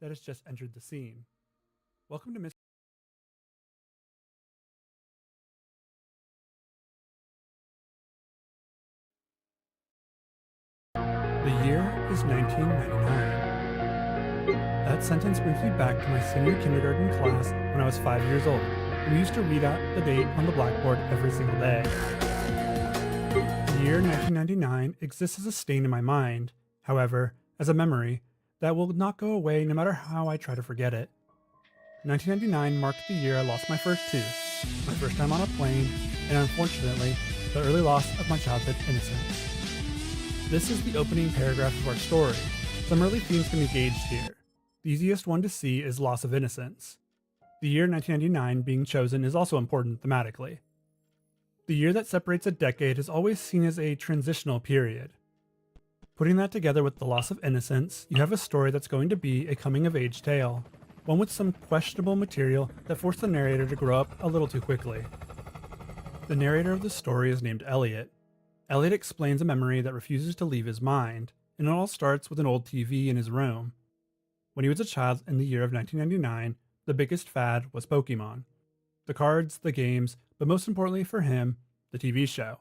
that has just entered the scene. Welcome to Mr. The year is 1999. That sentence brings me back to my senior kindergarten class when I was 5 years old, and we used to read out the date on the blackboard every single day. The year 1999 exists as a stain in my mind, however, as a memory that will not go away no matter how I try to forget it. 1999 marked the year I lost my first tooth, my first time on a plane, and unfortunately, the early loss of my childhood innocence. This is the opening paragraph of our story. Some early themes can be gauged here. The easiest one to see is loss of innocence. The year 1999 being chosen is also important thematically. The year that separates a decade is always seen as a transitional period. Putting that together with the loss of innocence, you have a story that's going to be a coming-of-age tale, one with some questionable material that forced the narrator to grow up a little too quickly. The narrator of the story is named Elliot. Elliot explains a memory that refuses to leave his mind, and it all starts with an old TV in his room. When he was a child in the year of 1999, the biggest fad was Pokemon. The cards, the games, but most importantly for him, the TV show.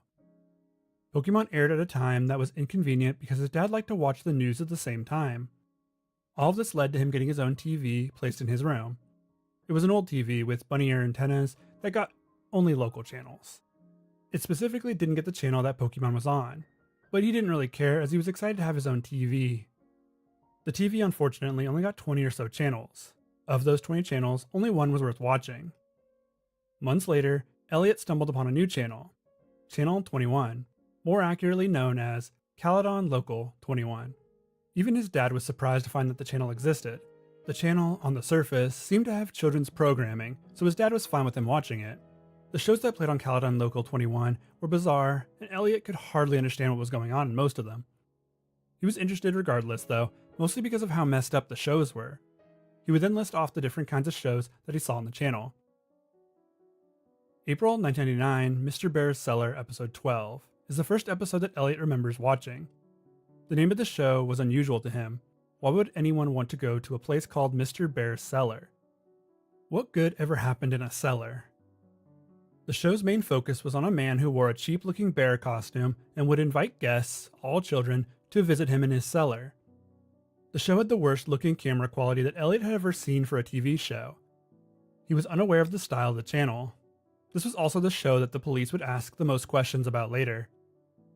Pokemon aired at a time that was inconvenient because his dad liked to watch the news at the same time. All of this led to him getting his own TV placed in his room. It was an old TV with bunny ear antennas that got only local channels. It specifically didn't get the channel that Pokemon was on, but he didn't really care as he was excited to have his own TV. The TV unfortunately only got 20 or so channels. Of those 20 channels, only one was worth watching. Months later, Elliot stumbled upon a new channel, Channel 21, more accurately known as Caledon Local 21. Even his dad was surprised to find that the channel existed. The channel, on the surface, seemed to have children's programming, so his dad was fine with him watching it. The shows that played on Caledon Local 21 were bizarre, and Elliot could hardly understand what was going on in most of them. He was interested regardless, though, mostly because of how messed up the shows were. He would then list off the different kinds of shows that he saw on the channel. April 1999, Mr. Bear's Cellar, episode 12, is the first episode that Elliot remembers watching. The name of the show was unusual to him. Why would anyone want to go to a place called Mr. Bear's Cellar? What good ever happened in a cellar? The show's main focus was on a man who wore a cheap-looking bear costume and would invite guests, all children, to visit him in his cellar. The show had the worst-looking camera quality that Elliot had ever seen for a TV show. He was unaware of the style of the channel. This was also the show that the police would ask the most questions about later.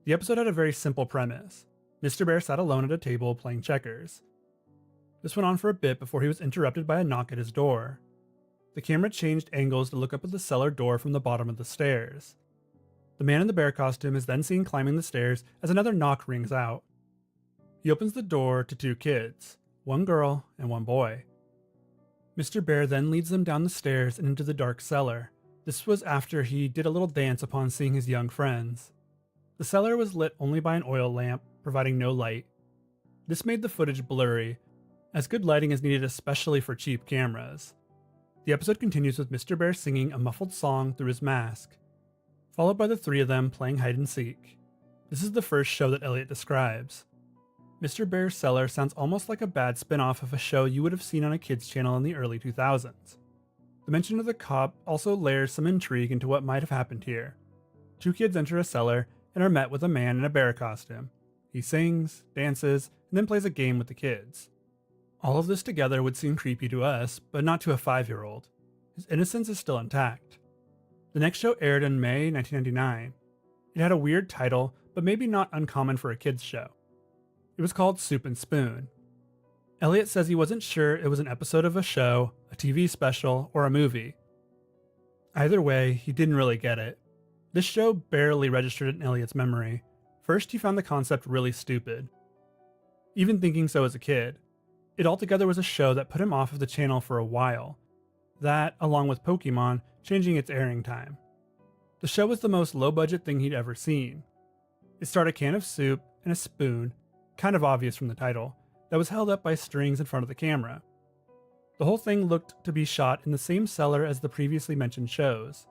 The episode had a very simple premise. Mr. Bear sat alone at a table playing checkers. This went on for a bit before he was interrupted by a knock at his door. The camera changed angles to look up at the cellar door from the bottom of the stairs. The man in the bear costume is then seen climbing the stairs as another knock rings out. He opens the door to two kids, one girl and one boy. Mr. Bear then leads them down the stairs and into the dark cellar. This was after he did a little dance upon seeing his young friends. The cellar was lit only by an oil lamp, providing no light. This made the footage blurry, as good lighting is needed especially for cheap cameras. The episode continues with Mr. Bear singing a muffled song through his mask, followed by the three of them playing hide and seek. This is the first show that Elliot describes. Mr. Bear's Cellar sounds almost like a bad spin-off of a show you would have seen on a kids' channel in the early 2000s. The mention of the cop also layers some intrigue into what might have happened here. Two kids enter a cellar and are met with a man in a bear costume. He sings, dances, and then plays a game with the kids. All of this together would seem creepy to us, but not to a 5-year-old. His innocence is still intact. The next show aired in May 1999. It had a weird title, but maybe not uncommon for a kids' show. It was called Soup and Spoon. Elliot says he wasn't sure it was an episode of a show, a TV special, or a movie. Either way, he didn't really get it. This show barely registered in Elliot's memory. First, he found the concept really stupid, even thinking so as a kid. It altogether was a show that put him off of the channel for a while. That, along with Pokemon, changing its airing time. The show was the most low-budget thing he'd ever seen. It starred a can of soup and a spoon, kind of obvious from the title, that was held up by strings in front of the camera. The whole thing looked to be shot in the same cellar as the previously mentioned shows.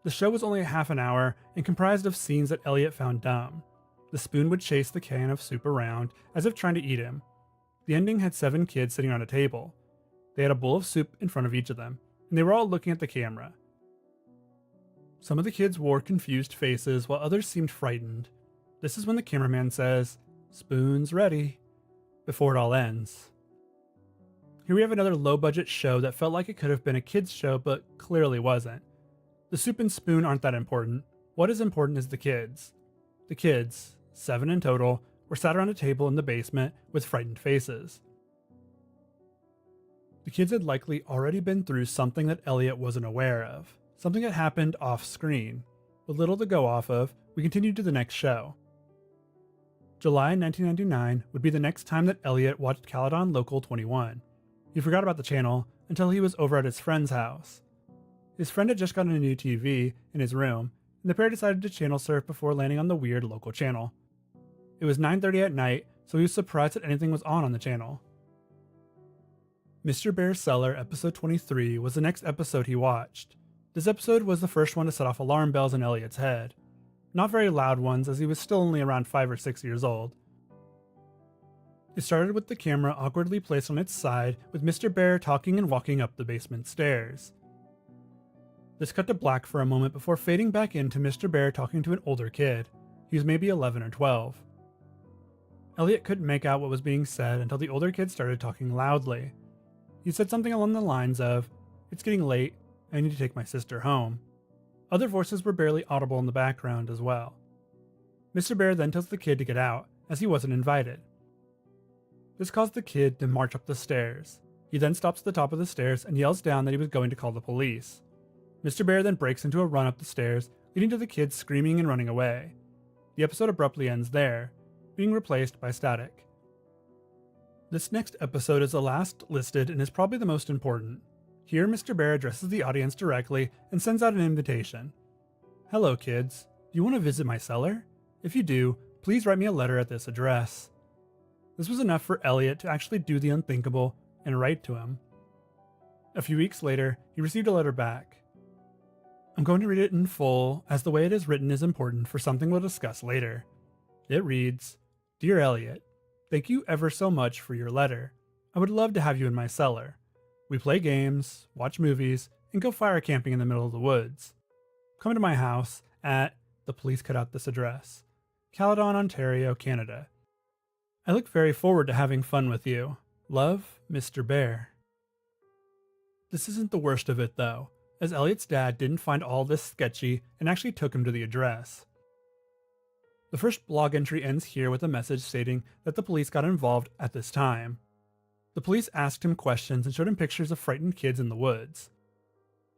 The show was only a half an hour and comprised of scenes that Elliot found dumb. The spoon would chase the can of soup around as if trying to eat him. The ending had 7 kids sitting around a table. They had a bowl of soup in front of each of them, and they were all looking at the camera. Some of the kids wore confused faces while others seemed frightened. This is when the cameraman says, "Spoon's ready," before it all ends. Here we have another low-budget show that felt like it could have been a kids' show but clearly wasn't. The soup and spoon aren't that important. What is important is the kids. The kids, 7 in total, were sat around a table in the basement with frightened faces. The kids had likely already been through something that Elliot wasn't aware of, something that happened off-screen. With little to go off of, we continued to the next show. July 1999 would be the next time that Elliot watched Caledon Local 21. He forgot about the channel until he was over at his friend's house. His friend had just gotten a new TV in his room, and the pair decided to channel surf before landing on the weird local channel. It was 9:30 at night, so he was surprised that anything was on the channel. Mr. Bear's Cellar episode 23 was the next episode he watched. This episode was the first one to set off alarm bells in Elliot's head. Not very loud ones, as he was still only around 5 or 6 years old. It started with the camera awkwardly placed on its side, with Mr. Bear talking and walking up the basement stairs. This cut to black for a moment before fading back into Mr. Bear talking to an older kid. He was maybe 11 or 12. Elliot couldn't make out what was being said until the older kid started talking loudly. He said something along the lines of, "It's getting late, I need to take my sister home." Other voices were barely audible in the background as well. Mr. Bear then tells the kid to get out, as he wasn't invited. This caused the kid to march up the stairs. He then stops at the top of the stairs and yells down that he was going to call the police. Mr. Bear then breaks into a run up the stairs, leading to the kids screaming and running away. The episode abruptly ends there, being replaced by static. This next episode is the last listed and is probably the most important. Here, Mr. Bear addresses the audience directly and sends out an invitation. "Hello, kids. Do you want to visit my cellar? If you do, please write me a letter at this address." This was enough for Elliot to actually do the unthinkable and write to him. A few weeks later, he received a letter back. I'm going to read it in full, as the way it is written is important for something we'll discuss later. It reads, "Dear Elliot, thank you ever so much for your letter. I would love to have you in my cellar. We play games, watch movies, and go fire camping in the middle of the woods. Come to my house at," the police cut out this address, "Caledon, Ontario, Canada. I look very forward to having fun with you. Love, Mr. Bear." This isn't the worst of it though, as Elliot's dad didn't find all this sketchy and actually took him to the address. The first blog entry ends here with a message stating that the police got involved at this time. The police asked him questions and showed him pictures of frightened kids in the woods.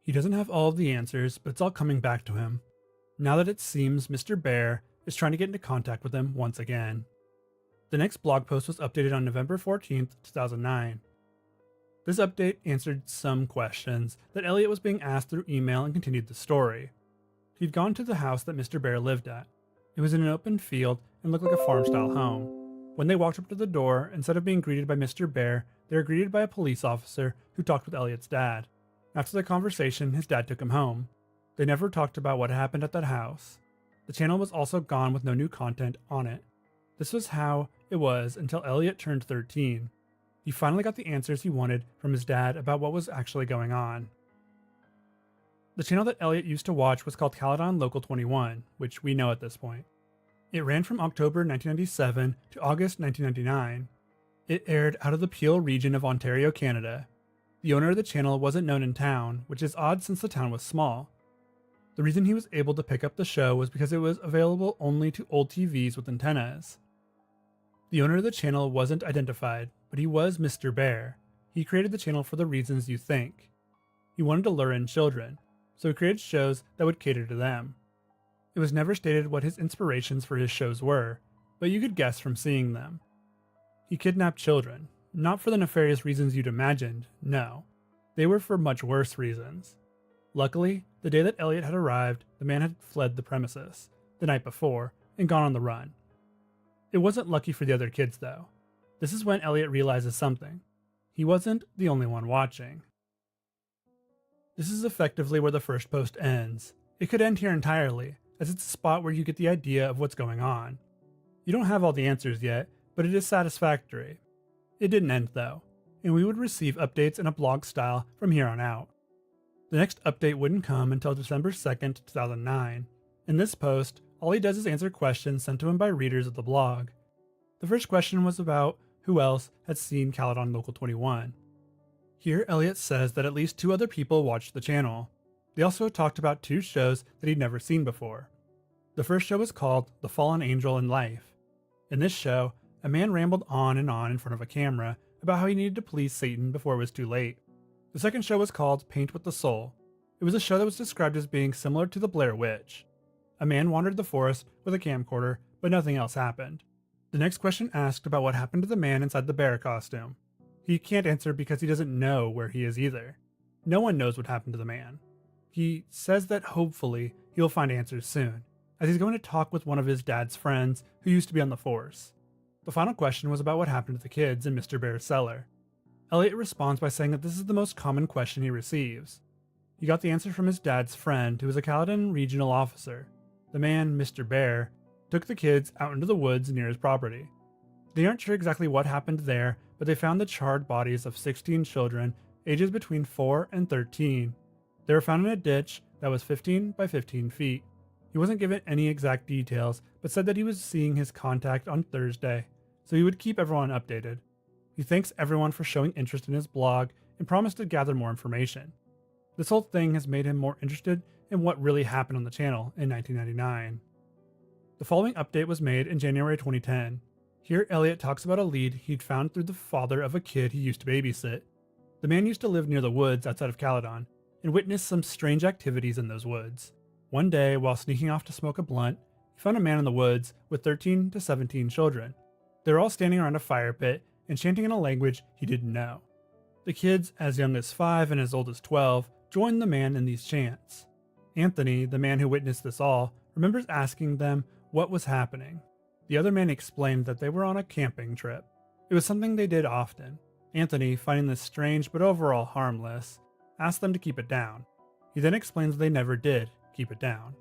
He doesn't have all of the answers, but it's all coming back to him, now that it seems Mr. Bear is trying to get into contact with him once again. The next blog post was updated on November 14th, 2009. This update answered some questions that Elliot was being asked through email and continued the story. He'd gone to the house that Mr. Bear lived at. It was in an open field and looked like a farm-style home. When they walked up to the door, instead of being greeted by Mr. Bear, they were greeted by a police officer who talked with Elliot's dad. After the conversation, his dad took him home. They never talked about what happened at that house. The channel was also gone with no new content on it. This was how it was until Elliot turned 13. He finally got the answers he wanted from his dad about what was actually going on. The channel that Elliot used to watch was called Caledon Local 21, which we know at this point. It ran from October 1997 to August 1999. It aired out of the Peel region of Ontario, Canada. The owner of the channel wasn't known in town, which is odd since the town was small. The reason he was able to pick up the show was because it was available only to old TVs with antennas. The owner of the channel wasn't identified, but he was Mr. Bear. He created the channel for the reasons you think. He wanted to lure in children, so he created shows that would cater to them. It was never stated what his inspirations for his shows were, but you could guess from seeing them. He kidnapped children, not for the nefarious reasons you'd imagined, no. They were for much worse reasons. Luckily, the day that Elliot had arrived, the man had fled the premises the night before and gone on the run. It wasn't lucky for the other kids though. This is when Elliot realizes something. He wasn't the only one watching. This is effectively where the first post ends. It could end here entirely, as it's a spot where you get the idea of what's going on. You don't have all the answers yet, but it is satisfactory. It didn't end though, and we would receive updates in a blog style from here on out. The next update wouldn't come until December 2nd, 2009. In this post, all he does is answer questions sent to him by readers of the blog. The first question was about who else had seen Caledon Local 21. Here, Elliot says that at least 2 other people watched the channel. They also talked about 2 shows that he'd never seen before. The first show was called The Fallen Angel in Life. In this show, a man rambled on in front of a camera about how he needed to please Satan before it was too late. The second show was called Paint with the Soul. It was a show that was described as being similar to the Blair Witch. A man wandered the forest with a camcorder, but nothing else happened. The next question asked about what happened to the man inside the bear costume. He can't answer because he doesn't know where he is either. No one knows what happened to the man. He says that hopefully he'll find answers soon, as he's going to talk with one of his dad's friends who used to be on the force. The final question was about what happened to the kids in Mr. Bear's cellar. Elliot responds by saying that this is the most common question he receives. He got the answer from his dad's friend, who is a Caledon regional officer. The man, Mr. Bear, took the kids out into the woods near his property. They aren't sure exactly what happened there, but they found the charred bodies of 16 children, ages between 4 and 13. They were found in a ditch that was 15 by 15 feet. He wasn't given any exact details, but said that he was seeing his contact on Thursday, so he would keep everyone updated. He thanks everyone for showing interest in his blog and promised to gather more information. This whole thing has made him more interested in what really happened on the channel in 1999. The following update was made in January 2010. Here, Elliot talks about a lead he'd found through the father of a kid he used to babysit. The man used to live near the woods outside of Caledon and witnessed some strange activities in those woods. One day, while sneaking off to smoke a blunt, he found a man in the woods with 13 to 17 children. They were all standing around a fire pit and chanting in a language he didn't know. The kids, as young as 5 and as old as 12, joined the man in these chants. Anthony, the man who witnessed this all, remembers asking them what was happening. The other man explained that they were on a camping trip. It was something they did often. Anthony, finding this strange but overall harmless, asked them to keep it down. He then explains they never did keep it down.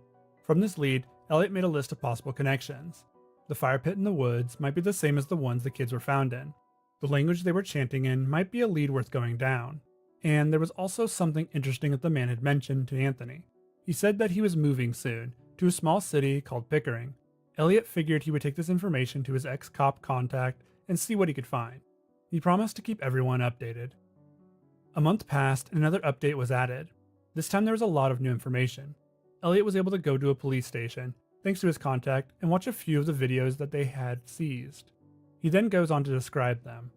From this lead, Elliot made a list of possible connections. The fire pit in the woods might be the same as the ones the kids were found in. The language they were chanting in might be a lead worth going down. And there was also something interesting that the man had mentioned to Anthony. He said that he was moving soon to a small city called Pickering. Elliot figured he would take this information to his ex-cop contact and see what he could find. He promised to keep everyone updated. A month passed and another update was added. This time there was a lot of new information. Elliot was able to go to a police station, thanks to his contact, and watch a few of the videos that they had seized. He then goes on to describe them.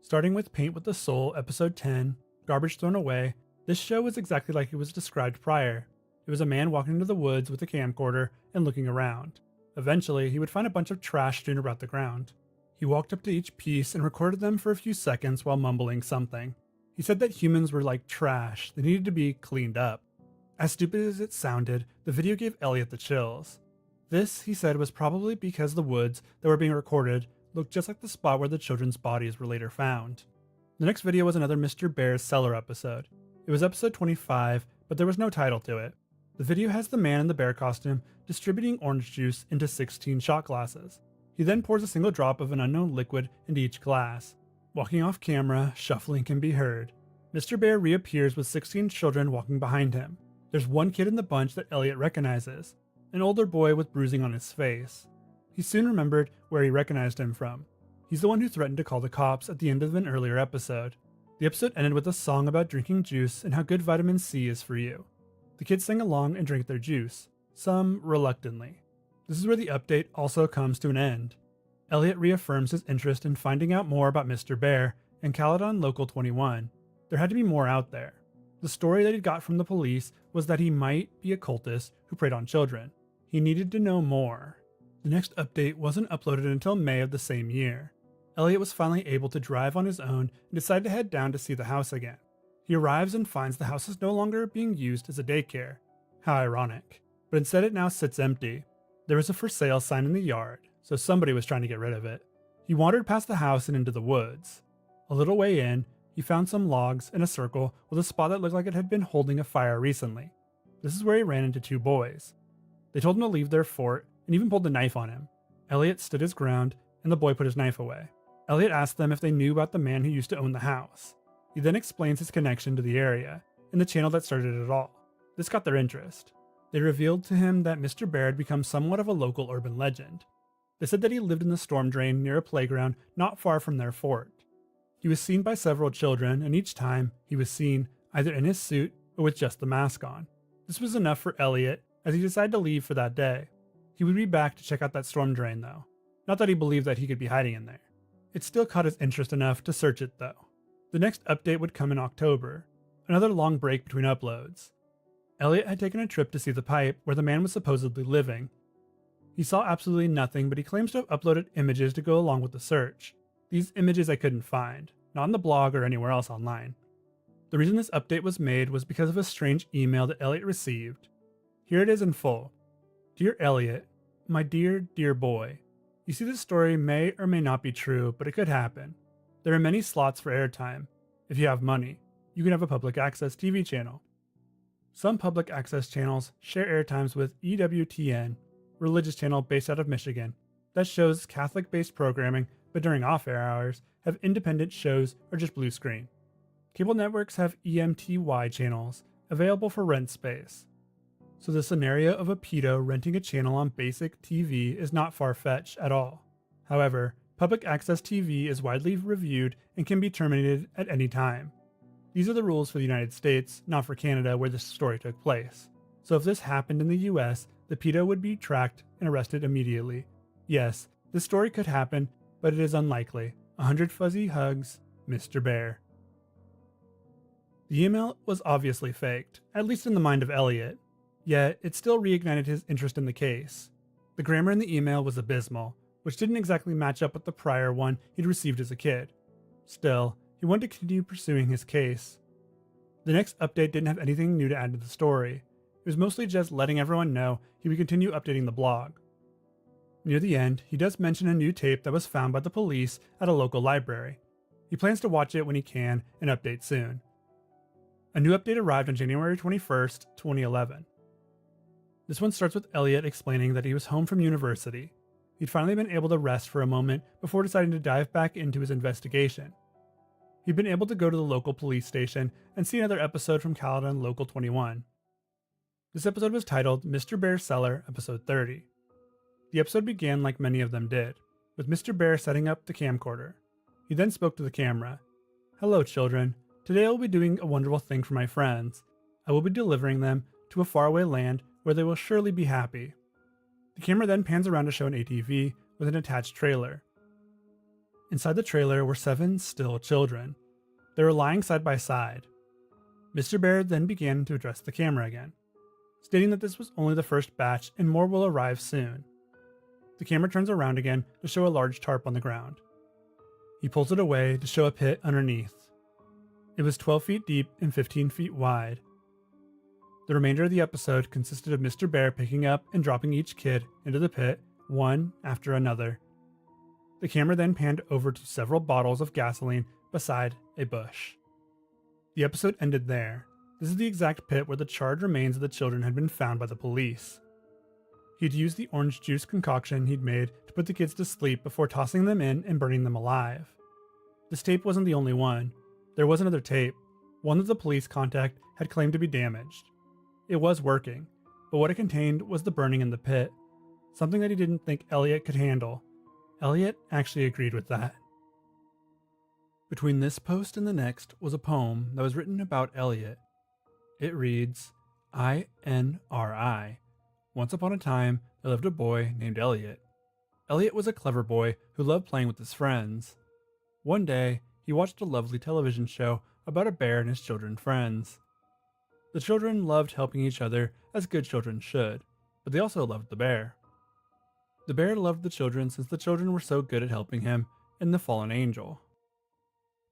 Starting with Paint with the Soul, episode 10, Garbage Thrown Away, this show was exactly like it was described prior. It was a man walking into the woods with a camcorder and looking around. Eventually, he would find a bunch of trash strewn about the ground. He walked up to each piece and recorded them for a few seconds while mumbling something. He said that humans were like trash that needed to be cleaned up. As stupid as it sounded, the video gave Elliot the chills. This, he said, was probably because the woods that were being recorded looked just like the spot where the children's bodies were later found. The next video was another Mr. Bear's Cellar episode. It was episode 25, but there was no title to it. The video has the man in the bear costume distributing orange juice into 16 shot glasses. He then pours a single drop of an unknown liquid into each glass. Walking off camera, shuffling can be heard. Mr. Bear reappears with 16 children walking behind him. There's one kid in the bunch that Elliot recognizes, an older boy with bruising on his face. He soon remembered where he recognized him from. He's the one who threatened to call the cops at the end of an earlier episode. The episode ended with a song about drinking juice and how good vitamin C is for you. The kids sang along and drank their juice, some reluctantly. This is where the update also comes to an end. Elliot reaffirms his interest in finding out more about Mr. Bear and Caledon Local 21. There had to be more out there. The story that he got from the police was that he might be a cultist who preyed on children. He needed to know more. The next update wasn't uploaded until May of the same year. Elliot was finally able to drive on his own and decided to head down to see the house again. He arrives and finds the house is no longer being used as a daycare. How ironic. But instead it now sits empty. There was a for sale sign in the yard, so somebody was trying to get rid of it. He wandered past the house and into the woods. A little way in, he found some logs in a circle with a spot that looked like it had been holding a fire recently. This is where he ran into 2 boys. They told him to leave their fort and even pulled the knife on him. Elliot stood his ground and the boy put his knife away. Elliot asks them if they knew about the man who used to own the house. He then explains his connection to the area and the channel that started it all. This got their interest. They revealed to him that Mr. Bear had become somewhat of a local urban legend. They said that he lived in the storm drain near a playground not far from their fort. He was seen by several children, and each time he was seen either in his suit or with just the mask on. This was enough for Elliot as he decided to leave for that day. He would be back to check out that storm drain though. Not that he believed that he could be hiding in there. It still caught his interest enough to search it though. The next update would come in October, another long break between uploads. Elliot had taken a trip to see the pipe where the man was supposedly living. He saw absolutely nothing, but he claims to have uploaded images to go along with the search. These images I couldn't find, not on the blog or anywhere else online. The reason this update was made was because of a strange email that Elliot received. Here it is in full. Dear Elliot, my dear, dear boy. You see, this story may or may not be true, but it could happen. There are many slots for airtime. If you have money, you can have a public access TV channel. Some public access channels share airtimes with EWTN, religious channel based out of Michigan, that shows Catholic-based programming, but during off-air hours have independent shows or just blue screen. Cable networks have EMTY channels available for rent space. So the scenario of a pedo renting a channel on basic TV is not far-fetched at all. However, public access TV is widely reviewed and can be terminated at any time. These are the rules for the United States, not for Canada where this story took place. So if this happened in the US, the pedo would be tracked and arrested immediately. Yes, this story could happen, but it is unlikely. 100 fuzzy hugs, Mr. Bear. The email was obviously faked, at least in the mind of Elliot. Yet, it still reignited his interest in the case. The grammar in the email was abysmal, which didn't exactly match up with the prior one he'd received as a kid. Still, he wanted to continue pursuing his case. The next update didn't have anything new to add to the story. It was mostly just letting everyone know he would continue updating the blog. Near the end, he does mention a new tape that was found by the police at a local library. He plans to watch it when he can and update soon. A new update arrived on January 21st, 2011. This one starts with Elliot explaining that he was home from university. He'd finally been able to rest for a moment before deciding to dive back into his investigation. He'd been able to go to the local police station and see another episode from Caledon Local 21. This episode was titled Mr. Bear's Cellar, Episode 30. The episode began like many of them did, with Mr. Bear setting up the camcorder. He then spoke to the camera. Hello, children. Today I will be doing a wonderful thing for my friends. I will be delivering them to a faraway land where they will surely be happy. The camera then pans around to show an ATV with an attached trailer. Inside the trailer were 7 still children. They were lying side by side. Mr. Bear then began to address the camera again, stating that this was only the first batch and more will arrive soon. The camera turns around again to show a large tarp on the ground. He pulls it away to show a pit underneath. It was 12 feet deep and 15 feet wide. The remainder of the episode consisted of Mr. Bear picking up and dropping each kid into the pit, one after another. The camera then panned over to several bottles of gasoline beside a bush. The episode ended there. This is the exact pit where the charred remains of the children had been found by the police. He'd used the orange juice concoction he'd made to put the kids to sleep before tossing them in and burning them alive. This tape wasn't the only one. There was another tape, one that the police contact had claimed to be damaged. It was working, but what it contained was the burning in the pit, something that he didn't think Elliot could handle. Elliot actually agreed with that. Between this post and the next was a poem that was written about Elliot. It reads, INRI. Once upon a time, there lived a boy named Elliot. Elliot was a clever boy who loved playing with his friends. One day, he watched a lovely television show about a bear and his children friends. The children loved helping each other, as good children should, but they also loved the bear. The bear loved the children since the children were so good at helping him and the fallen angel.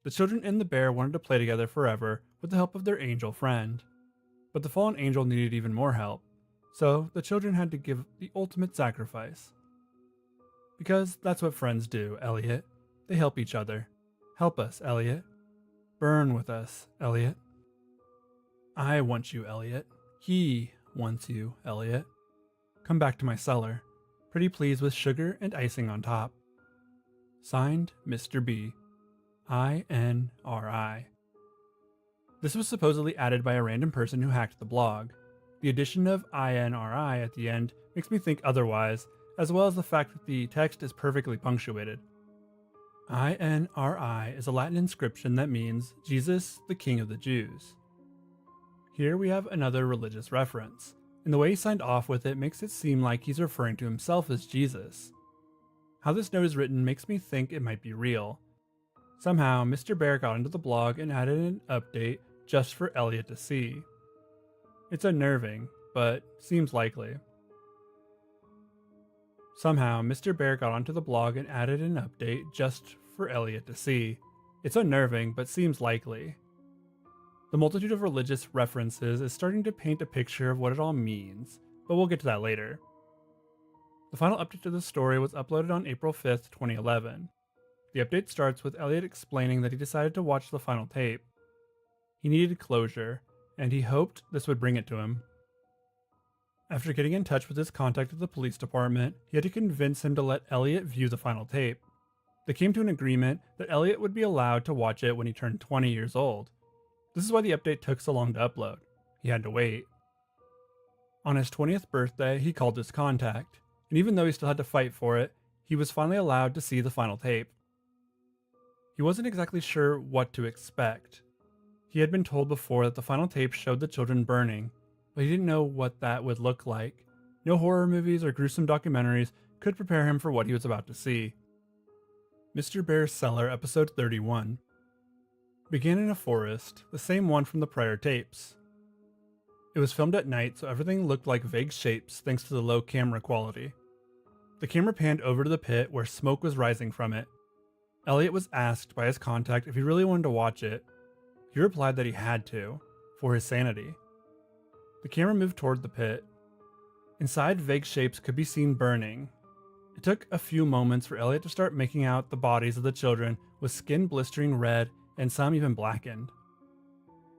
The children and the bear wanted to play together forever with the help of their angel friend. But the fallen angel needed even more help, so the children had to give the ultimate sacrifice. Because that's what friends do, Elliot. They help each other. Help us, Elliot. Burn with us, Elliot. I want you, Elliot. He wants you, Elliot. Come back to my cellar. Pretty please with sugar and icing on top. Signed, Mr. B. INRI. This was supposedly added by a random person who hacked the blog. The addition of INRI at the end makes me think otherwise, as well as the fact that the text is perfectly punctuated. INRI is a Latin inscription that means Jesus, the King of the Jews. Here we have another religious reference, and the way he signed off with it makes it seem like he's referring to himself as Jesus. How this note is written makes me think it might be real. Somehow, Mr. Bear got into the blog and added an update just for Elliot to see. It's unnerving, but seems likely. Somehow, Mr. Bear got onto the blog and added an update just for Elliot to see. It's unnerving, but seems likely. The multitude of religious references is starting to paint a picture of what it all means, but we'll get to that later. The final update to the story was uploaded on April 5th, 2011. The update starts with Elliot explaining that he decided to watch the final tape. He needed closure, and he hoped this would bring it to him. After getting in touch with his contact at the police department, he had to convince him to let Elliot view the final tape. They came to an agreement that Elliot would be allowed to watch it when he turned 20 years old. This is why the update took so long to upload. He had to wait. On his 20th birthday, he called his contact, and even though he still had to fight for it, he was finally allowed to see the final tape. He wasn't exactly sure what to expect. He had been told before that the final tape showed the children burning, but he didn't know what that would look like. No horror movies or gruesome documentaries could prepare him for what he was about to see. Mr. Bear's Cellar, episode 31. Began in a forest, the same one from the prior tapes. It was filmed at night, so everything looked like vague shapes thanks to the low camera quality. The camera panned over to the pit where smoke was rising from it. Elliot was asked by his contact if he really wanted to watch it. He replied that he had to, for his sanity. The camera moved toward the pit. Inside, vague shapes could be seen burning. It took a few moments for Elliot to start making out the bodies of the children with skin blistering red and some even blackened.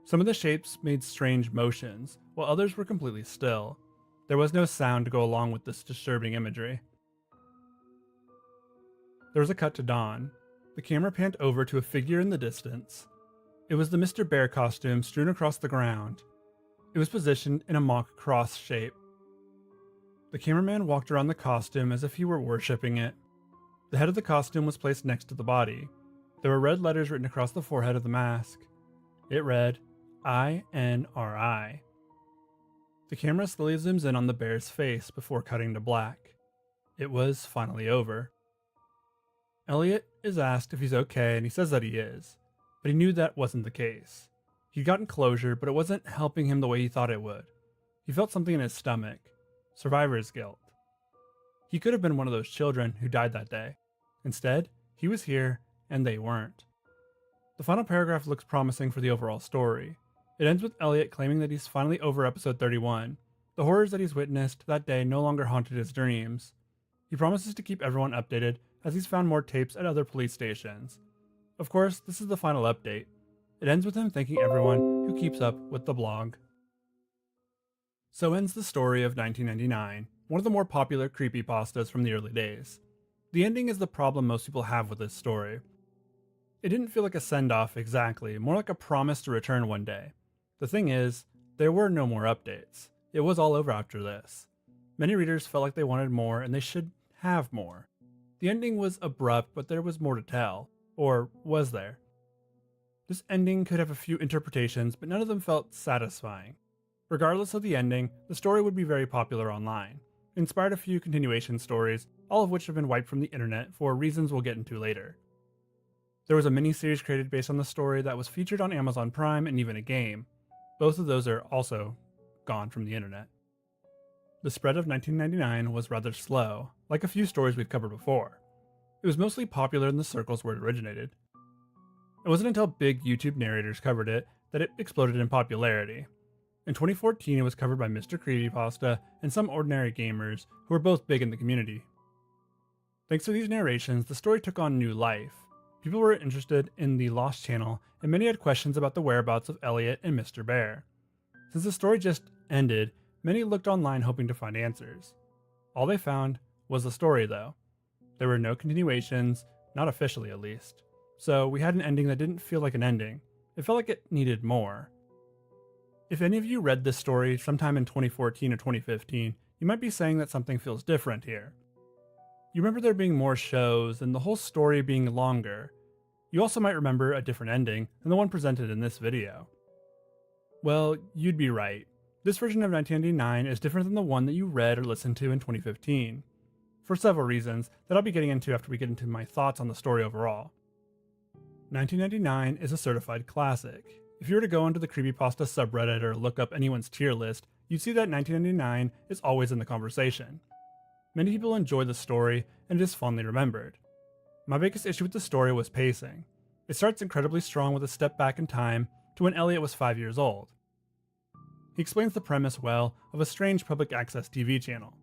Some of the shapes made strange motions, while others were completely still. There was no sound to go along with this disturbing imagery. There was a cut to dawn. The camera panned over to a figure in the distance. It was the Mr. Bear costume strewn across the ground. It was positioned in a mock cross shape. The cameraman walked around the costume as if he were worshipping it. The head of the costume was placed next to the body. There were red letters written across the forehead of the mask. It read, INRI. The camera slowly zooms in on the bear's face before cutting to black. It was finally over. Elliot is asked if he's okay, and he says that he is, but he knew that wasn't the case. He'd gotten closure, but it wasn't helping him the way he thought it would. He felt something in his stomach. Survivor's guilt. He could have been one of those children who died that day. Instead, he was here, and they weren't. The final paragraph looks promising for the overall story. It ends with Elliot claiming that he's finally over episode 31. The horrors that he's witnessed that day no longer haunted his dreams. He promises to keep everyone updated as he's found more tapes at other police stations. Of course, this is the final update. It ends with him thanking everyone who keeps up with the blog. So ends the story of 1999, one of the more popular creepypastas from the early days. The ending is the problem most people have with this story. It didn't feel like a send-off exactly, more like a promise to return one day. The thing is, there were no more updates. It was all over after this. Many readers felt like they wanted more and they should have more. The ending was abrupt, but there was more to tell. Or was there? This ending could have a few interpretations, but none of them felt satisfying. Regardless of the ending, the story would be very popular online. It inspired a few continuation stories, all of which have been wiped from the internet for reasons we'll get into later. There was a mini-series created based on the story that was featured on Amazon Prime and even a game. Both of those are also gone from the internet. The spread of 1999 was rather slow, like a few stories we've covered before. It was mostly popular in the circles where it originated. It wasn't until big YouTube narrators covered it that it exploded in popularity. In 2014, it was covered by Mr. Creepypasta and some ordinary gamers who were both big in the community. Thanks to these narrations, the story took on new life. People were interested in the Lost channel, and many had questions about the whereabouts of Elliot and Mr. Bear. Since the story just ended, many looked online hoping to find answers. All they found was the story, though. There were no continuations, not officially at least. So we had an ending that didn't feel like an ending. It felt like it needed more. If any of you read this story sometime in 2014 or 2015, you might be saying that something feels different here. You remember there being more shows and the whole story being longer. You also might remember a different ending than the one presented in this video. Well, you'd be right. This version of 1999 is different than the one that you read or listened to in 2015, for several reasons that I'll be getting into after we get into my thoughts on the story overall. 1999 is a certified classic. If you were to go onto the creepypasta subreddit or look up anyone's tier list, you'd see that 1999 is always in the conversation. Many people enjoy the story and it is fondly remembered. My biggest issue with the story was pacing. It starts incredibly strong with a step back in time to when Elliot was 5 years old. He explains the premise well of a strange public access TV channel,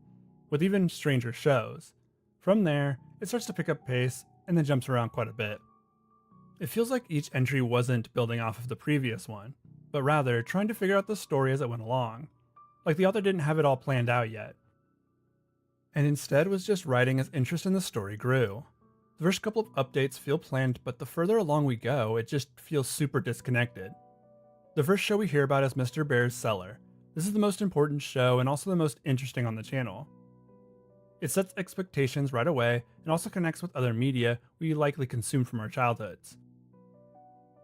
with even stranger shows. From there, it starts to pick up pace and then jumps around quite a bit. It feels like each entry wasn't building off of the previous one, but rather trying to figure out the story as it went along. Like the author didn't have it all planned out yet, and instead was just writing as interest in the story grew. The first couple of updates feel planned, but the further along we go, it just feels super disconnected. The first show we hear about is Mr. Bear's Cellar. This is the most important show and also the most interesting on the channel. It sets expectations right away and also connects with other media we likely consumed from our childhoods.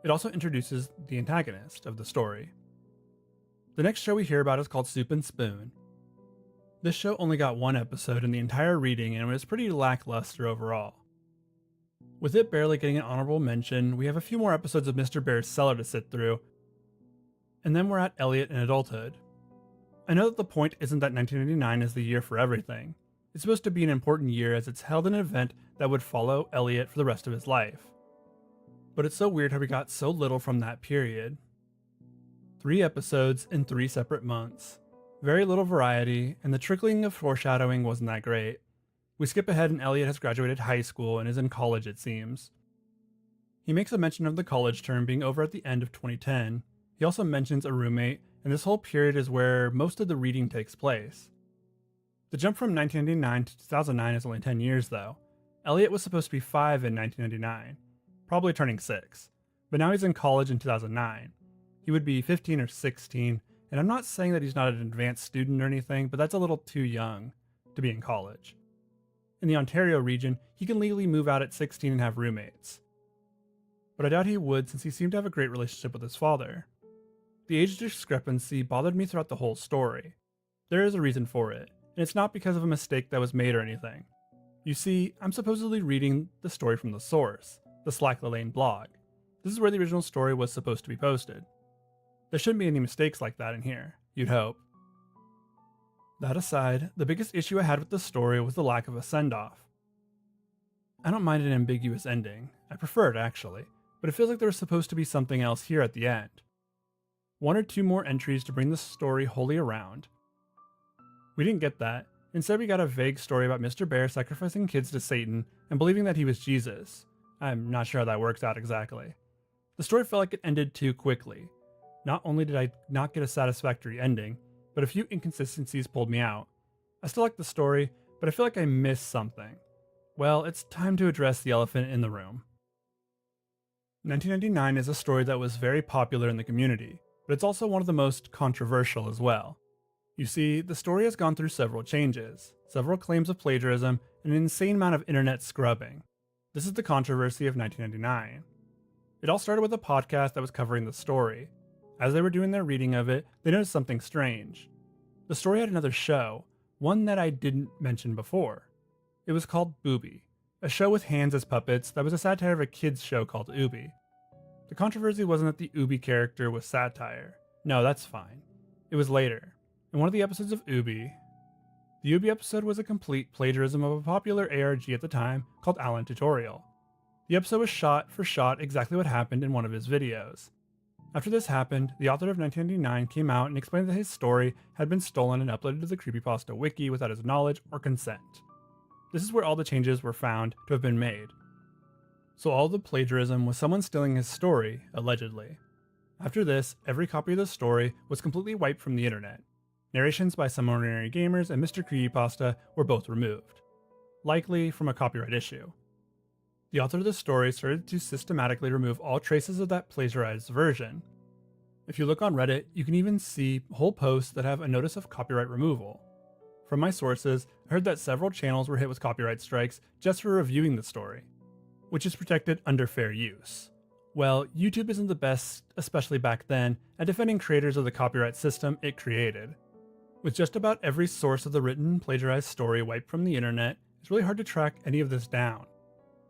It also introduces the antagonist of the story. The next show we hear about is called Soup and Spoon. This show only got one episode in the entire reading and was pretty lackluster overall. With it barely getting an honorable mention, we have a few more episodes of Mr. Bear's Cellar to sit through, and then we're at Elliot in adulthood. I know that the point isn't that 1999 is the year for everything. It's supposed to be an important year as it's held an event that would follow Elliot for the rest of his life. But it's so weird how we got so little from that period. 3 episodes in 3 separate months. Very little variety, and the trickling of foreshadowing wasn't that great. We skip ahead and Elliot has graduated high school and is in college, it seems. He makes a mention of the college term being over at the end of 2010. He also mentions a roommate, and this whole period is where most of the reading takes place. The jump from 1999 to 2009 is only 10 years though. Elliot was supposed to be 5 in 1999, probably turning 6, but now he's in college in 2009. He would be 15 or 16, and I'm not saying that he's not an advanced student or anything, but that's a little too young to be in college. In the Ontario region, he can legally move out at 16 and have roommates. But I doubt he would since he seemed to have a great relationship with his father. The age discrepancy bothered me throughout the whole story. There is a reason for it, and it's not because of a mistake that was made or anything. You see, I'm supposedly reading the story from the source, the Slack Lane blog. This is where the original story was supposed to be posted. There shouldn't be any mistakes like that in here, you'd hope. That aside, the biggest issue I had with the story was the lack of a send-off. I don't mind an ambiguous ending, I prefer it actually, but it feels like there was supposed to be something else here at the end. 1 or 2 more entries to bring the story wholly around. We didn't get that. Instead we got a vague story about Mr. Bear sacrificing kids to Satan and believing that he was Jesus. I'm not sure how that works out exactly. The story felt like it ended too quickly. Not only did I not get a satisfactory ending, but a few inconsistencies pulled me out. I still like the story, but I feel like I missed something. Well, it's time to address the elephant in the room. 1999 is a story that was very popular in the community, but it's also one of the most controversial as well. You see, the story has gone through several changes, several claims of plagiarism, and an insane amount of internet scrubbing. This is the controversy of 1999. It all started with a podcast that was covering the story. As they were doing their reading of it, they noticed something strange. The story had another show, one that I didn't mention before. It was called Booby, a show with hands as puppets that was a satire of a kids show called Ooby. The controversy wasn't that the Ooby character was satire. No, that's fine. It was later. In one of the episodes of Ooby, the Ooby episode was a complete plagiarism of a popular ARG at the time called Alan Tutorial. The episode was shot for shot exactly what happened in one of his videos. After this happened, the author of 1999 came out and explained that his story had been stolen and uploaded to the Creepypasta wiki without his knowledge or consent. This is where all the changes were found to have been made. So all the plagiarism was someone stealing his story, allegedly. After this, every copy of the story was completely wiped from the internet. Narrations by some ordinary gamers and Mr. Creepypasta were both removed, likely from a copyright issue. The author of the story started to systematically remove all traces of that plagiarized version. If you look on Reddit, you can even see whole posts that have a notice of copyright removal. From my sources, I heard that several channels were hit with copyright strikes just for reviewing the story, which is protected under fair use. Well, YouTube isn't the best, especially back then, at defending creators of the copyright system it created. With just about every source of the written, plagiarized story wiped from the internet, it's really hard to track any of this down.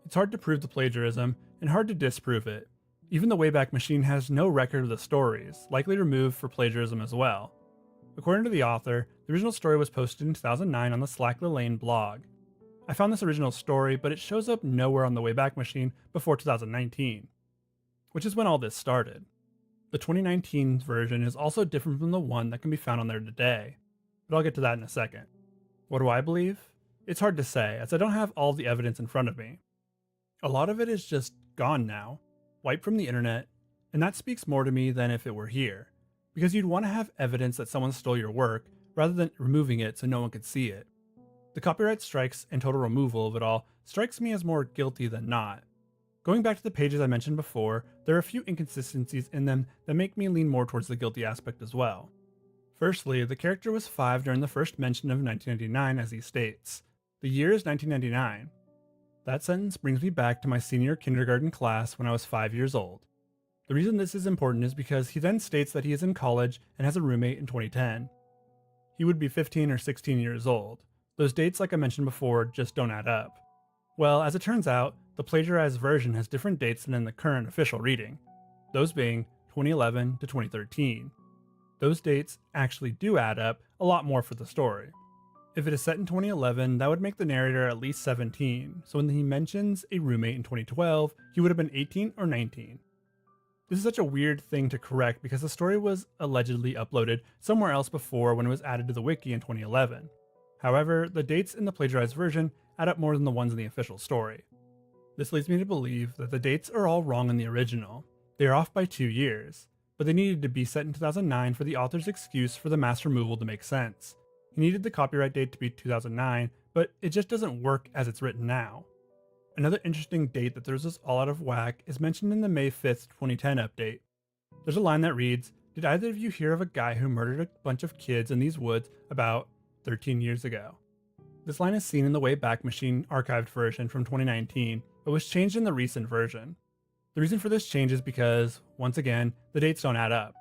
It's hard to prove the plagiarism, and hard to disprove it. Even the Wayback Machine has no record of the stories, likely removed for plagiarism as well. According to the author, the original story was posted in 2009 on the Slack Lane blog. I found this original story, but it shows up nowhere on the Wayback Machine before 2019, which is when all this started. The 2019 version is also different from the one that can be found on there today, but I'll get to that in a second. What do I believe? It's hard to say, as I don't have all the evidence in front of me. A lot of it is just gone now, wiped from the internet, and that speaks more to me than if it were here, because you'd want to have evidence that someone stole your work rather than removing it so no one could see it. The copyright strikes and total removal of it all strikes me as more guilty than not. Going back to the pages I mentioned before, there are a few inconsistencies in them that make me lean more towards the guilty aspect as well. Firstly, the character was 5 during the first mention of 1999, as he states. The year is 1999. That sentence brings me back to my senior kindergarten class when I was 5 years old. The reason this is important is because he then states that he is in college and has a roommate in 2010. He would be 15 or 16 years old. Those dates, like I mentioned before, just don't add up. Well, as it turns out, the plagiarized version has different dates than in the current official reading, those being 2011 to 2013. Those dates actually do add up a lot more for the story. If it is set in 2011, that would make the narrator at least 17, so when he mentions a roommate in 2012, he would have been 18 or 19. This is such a weird thing to correct because the story was allegedly uploaded somewhere else before when it was added to the wiki in 2011. However, the dates in the plagiarized version add up more than the ones in the official story. This leads me to believe that the dates are all wrong in the original. They are off by 2 years, but they needed to be set in 2009 for the author's excuse for the mass removal to make sense. He needed the copyright date to be 2009, but it just doesn't work as it's written now. Another interesting date that throws us all out of whack is mentioned in the May 5th, 2010 update. There's a line that reads, "Did either of you hear of a guy who murdered a bunch of kids in these woods about 13 years ago?" This line is seen in the Wayback Machine archived version from 2019, but was changed in the recent version. The reason for this change is because, once again, the dates don't add up.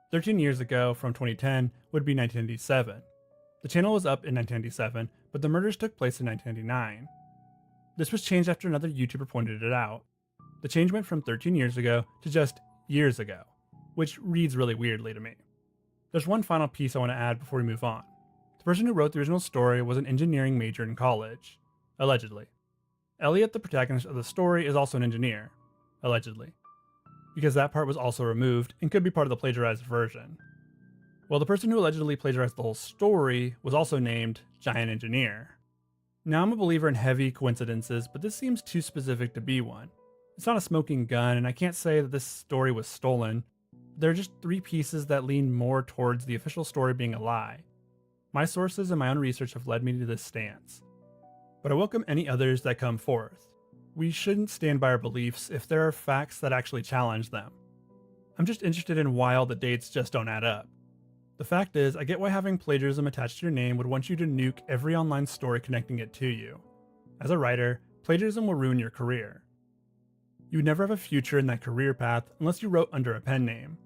13 years ago from 2010 would be 1997. The channel was up in 1997, but the murders took place in 1999. This was changed after another YouTuber pointed it out. The change went from 13 years ago to just years ago, which reads really weirdly to me. There's one final piece I want to add before we move on. The person who wrote the original story was an engineering major in college, allegedly. Elliot, the protagonist of the story, is also an engineer, allegedly, because that part was also removed and could be part of the plagiarized version. Well, the person who allegedly plagiarized the whole story was also named Giant Engineer. Now, I'm a believer in heavy coincidences, but this seems too specific to be one. It's not a smoking gun, and I can't say that this story was stolen. There are just 3 pieces that lean more towards the official story being a lie. My sources and my own research have led me to this stance, but I welcome any others that come forth. We shouldn't stand by our beliefs if there are facts that actually challenge them. I'm just interested in why all the dates just don't add up. The fact is, I get why having plagiarism attached to your name would want you to nuke every online story connecting it to you. As a writer, plagiarism will ruin your career. You would never have a future in that career path unless you wrote under a pen name.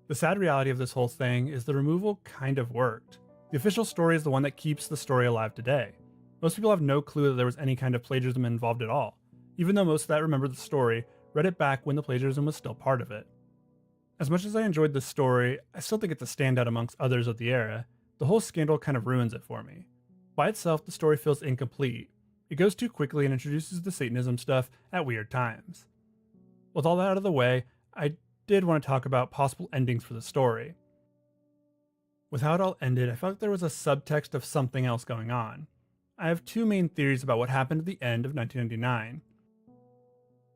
The sad reality of this whole thing is the removal kind of worked. The official story is the one that keeps the story alive today. Most people have no clue that there was any kind of plagiarism involved at all, even though most that remember the story read it back when the plagiarism was still part of it. As much as I enjoyed this story, I still think it's a standout amongst others of the era. The whole scandal kind of ruins it for me. By itself, the story feels incomplete. It goes too quickly and introduces the Satanism stuff at weird times. With all that out of the way, I did want to talk about possible endings for the story. With how it all ended, I felt like there was a subtext of something else going on. I have 2 main theories about what happened at the end of 1999.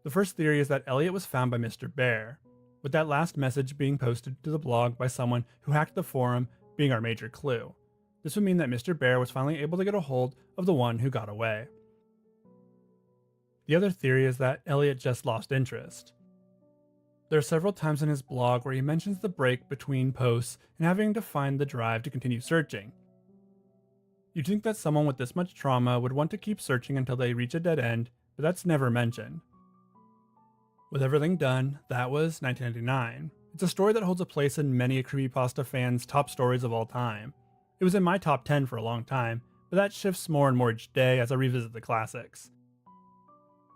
The first theory is that Elliot was found by Mr. Bear, with that last message being posted to the blog by someone who hacked the forum being our major clue. This would mean that Mr. Bear was finally able to get a hold of the one who got away. The other theory is that Elliot just lost interest. There are several times in his blog where he mentions the break between posts and having to find the drive to continue searching. You'd think that someone with this much trauma would want to keep searching until they reach a dead end, but that's never mentioned. With everything done, that was 1999. It's a story that holds a place in many a creepypasta fan's top stories of all time. It was in my top 10 for a long time, but that shifts more and more each day as I revisit the classics.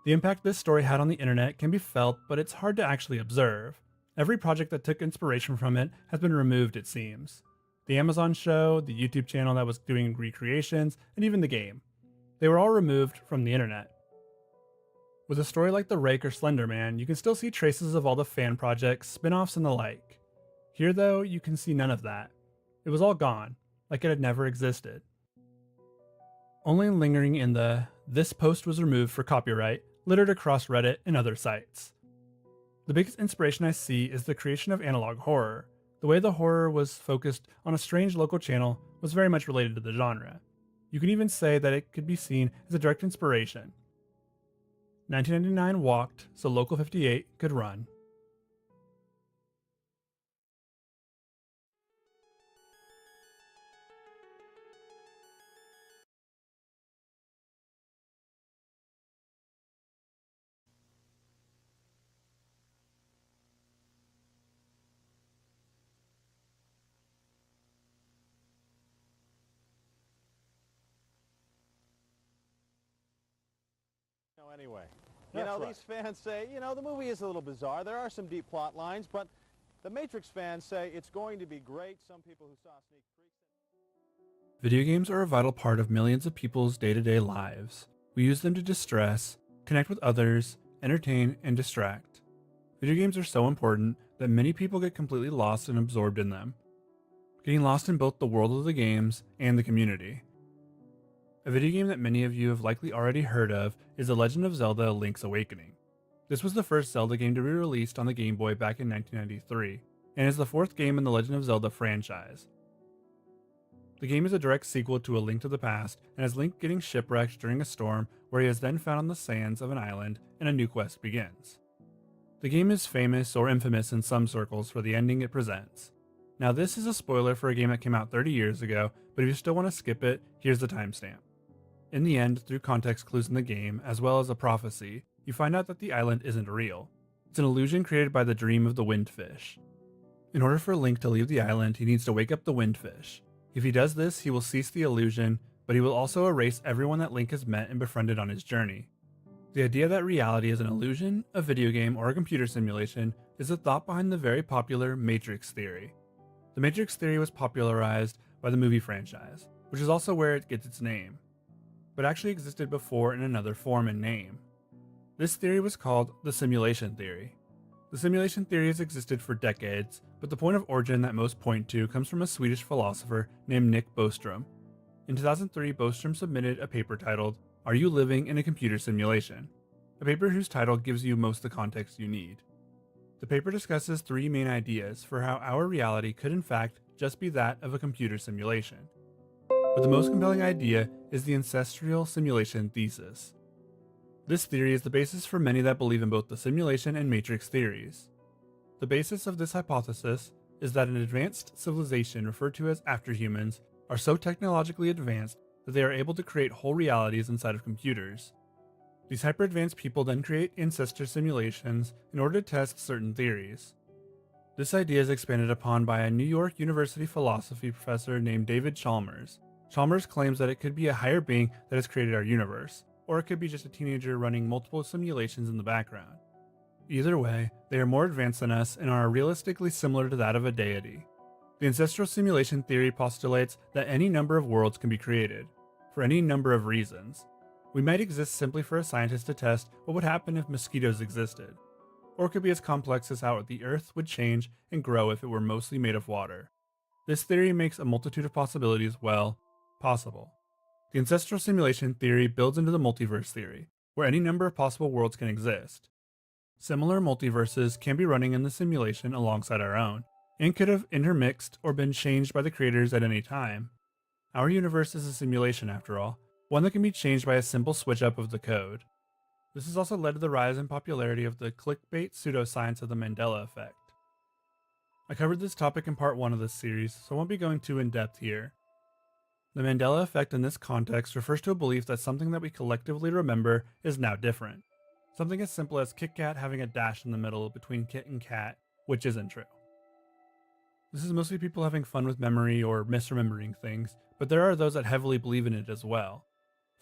The impact this story had on the internet can be felt, but it's hard to actually observe. Every project that took inspiration from it has been removed, it seems. The Amazon show, the YouTube channel that was doing recreations, and even the game. They were all removed from the internet. With a story like The Rake or Slender Man, you can still see traces of all the fan projects, spin-offs, and the like. Here, though, you can see none of that. It was all gone, like it had never existed. Only lingering in the "this post was removed for copyright" littered across Reddit and other sites. The biggest inspiration I see is the creation of analog horror. The way the horror was focused on a strange local channel was very much related to the genre. You can even say that it could be seen as a direct inspiration. 1999 walked so Local 58 could run. Anyway, Right. these fans say, the movie is a little bizarre. There are some deep plot lines, but the Matrix fans say it's going to be great. Some people who saw sneak peeks. Video games are a vital part of millions of people's day-to-day lives. We use them to distress, connect with others, entertain, and distract. Video games are so important that many people get completely lost and absorbed in them, getting lost in both the world of the games and the community. A video game that many of you have likely already heard of is The Legend of Zelda: Link's Awakening. This was the first Zelda game to be released on the Game Boy back in 1993, and is the fourth game in the Legend of Zelda franchise. The game is a direct sequel to A Link to the Past, and has Link getting shipwrecked during a storm where he is then found on the sands of an island and a new quest begins. The game is famous or infamous in some circles for the ending it presents. Now this is a spoiler for a game that came out 30 years ago, but if you still want to skip it, here's the timestamp. In the end, through context clues in the game, as well as a prophecy, you find out that the island isn't real. It's an illusion created by the dream of the windfish. In order for Link to leave the island, he needs to wake up the windfish. If he does this, he will cease the illusion, but he will also erase everyone that Link has met and befriended on his journey. The idea that reality is an illusion, a video game, or a computer simulation is the thought behind the very popular Matrix theory. The Matrix theory was popularized by the movie franchise, which is also where it gets its name, but actually existed before in another form and name. This theory was called the simulation theory. The simulation theory has existed for decades, but the point of origin that most point to comes from a Swedish philosopher named Nick Bostrom. In 2003, Bostrom submitted a paper titled, "Are You Living in a Computer Simulation?" A paper whose title gives you most of the context you need. The paper discusses three main ideas for how our reality could in fact just be that of a computer simulation. But the most compelling idea is the ancestral simulation thesis. This theory is the basis for many that believe in both the simulation and matrix theories. The basis of this hypothesis is that an advanced civilization referred to as afterhumans are so technologically advanced that they are able to create whole realities inside of computers. These hyper-advanced people then create ancestor simulations in order to test certain theories. This idea is expanded upon by a New York University philosophy professor named David Chalmers. Chalmers claims that it could be a higher being that has created our universe, or it could be just a teenager running multiple simulations in the background. Either way, they are more advanced than us and are realistically similar to that of a deity. The ancestral simulation theory postulates that any number of worlds can be created, for any number of reasons. We might exist simply for a scientist to test what would happen if mosquitoes existed, or it could be as complex as how the Earth would change and grow if it were mostly made of water. This theory makes a multitude of possibilities, possible. The ancestral simulation theory builds into the multiverse theory, where any number of possible worlds can exist. Similar multiverses can be running in the simulation alongside our own, and could have intermixed or been changed by the creators at any time. Our universe is a simulation after all, one that can be changed by a simple switch up of the code. This has also led to the rise in popularity of the clickbait pseudoscience of the Mandela effect. I covered this topic in part 1 of this series, so I won't be going too in depth here. The Mandela effect in this context refers to a belief that something that we collectively remember is now different. Something as simple as Kit Kat having a dash in the middle between kit and cat, which isn't true. This is mostly people having fun with memory or misremembering things, but there are those that heavily believe in it as well.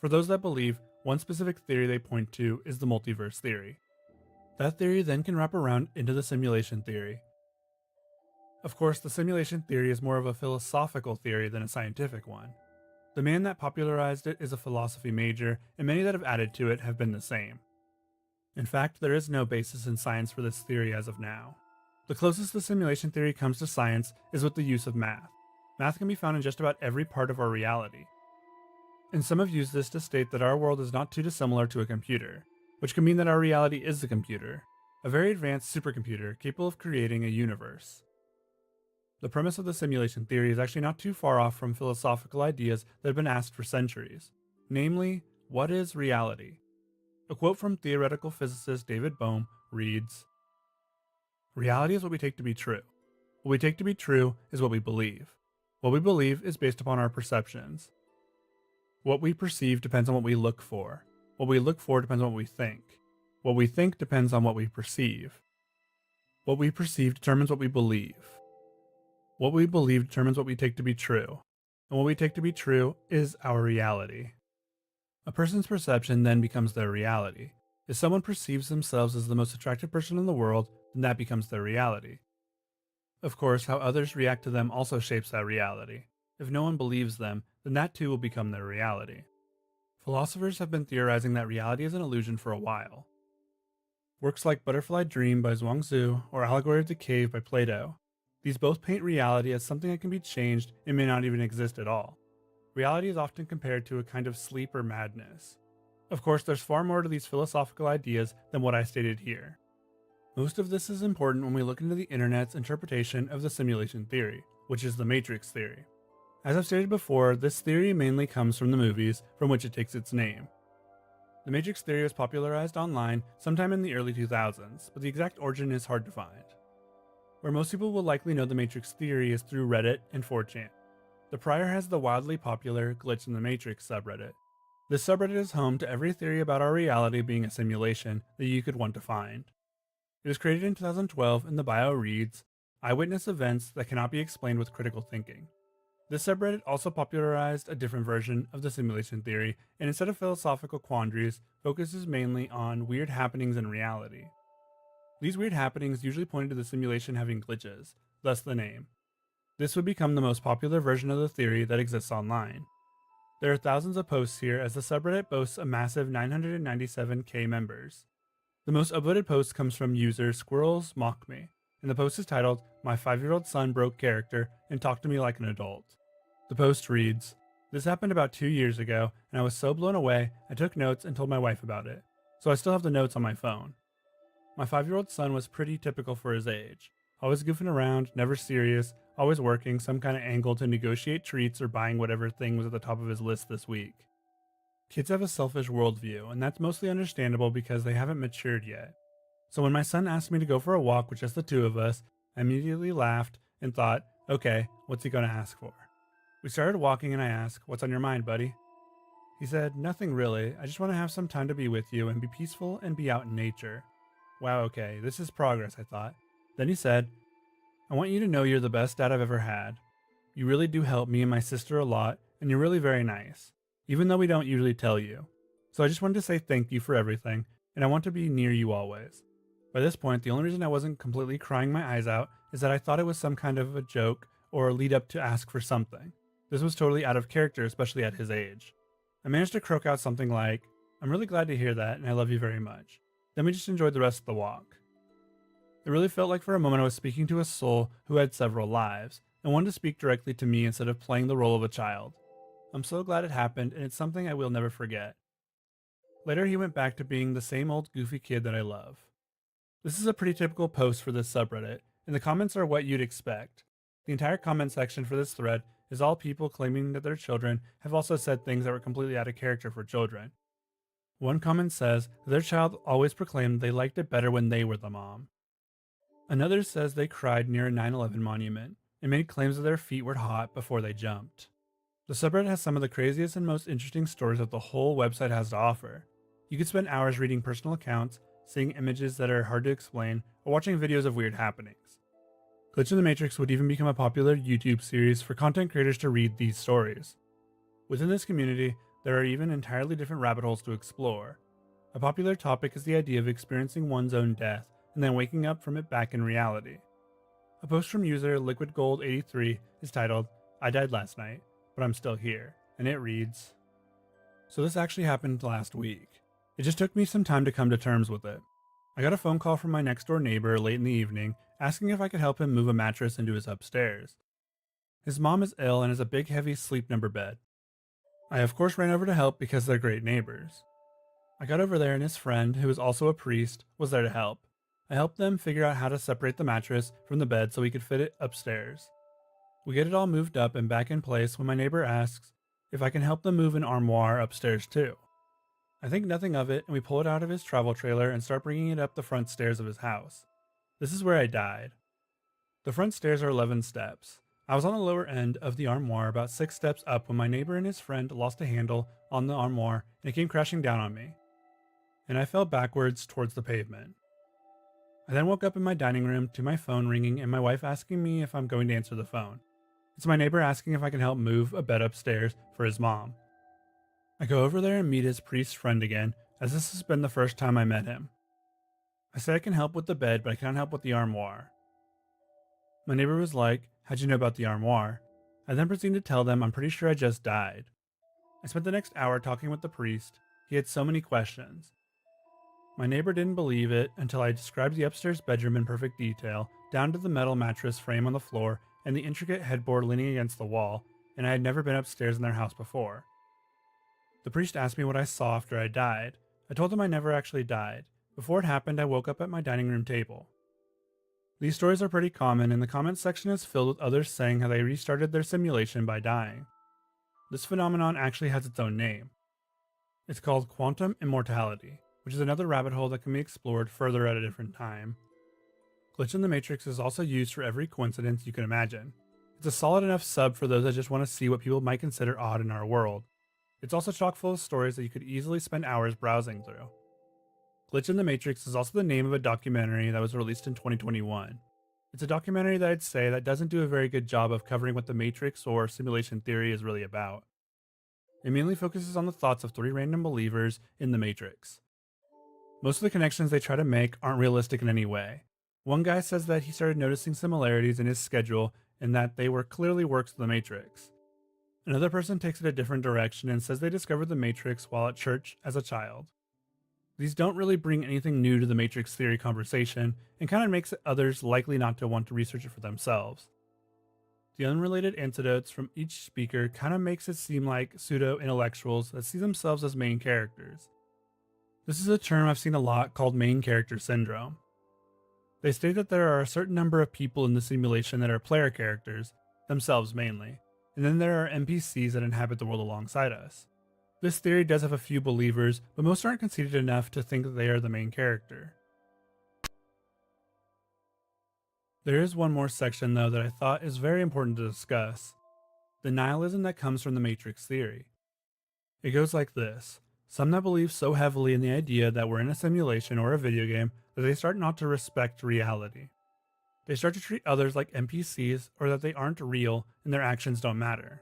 For those that believe, one specific theory they point to is the multiverse theory. That theory then can wrap around into the simulation theory. Of course, the simulation theory is more of a philosophical theory than a scientific one. The man that popularized it is a philosophy major, and many that have added to it have been the same. In fact, there is no basis in science for this theory as of now. The closest the simulation theory comes to science is with the use of math. Math can be found in just about every part of our reality. And some have used this to state that our world is not too dissimilar to a computer, which can mean that our reality is a computer, a very advanced supercomputer capable of creating a universe. The premise of the simulation theory is actually not too far off from philosophical ideas that have been asked for centuries. Namely, what is reality? A quote from theoretical physicist David Bohm reads, "Reality is what we take to be true. What we take to be true is what we believe. What we believe is based upon our perceptions. What we perceive depends on what we look for. What we look for depends on what we think. What we think depends on what we perceive. What we perceive determines what we believe. What we believe determines what we take to be true. And what we take to be true is our reality." A person's perception then becomes their reality. If someone perceives themselves as the most attractive person in the world, then that becomes their reality. Of course, how others react to them also shapes that reality. If no one believes them, then that too will become their reality. Philosophers have been theorizing that reality is an illusion for a while. Works like Butterfly Dream by Zhuangzi or Allegory of the Cave by Plato. These both paint reality as something that can be changed and may not even exist at all. Reality is often compared to a kind of sleep or madness. Of course, there's far more to these philosophical ideas than what I stated here. Most of this is important when we look into the internet's interpretation of the simulation theory, which is the Matrix theory. As I've stated before, this theory mainly comes from the movies from which it takes its name. The Matrix theory was popularized online sometime in the early 2000s, but the exact origin is hard to find. Where most people will likely know the Matrix theory is through Reddit and 4chan. The prior has the wildly popular Glitch in the Matrix subreddit. This subreddit is home to every theory about our reality being a simulation that you could want to find. It was created in 2012 and the bio reads, "Eyewitness events that cannot be explained with critical thinking." This subreddit also popularized a different version of the simulation theory, and instead of philosophical quandaries, focuses mainly on weird happenings in reality. These weird happenings usually point to the simulation having glitches, thus the name. This would become the most popular version of the theory that exists online. There are thousands of posts here as the subreddit boasts a massive 997k members. The most upvoted post comes from user Squirrels Mock Me, and the post is titled, "My 5-year-old son broke character and talked to me like an adult." The post reads, "This happened about 2 years ago, and I was so blown away, I took notes and told my wife about it. So I still have the notes on my phone. My 5-year-old son was pretty typical for his age. Always goofing around, never serious, always working some kind of angle to negotiate treats or buying whatever thing was at the top of his list this week. Kids have a selfish worldview, and that's mostly understandable because they haven't matured yet. So when my son asked me to go for a walk with just the two of us, I immediately laughed and thought, okay, what's he going to ask for? We started walking and I asked, 'What's on your mind, buddy?' He said, 'Nothing really. I just want to have some time to be with you and be peaceful and be out in nature.' Wow, okay, this is progress, I thought. Then he said, 'I want you to know you're the best dad I've ever had. You really do help me and my sister a lot, and you're really very nice, even though we don't usually tell you. So I just wanted to say thank you for everything, and I want to be near you always.' By this point, the only reason I wasn't completely crying my eyes out is that I thought it was some kind of a joke or a lead up to ask for something. This was totally out of character, especially at his age. I managed to croak out something like, 'I'm really glad to hear that, and I love you very much.' Then we just enjoyed the rest of the walk. It really felt like for a moment I was speaking to a soul who had several lives, and wanted to speak directly to me instead of playing the role of a child. I'm so glad it happened, and it's something I will never forget." Later he went back to being the same old goofy kid that I love. This is a pretty typical post for this subreddit, and the comments are what you'd expect. The entire comment section for this thread is all people claiming that their children have also said things that were completely out of character for children. One comment says that their child always proclaimed they liked it better when they were the mom. Another says they cried near a 9/11 monument and made claims that their feet were hot before they jumped. The subreddit has some of the craziest and most interesting stories that the whole website has to offer. You could spend hours reading personal accounts, seeing images that are hard to explain, or watching videos of weird happenings. Glitch in the Matrix would even become a popular YouTube series for content creators to read these stories. Within this community, there are even entirely different rabbit holes to explore. A popular topic is the idea of experiencing one's own death and then waking up from it back in reality. A post from user LiquidGold83 is titled, "I died last night, but I'm still here," and it reads, "So this actually happened last week. It just took me some time to come to terms with it. I got a phone call from my next door neighbor late in the evening asking if I could help him move a mattress into his upstairs. His mom is ill and has a big heavy sleep number bed. I of course ran over to help because they're great neighbors. I got over there and his friend, who is also a priest, was there to help. I helped them figure out how to separate the mattress from the bed so we could fit it upstairs. We get it all moved up and back in place when my neighbor asks if I can help them move an armoire upstairs too. I think nothing of it and we pull it out of his travel trailer and start bringing it up the front stairs of his house. This is where I died. The front stairs are 11 steps. I was on the lower end of the armoire about 6 steps up when my neighbor and his friend lost a handle on the armoire and it came crashing down on me. And I fell backwards towards the pavement. I then woke up in my dining room to my phone ringing and my wife asking me if I'm going to answer the phone. It's my neighbor asking if I can help move a bed upstairs for his mom. I go over there and meet his priest friend again, as this has been the first time I met him. I say I can help with the bed, but I cannot help with the armoire. My neighbor was like, "How'd you know about the armoire?" I then proceeded to tell them I'm pretty sure I just died. I spent the next hour talking with the priest. He had so many questions. My neighbor didn't believe it until I described the upstairs bedroom in perfect detail, down to the metal mattress frame on the floor and the intricate headboard leaning against the wall, and I had never been upstairs in their house before. The priest asked me what I saw after I died. I told him I never actually died. Before it happened, I woke up at my dining room table. These stories are pretty common, and the comments section is filled with others saying how they restarted their simulation by dying. This phenomenon actually has its own name. It's called quantum immortality, which is another rabbit hole that can be explored further at a different time. Glitch in the Matrix is also used for every coincidence you can imagine. It's a solid enough sub for those that just want to see what people might consider odd in our world. It's also chock full of stories that you could easily spend hours browsing through. Glitch in the Matrix is also the name of a documentary that was released in 2021. It's a documentary that I'd say that doesn't do a very good job of covering what the Matrix or simulation theory is really about. It mainly focuses on the thoughts of 3 random believers in the Matrix. Most of the connections they try to make aren't realistic in any way. One guy says that he started noticing similarities in his schedule and that they were clearly works of the Matrix. Another person takes it a different direction and says they discovered the Matrix while at church as a child. These don't really bring anything new to the Matrix theory conversation and kind of makes others likely not to want to research it for themselves. The unrelated anecdotes from each speaker kind of makes it seem like pseudo-intellectuals that see themselves as main characters. This is a term I've seen a lot called main character syndrome. They state that there are a certain number of people in the simulation that are player characters, themselves mainly, and then there are NPCs that inhabit the world alongside us. This theory does have a few believers, but most aren't conceited enough to think that they are the main character. There is one more section though that I thought is very important to discuss. The nihilism that comes from the Matrix theory. It goes like this. Some that believe so heavily in the idea that we're in a simulation or a video game that they start not to respect reality. They start to treat others like NPCs or that they aren't real and their actions don't matter.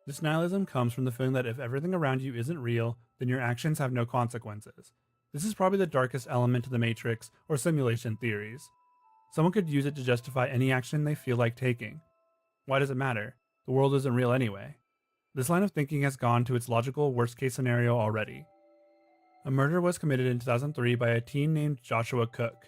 This nihilism comes from the feeling that if everything around you isn't real, then your actions have no consequences. This is probably the darkest element to the Matrix or simulation theories. Someone could use it to justify any action they feel like taking. Why does it matter? The world isn't real anyway. This line of thinking has gone to its logical worst-case scenario already. A murder was committed in 2003 by a teen named Joshua Cook.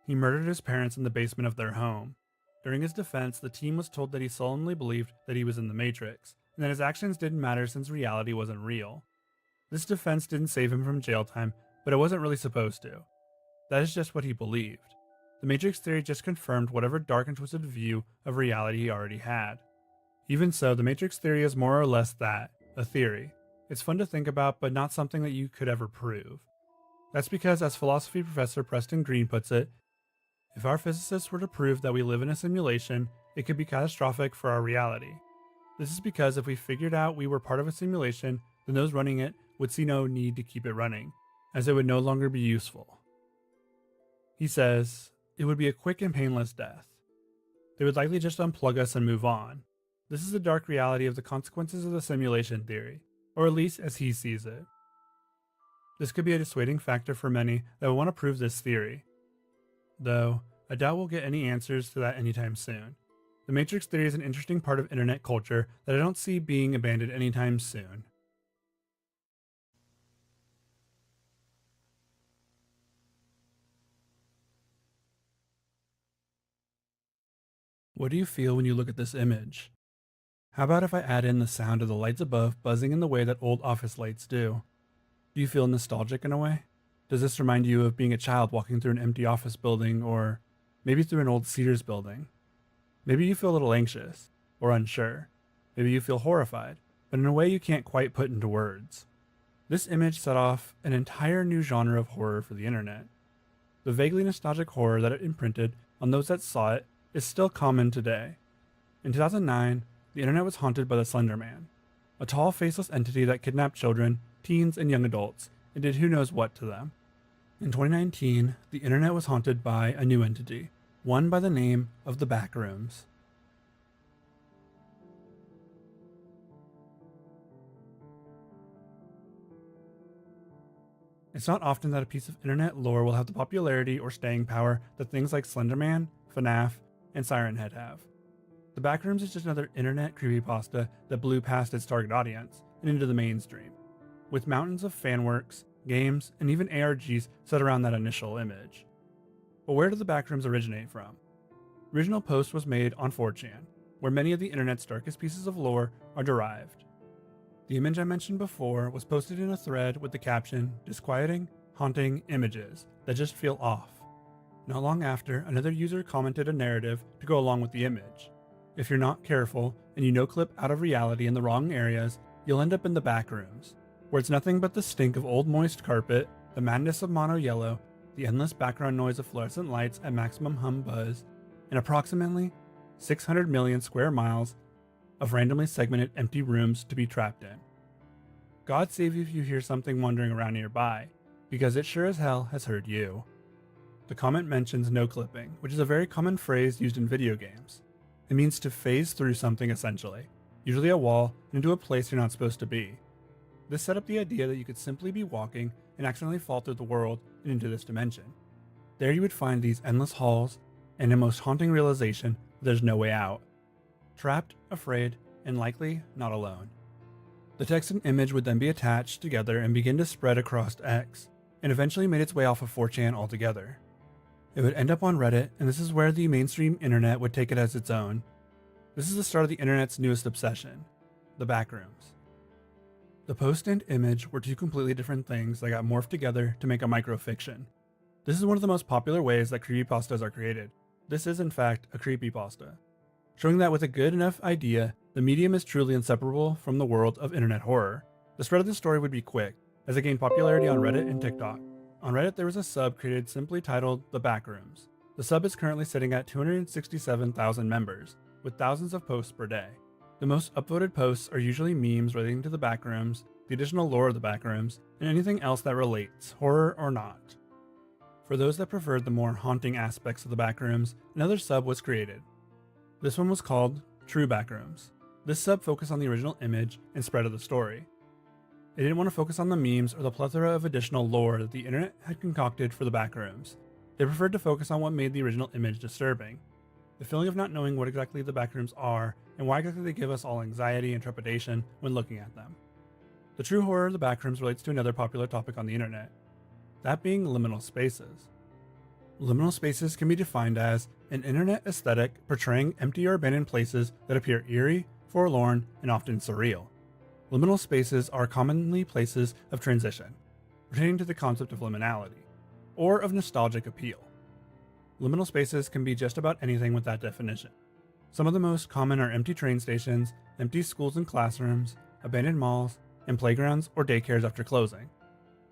He murdered his parents in the basement of their home. During his defense, the teen was told that he solemnly believed that he was in the Matrix, and that his actions didn't matter since reality wasn't real. This defense didn't save him from jail time, but it wasn't really supposed to. That is just what he believed. The Matrix theory just confirmed whatever dark and twisted view of reality he already had. Even so, the Matrix theory is more or less that, a theory. It's fun to think about, but not something that you could ever prove. That's because, as philosophy professor Preston Green puts it, if our physicists were to prove that we live in a simulation, it could be catastrophic for our reality. This is because if we figured out we were part of a simulation, then those running it would see no need to keep it running, as it would no longer be useful. He says, it would be a quick and painless death. They would likely just unplug us and move on. This is the dark reality of the consequences of the simulation theory, or at least as he sees it. This could be a dissuading factor for many that would want to prove this theory, though I doubt we'll get any answers to that anytime soon. The Matrix theory is an interesting part of internet culture that I don't see being abandoned anytime soon. What do you feel when you look at this image? How about if I add in the sound of the lights above buzzing in the way that old office lights do? Do you feel nostalgic in a way? Does this remind you of being a child walking through an empty office building, or maybe through an old Sears building? Maybe you feel a little anxious, or unsure. Maybe you feel horrified, but in a way you can't quite put into words. This image set off an entire new genre of horror for the internet. The vaguely nostalgic horror that it imprinted on those that saw it is still common today. In 2009, the internet was haunted by the Slender Man, a tall, faceless entity that kidnapped children, teens, and young adults, and did who knows what to them. In 2019, the internet was haunted by a new entity, one by the name of the Backrooms. It's not often that a piece of internet lore will have the popularity or staying power that things like Slender Man, FNAF, and Siren Head have. The Backrooms is just another internet creepypasta that blew past its target audience and into the mainstream, with mountains of fanworks, games, and even ARGs set around that initial image. But where did the Backrooms originate from? The original post was made on 4chan, where many of the internet's darkest pieces of lore are derived. The image I mentioned before was posted in a thread with the caption, "Disquieting, haunting images that just feel off." Not long after, another user commented a narrative to go along with the image. If you're not careful and you no-clip out of reality in the wrong areas, you'll end up in the Backrooms, where it's nothing but the stink of old moist carpet, the madness of mono yellow, the endless background noise of fluorescent lights at maximum hum buzz, and approximately 600 million square miles of randomly segmented empty rooms to be trapped in. God save you if you hear something wandering around nearby, because it sure as hell has heard you. The comment mentions no clipping, which is a very common phrase used in video games. It means to phase through something essentially, usually a wall, and into a place you're not supposed to be. This set up the idea that you could simply be walking and accidentally fall through the world and into this dimension. There you would find these endless halls, and a most haunting realization that there's no way out. Trapped, afraid, and likely not alone. The text and image would then be attached together and begin to spread across X, and eventually made its way off of 4chan altogether. It would end up on Reddit, and this is where the mainstream internet would take it as its own. This is the start of the internet's newest obsession, the Backrooms. The post and image were two completely different things that got morphed together to make a microfiction. This is one of the most popular ways that creepypastas are created. This is in fact a creepypasta, showing that with a good enough idea, the medium is truly inseparable from the world of internet horror. The spread of this story would be quick, as it gained popularity on Reddit and TikTok. On Reddit, there was a sub created simply titled The Backrooms. The sub is currently sitting at 267,000 members, with thousands of posts per day. The most upvoted posts are usually memes relating to the Backrooms, the additional lore of the Backrooms, and anything else that relates, horror or not. For those that preferred the more haunting aspects of the Backrooms, another sub was created. This one was called True Backrooms. This sub focused on the original image and spread of the story. They didn't want to focus on the memes or the plethora of additional lore that the internet had concocted for the Backrooms. They preferred to focus on what made the original image disturbing. The feeling of not knowing what exactly the Backrooms are and why exactly they give us all anxiety and trepidation when looking at them. The true horror of the Backrooms relates to another popular topic on the internet, that being liminal spaces. Liminal spaces can be defined as an internet aesthetic portraying empty or abandoned places that appear eerie, forlorn, and often surreal. Liminal spaces are commonly places of transition, pertaining to the concept of liminality, or of nostalgic appeal. Liminal spaces can be just about anything with that definition. Some of the most common are empty train stations, empty schools and classrooms, abandoned malls, and playgrounds or daycares after closing.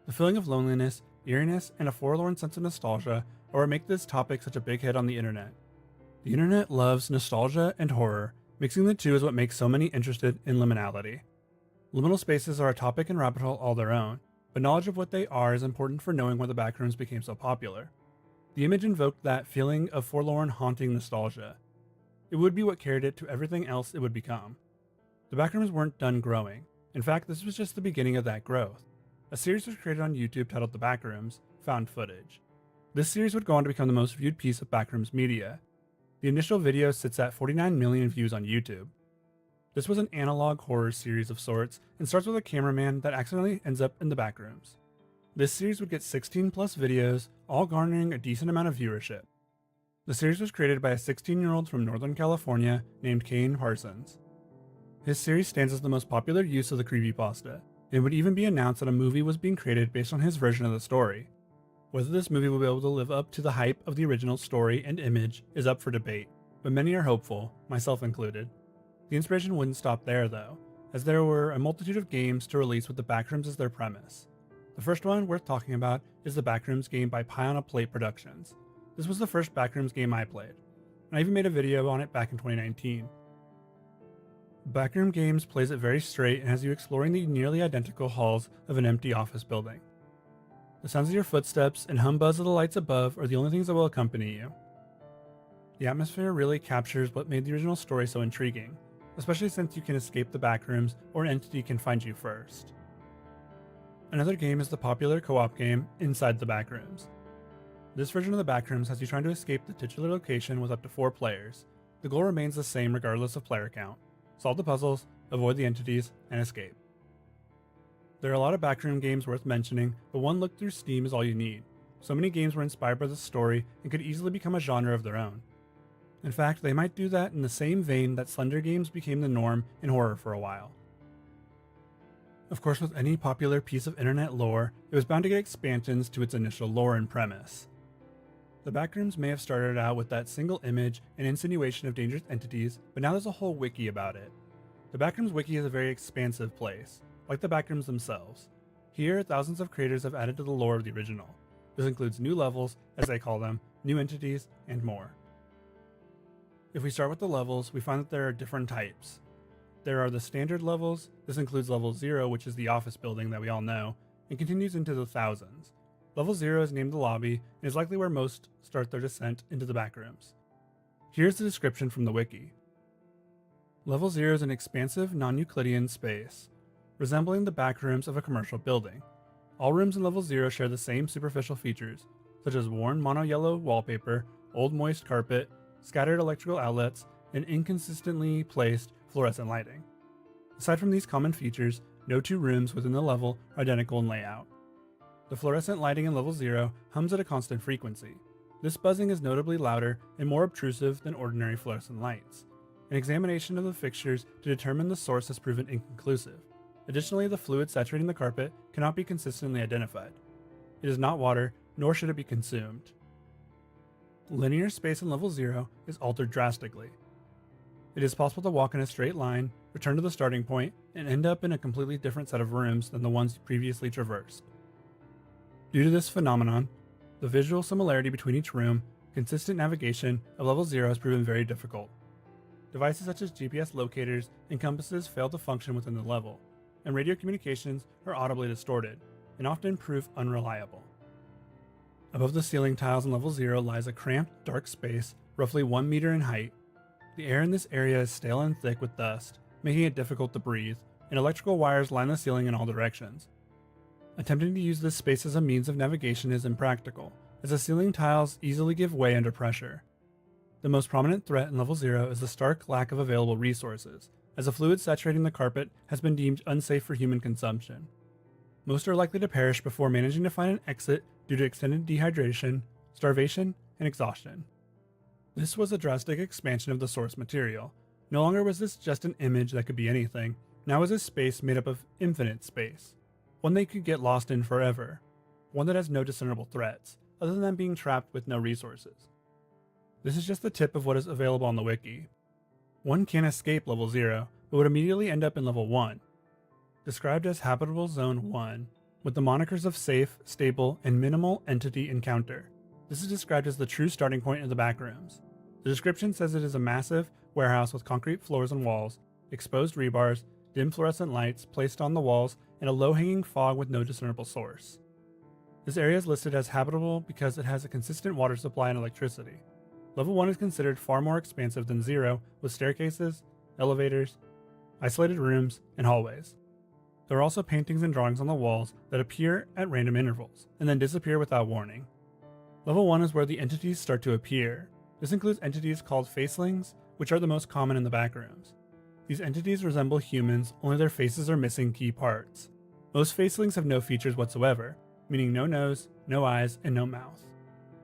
The feeling of loneliness, eeriness, and a forlorn sense of nostalgia are what make this topic such a big hit on the internet. The internet loves nostalgia and horror. Mixing the two is what makes so many interested in liminality. Liminal spaces are a topic and rabbit hole all their own, but knowledge of what they are is important for knowing why the backrooms became so popular. The image invoked that feeling of forlorn, haunting nostalgia. It would be what carried it to everything else it would become. The backrooms weren't done growing. In fact, this was just the beginning of that growth. A series was created on YouTube titled The Backrooms, Found Footage. This series would go on to become the most viewed piece of backrooms media. The initial video sits at 49 million views on YouTube. This was an analog horror series of sorts and starts with a cameraman that accidentally ends up in the backrooms. This series would get 16 plus videos, all garnering a decent amount of viewership. The series was created by a 16-year-old from Northern California named Kane Parsons. His series stands as the most popular use of the creepypasta, and it would even be announced that a movie was being created based on his version of the story. Whether this movie will be able to live up to the hype of the original story and image is up for debate, but many are hopeful, myself included. The inspiration wouldn't stop there though, as there were a multitude of games to release with the Backrooms as their premise. The first one worth talking about is the Backrooms game by Pie on a Plate Productions. This was the first Backrooms game I played, and I even made a video on it back in 2019. Backroom Games plays it very straight and has you exploring the nearly identical halls of an empty office building. The sounds of your footsteps and hum buzz of the lights above are the only things that will accompany you. The atmosphere really captures what made the original story so intriguing, especially since you can escape the backrooms or an entity can find you first. Another game is the popular co-op game Inside the Backrooms. This version of the Backrooms has you trying to escape the titular location with up to 4 players. The goal remains the same regardless of player count. Solve the puzzles, avoid the entities, and escape. There are a lot of backroom games worth mentioning, but one look through Steam is all you need. So many games were inspired by this story and could easily become a genre of their own. In fact, they might do that in the same vein that Slender games became the norm in horror for a while. Of course, with any popular piece of internet lore, it was bound to get expansions to its initial lore and premise. The Backrooms may have started out with that single image and insinuation of dangerous entities, but now there's a whole wiki about it. The Backrooms wiki is a very expansive place, like the Backrooms themselves. Here, thousands of creators have added to the lore of the original. This includes new levels, as they call them, new entities, and more. If we start with the levels, we find that there are different types. There are the standard levels. This includes level 0, which is the office building that we all know, and continues into the thousands. Level 0 is named the lobby, and is likely where most start their descent into the backrooms. Here's the description from the wiki. Level 0 is an expansive, non-Euclidean space, resembling the backrooms of a commercial building. All rooms in level 0 share the same superficial features, such as worn mono-yellow wallpaper, old moist carpet, scattered electrical outlets, and inconsistently placed fluorescent lighting. Aside from these common features, no 2 rooms within the level are identical in layout. The fluorescent lighting in level 0 hums at a constant frequency. This buzzing is notably louder and more obtrusive than ordinary fluorescent lights. An examination of the fixtures to determine the source has proven inconclusive. Additionally, the fluid saturating the carpet cannot be consistently identified. It is not water, nor should it be consumed. Linear space in level 0 is altered drastically. It is possible to walk in a straight line, return to the starting point, and end up in a completely different set of rooms than the ones you previously traversed. Due to this phenomenon, the visual similarity between each room, consistent navigation of level 0 has proven very difficult. Devices such as GPS locators and compasses fail to function within the level, and radio communications are audibly distorted, and often prove unreliable. Above the ceiling tiles in level 0 lies a cramped, dark space, roughly 1 meter in height. The air in this area is stale and thick with dust, making it difficult to breathe, and electrical wires line the ceiling in all directions. Attempting to use this space as a means of navigation is impractical, as the ceiling tiles easily give way under pressure. The most prominent threat in level 0 is the stark lack of available resources, as the fluid saturating the carpet has been deemed unsafe for human consumption. Most are likely to perish before managing to find an exit due to extended dehydration, starvation, and exhaustion. This was a drastic expansion of the source material. No longer was this just an image that could be anything, now was this space made up of infinite space. One they could get lost in forever. One that has no discernible threats, other than being trapped with no resources. This is just the tip of what is available on the wiki. One can escape level 0, but would immediately end up in level 1. described as Habitable Zone 1, with the monikers of Safe, Stable, and Minimal Entity Encounter. This is described as the true starting point of the backrooms. The description says it is a massive warehouse with concrete floors and walls, exposed rebars, dim fluorescent lights placed on the walls, and a low-hanging fog with no discernible source. This area is listed as habitable because it has a consistent water supply and electricity. Level 1 is considered far more expansive than 0, with staircases, elevators, isolated rooms, and hallways. There are also paintings and drawings on the walls that appear at random intervals, and then disappear without warning. Level 1 is where the entities start to appear. This includes entities called facelings, which are the most common in the backrooms. These entities resemble humans, only their faces are missing key parts. Most facelings have no features whatsoever, meaning no nose, no eyes, and no mouth.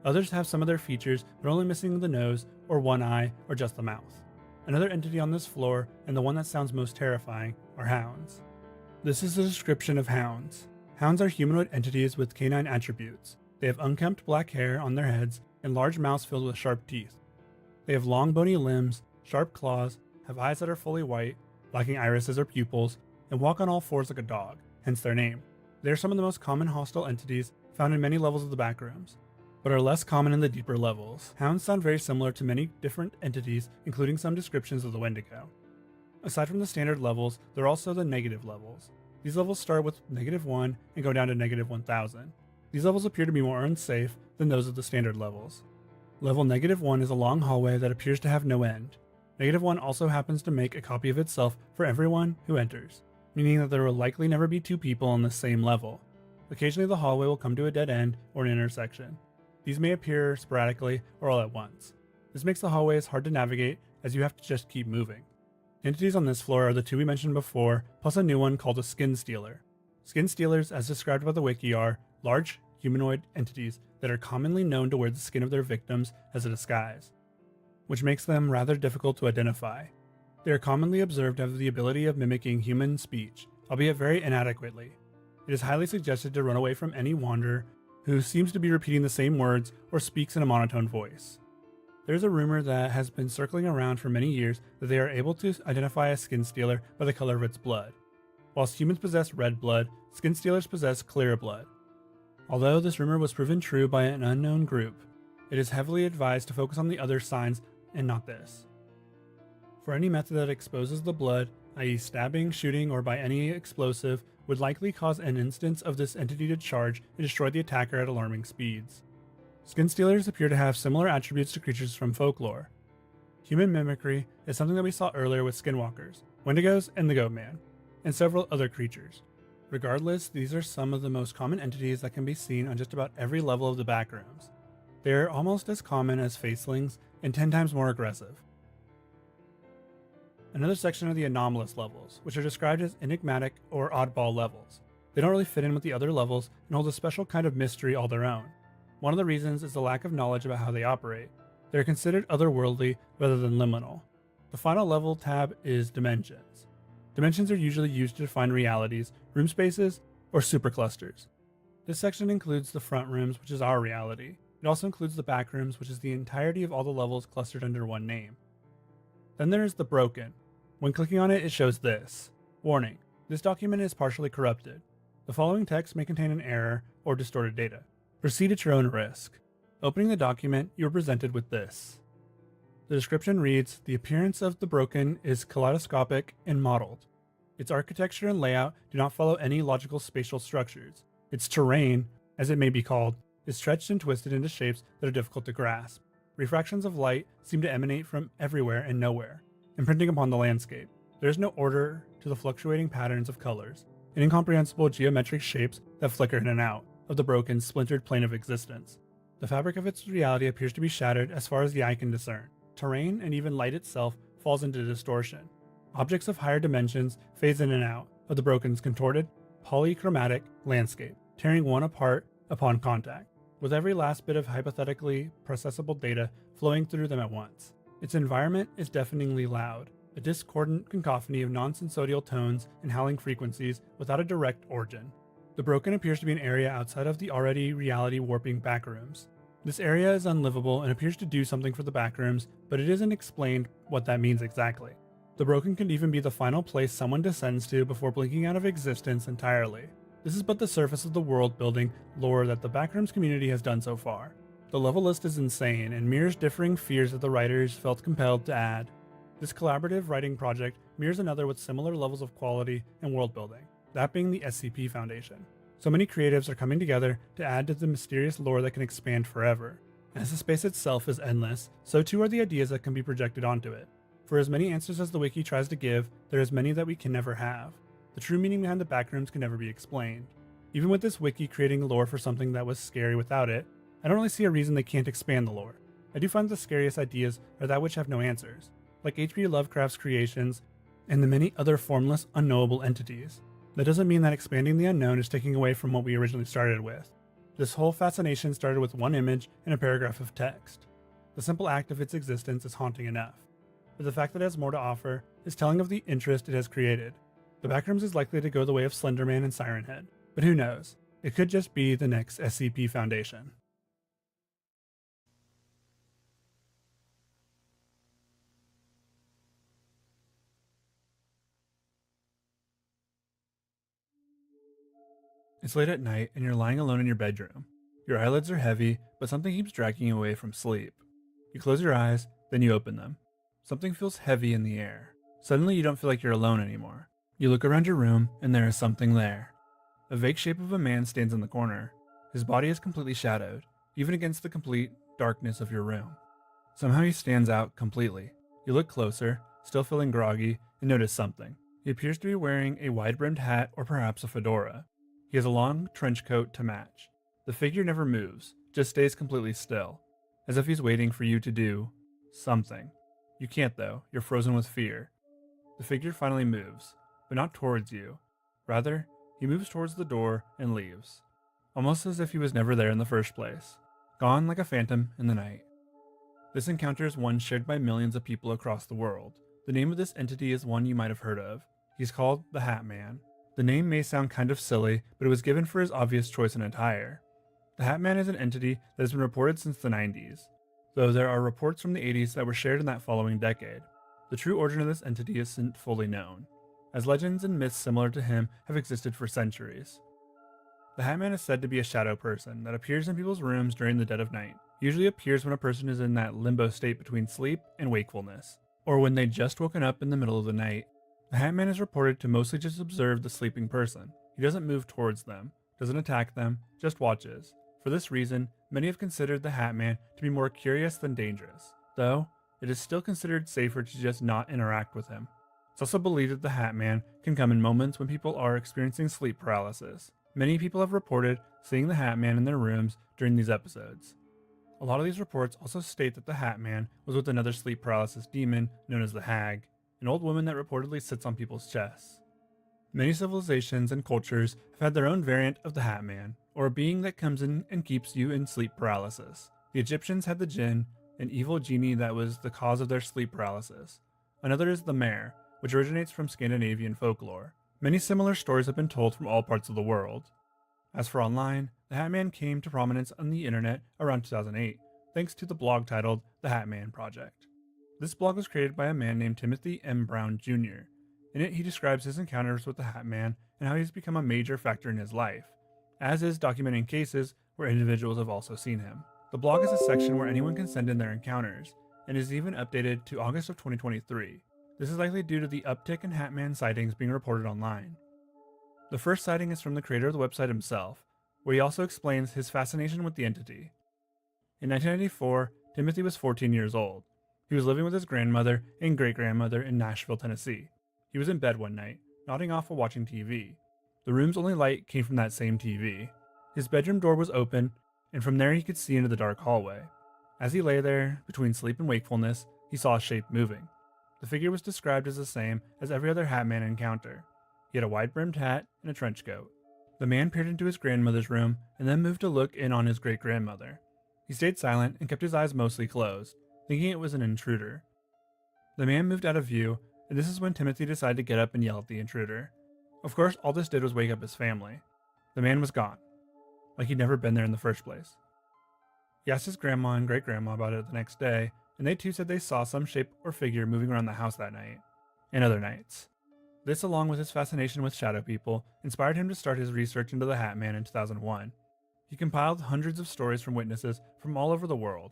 Others have some of their features, but only missing the nose, or one eye, or just the mouth. Another entity on this floor, and the one that sounds most terrifying, are hounds. This is a description of hounds. Hounds are humanoid entities with canine attributes. They have unkempt black hair on their heads and large mouths filled with sharp teeth. They have long bony limbs, sharp claws, have eyes that are fully white, lacking irises or pupils, and walk on all fours like a dog, hence their name. They are some of the most common hostile entities found in many levels of the backrooms, but are less common in the deeper levels. Hounds sound very similar to many different entities, including some descriptions of the Wendigo. Aside from the standard levels, there are also the negative levels. These levels start with -1 and go down to -1000. These levels appear to be more unsafe than those of the standard levels. Level -1 is a long hallway that appears to have no end. -1 also happens to make a copy of itself for everyone who enters, meaning that there will likely never be two people on the same level. Occasionally the hallway will come to a dead end or an intersection. These may appear sporadically or all at once. This makes the hallways hard to navigate as you have to just keep moving. Entities on this floor are the two we mentioned before, plus a new one called a Skin Stealer. Skin Stealers, as described by the wiki, are large humanoid entities that are commonly known to wear the skin of their victims as a disguise, which makes them rather difficult to identify. They are commonly observed to have the ability of mimicking human speech, albeit very inadequately. It is highly suggested to run away from any wanderer who seems to be repeating the same words or speaks in a monotone voice. There is a rumor that has been circling around for many years that they are able to identify a Skin Stealer by the color of its blood. Whilst humans possess red blood, Skin Stealers possess clear blood. Although this rumor was proven true by an unknown group, it is heavily advised to focus on the other signs and not this. For any method that exposes the blood, i.e. stabbing, shooting, or by any explosive, would likely cause an instance of this entity to charge and destroy the attacker at alarming speeds. Skin Stealers appear to have similar attributes to creatures from folklore. Human mimicry is something that we saw earlier with skinwalkers, wendigos, and the Goat Man, and several other creatures. Regardless, these are some of the most common entities that can be seen on just about every level of the backrooms. They are almost as common as facelings and 10 times more aggressive. Another section are the anomalous levels, which are described as enigmatic or oddball levels. They don't really fit in with the other levels and hold a special kind of mystery all their own. One of the reasons is the lack of knowledge about how they operate. They are considered otherworldly rather than liminal. The final level tab is dimensions. Dimensions are usually used to define realities, room spaces, or superclusters. This section includes the front rooms, which is our reality. It also includes the back rooms, which is the entirety of all the levels clustered under one name. Then there is the broken. When clicking on it, it shows this. Warning, this document is partially corrupted. The following text may contain an error or distorted data. Proceed at your own risk. Opening the document, you are presented with this. The description reads, the appearance of the broken is kaleidoscopic and modeled. Its architecture and layout do not follow any logical spatial structures. Its terrain, as it may be called, is stretched and twisted into shapes that are difficult to grasp. Refractions of light seem to emanate from everywhere and nowhere, imprinting upon the landscape. There is no order to the fluctuating patterns of colors, and incomprehensible geometric shapes that flicker in and out of the broken, splintered plane of existence. The fabric of its reality appears to be shattered as far as the eye can discern. Terrain and even light itself falls into distortion. Objects of higher dimensions phase in and out of the broken's contorted, polychromatic landscape, tearing one apart upon contact, with every last bit of hypothetically processable data flowing through them at once. Its environment is deafeningly loud, a discordant cacophony of non-sensorial tones and howling frequencies without a direct origin. The broken appears to be an area outside of the already reality-warping backrooms. This area is unlivable and appears to do something for the backrooms, but it isn't explained what that means exactly. The broken can even be the final place someone descends to before blinking out of existence entirely. This is but the surface of the world building lore that the Backrooms community has done so far. The level list is insane and mirrors differing fears that the writers felt compelled to add. This collaborative writing project mirrors another with similar levels of quality and world building, that being the SCP Foundation. So many creatives are coming together to add to the mysterious lore that can expand forever. As the space itself is endless, so too are the ideas that can be projected onto it. For as many answers as the wiki tries to give, there is many that we can never have. The true meaning behind the Backrooms can never be explained. Even with this wiki creating lore for something that was scary without it, I don't really see a reason they can't expand the lore. I do find the scariest ideas are that which have no answers, like H.P. Lovecraft's creations and the many other formless, unknowable entities. That doesn't mean that expanding the unknown is taking away from what we originally started with. This whole fascination started with one image and a paragraph of text. The simple act of its existence is haunting enough, but the fact that it has more to offer is telling of the interest it has created. The Backrooms is likely to go the way of Slenderman and Siren Head, but who knows? It could just be the next SCP Foundation. It's late at night and you're lying alone in your bedroom. Your eyelids are heavy, but something keeps dragging you away from sleep. You close your eyes, then you open them. Something feels heavy in the air. Suddenly you don't feel like you're alone anymore. You look around your room and there is something there. A vague shape of a man stands in the corner. His body is completely shadowed, even against the complete darkness of your room. Somehow he stands out completely. You look closer, still feeling groggy, and notice something. He appears to be wearing a wide-brimmed hat or perhaps a fedora. He has a long trench coat to match. The figure never moves, just stays completely still, as if he's waiting for you to do something. You can't though, you're frozen with fear. The figure finally moves, but not towards you. Rather, he moves towards the door and leaves, almost as if he was never there in the first place, gone like a phantom in the night. This encounter is one shared by millions of people across the world. The name of this entity is one you might have heard of. He's called the Hat Man. The name may sound kind of silly, but it was given for his obvious choice in attire. The Hat Man is an entity that has been reported since the 90s, though there are reports from the 80s that were shared in that following decade. The true origin of this entity isn't fully known, as legends and myths similar to him have existed for centuries. The Hat Man is said to be a shadow person that appears in people's rooms during the dead of night. He usually appears when a person is in that limbo state between sleep and wakefulness, or when they just woken up in the middle of the night. The Hat Man is reported to mostly just observe the sleeping person. He doesn't move towards them, doesn't attack them, just watches. For this reason, many have considered the Hat Man to be more curious than dangerous, though it is still considered safer to just not interact with him. It's also believed that the Hat Man can come in moments when people are experiencing sleep paralysis. Many people have reported seeing the Hat Man in their rooms during these episodes. A lot of these reports also state that the Hat Man was with another sleep paralysis demon known as the Hag, an old woman that reportedly sits on people's chests. Many civilizations and cultures have had their own variant of the Hat Man, or a being that comes in and keeps you in sleep paralysis. The Egyptians had the Jinn, an evil genie that was the cause of their sleep paralysis. Another is the Mare, which originates from Scandinavian folklore. Many similar stories have been told from all parts of the world. As for online, the Hat Man came to prominence on the internet around 2008, thanks to the blog titled The Hat Man Project. This blog was created by a man named Timothy M. Brown Jr. In it, he describes his encounters with the Hat Man and how he's become a major factor in his life, as is documenting cases where individuals have also seen him. The blog is a section where anyone can send in their encounters, and is even updated to August of 2023. This is likely due to the uptick in Hat Man sightings being reported online. The first sighting is from the creator of the website himself, where he also explains his fascination with the entity. In 1994, Timothy was 14 years old. He was living with his grandmother and great-grandmother in Nashville, Tennessee. He was in bed one night, nodding off while watching TV. The room's only light came from that same TV. His bedroom door was open, and from there he could see into the dark hallway. As he lay there, between sleep and wakefulness, he saw a shape moving. The figure was described as the same as every other Hat Man encounter. He had a wide-brimmed hat and a trench coat. The man peered into his grandmother's room and then moved to look in on his great-grandmother. He stayed silent and kept his eyes mostly closed, thinking it was an intruder. The man moved out of view, and this is when Timothy decided to get up and yell at the intruder. Of course, all this did was wake up his family. The man was gone, like he'd never been there in the first place. He asked his grandma and great-grandma about it the next day, and they too said they saw some shape or figure moving around the house that night. and other nights. This, along with his fascination with shadow people, inspired him to start his research into the Hat Man in 2001. He compiled hundreds of stories from witnesses from all over the world.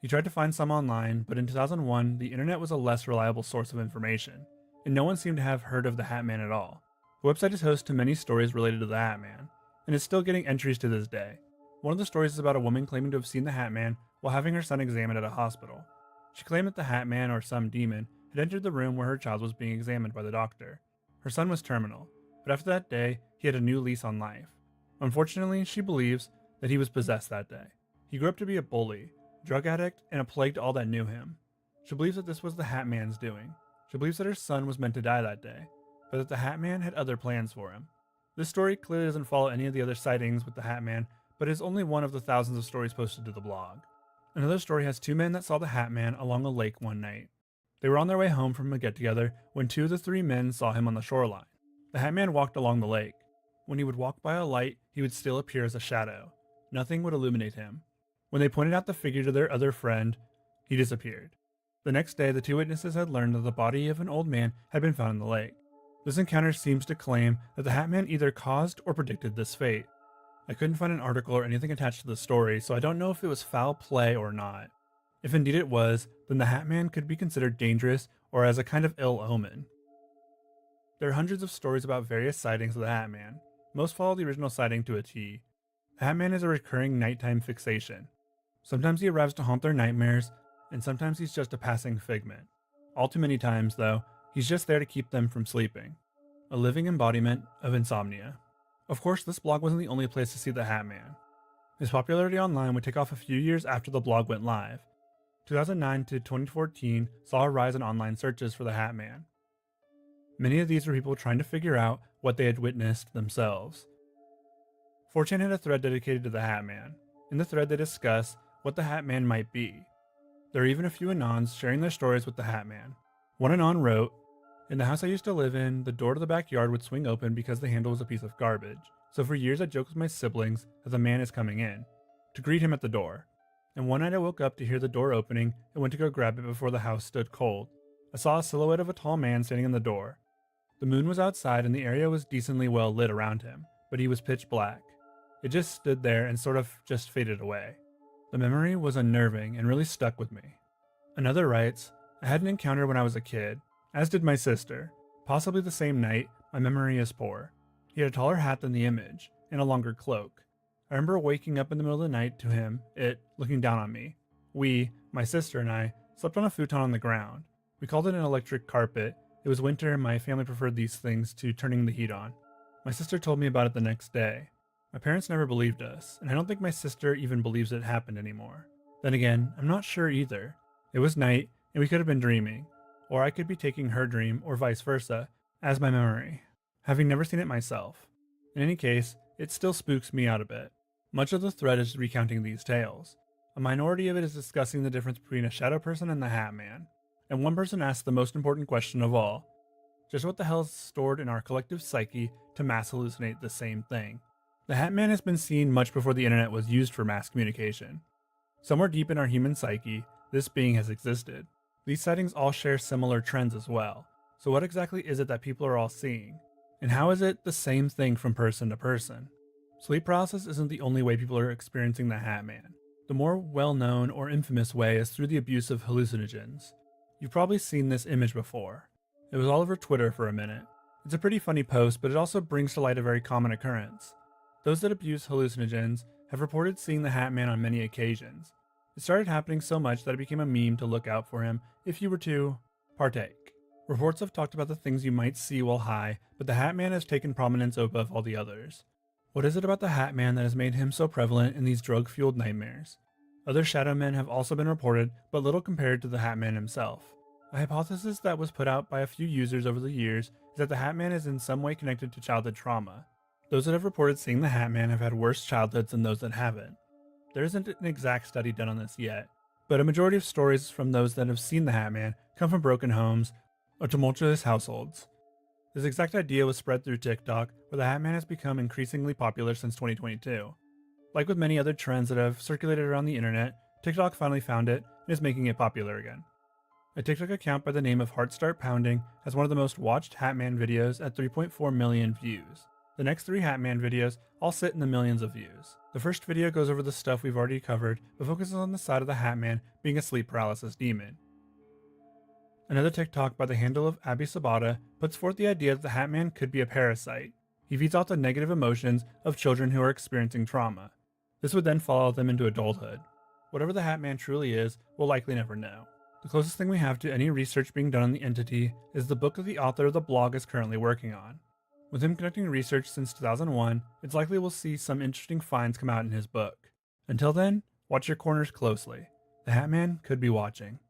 He tried to find some online, but in 2001, the internet was a less reliable source of information, and no one seemed to have heard of the Hat Man at all. The website is host to many stories related to the Hat Man, and is still getting entries to this day. One of the stories is about a woman claiming to have seen the Hat Man while having her son examined at a hospital. She claimed that the Hat Man, or some demon, had entered the room where her child was being examined by the doctor. Her son was terminal, but after that day, he had a new lease on life. Unfortunately, she believes that he was possessed that day. He grew up to be a bully, drug addict, and a plague to all that knew him. She believes that this was the Hat Man's doing. She believes that her son was meant to die that day, but that the Hat Man had other plans for him. This story clearly doesn't follow any of the other sightings with the Hat Man, but is only one of the thousands of stories posted to the blog. Another story has two men that saw the Hat Man along a lake one night. They were on their way home from a get-together when two of the three men saw him on the shoreline. The Hat Man walked along the lake. When he would walk by a light, he would still appear as a shadow. Nothing would illuminate him. When they pointed out the figure to their other friend, he disappeared. The next day, the two witnesses had learned that the body of an old man had been found in the lake. This encounter seems to claim that the Hat Man either caused or predicted this fate. I couldn't find an article or anything attached to the story, so I don't know if it was foul play or not. If indeed it was, then the Hat Man could be considered dangerous or as a kind of ill omen. There are hundreds of stories about various sightings of the Hat Man. Most follow the original sighting to a T. The Hat Man is a recurring nighttime fixation. Sometimes he arrives to haunt their nightmares, and sometimes he's just a passing figment. All too many times, though, he's just there to keep them from sleeping. A living embodiment of insomnia. Of course, this blog wasn't the only place to see the Hat Man. His popularity online would take off a few years after the blog went live. 2009 to 2014 saw a rise in online searches for the Hat Man. Many of these were people trying to figure out what they had witnessed themselves. 4chan had a thread dedicated to the Hat Man. In the thread, they discuss what the Hat Man might be. There are even a few Anons sharing their stories with the Hat Man. One Anon wrote, "In the house I used to live in, the door to the backyard would swing open because the handle was a piece of garbage. So for years I joked with my siblings that the man is coming in, to greet him at the door. And one night I woke up to hear the door opening and went to go grab it before the house stood cold. I saw a silhouette of a tall man standing in the door. The moon was outside and the area was decently well lit around him, but he was pitch black. It just stood there and sort of just faded away. The memory was unnerving and really stuck with me." Another writes, "I had an encounter when I was a kid, as did my sister. Possibly the same night, my memory is poor. He had a taller hat than the image, and a longer cloak. I remember waking up in the middle of the night to him, it, looking down on me. We, my sister and I, slept on a futon on the ground. We called it an electric carpet. It was winter and my family preferred these things to turning the heat on. My sister told me about it the next day. My parents never believed us, and I don't think my sister even believes it happened anymore. Then again, I'm not sure either. It was night, and we could have been dreaming, or I could be taking her dream, or vice versa, as my memory, having never seen it myself. In any case, it still spooks me out a bit. Much of the thread is recounting these tales. A minority of it is discussing the difference between a shadow person and the Hat Man. And one person asks the most important question of all. Just what the hell is stored in our collective psyche to mass hallucinate the same thing? The Hat Man has been seen much before the internet was used for mass communication. Somewhere deep in our human psyche, this being has existed. These sightings all share similar trends as well. So what exactly is it that people are all seeing? And how is it the same thing from person to person? Sleep paralysis isn't the only way people are experiencing the Hat Man. The more well-known or infamous way is through the abuse of hallucinogens. You've probably seen this image before. It was all over Twitter for a minute. It's a pretty funny post, but it also brings to light a very common occurrence. Those that abuse hallucinogens have reported seeing the Hat Man on many occasions. It started happening so much that it became a meme to look out for him if you were to partake. Reports have talked about the things you might see while high, but the Hat Man has taken prominence above all the others. What is it about the Hat Man that has made him so prevalent in these drug-fueled nightmares? Other shadow men have also been reported, but little compared to the Hat Man himself. A hypothesis that was put out by a few users over the years is that the Hat Man is in some way connected to childhood trauma. Those that have reported seeing the Hat Man have had worse childhoods than those that haven't. There isn't an exact study done on this yet, but a majority of stories from those that have seen the Hat Man come from broken homes or tumultuous households. This exact idea was spread through TikTok, where the Hat Man has become increasingly popular since 2022. Like with many other trends that have circulated around the internet, TikTok finally found it and is making it popular again. A TikTok account by the name of Heart Start Pounding has one of the most watched Hatman videos at 3.4 million views. The next 3 Hatman videos all sit in the millions of views. The first video goes over the stuff we've already covered, but focuses on the side of the Hatman being a sleep paralysis demon. Another TikTok by the handle of Abby Sabata puts forth the idea that the Hatman could be a parasite. He feeds off the negative emotions of children who are experiencing trauma. This would then follow them into adulthood. Whatever the Hatman truly is, we'll likely never know. The closest thing we have to any research being done on the entity is the book that the author of the blog is currently working on. With him conducting research since 2001, it's likely we'll see some interesting finds come out in his book. Until then, watch your corners closely. The Hatman could be watching.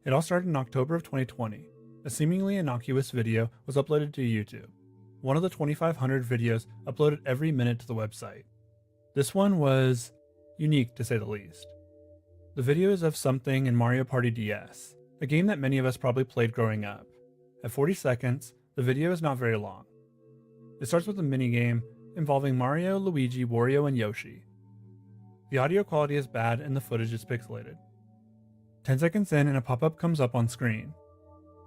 It all started in October of 2020. A seemingly innocuous video was uploaded to YouTube. One of the 2,500 videos uploaded every minute to the website. This one was unique to say the least. The video is of something in Mario Party DS, a game that many of us probably played growing up. At 40 seconds, the video is not very long. It starts with a minigame involving Mario, Luigi, Wario, and Yoshi. The audio quality is bad and the footage is pixelated. 10 seconds in and a pop-up comes up on screen.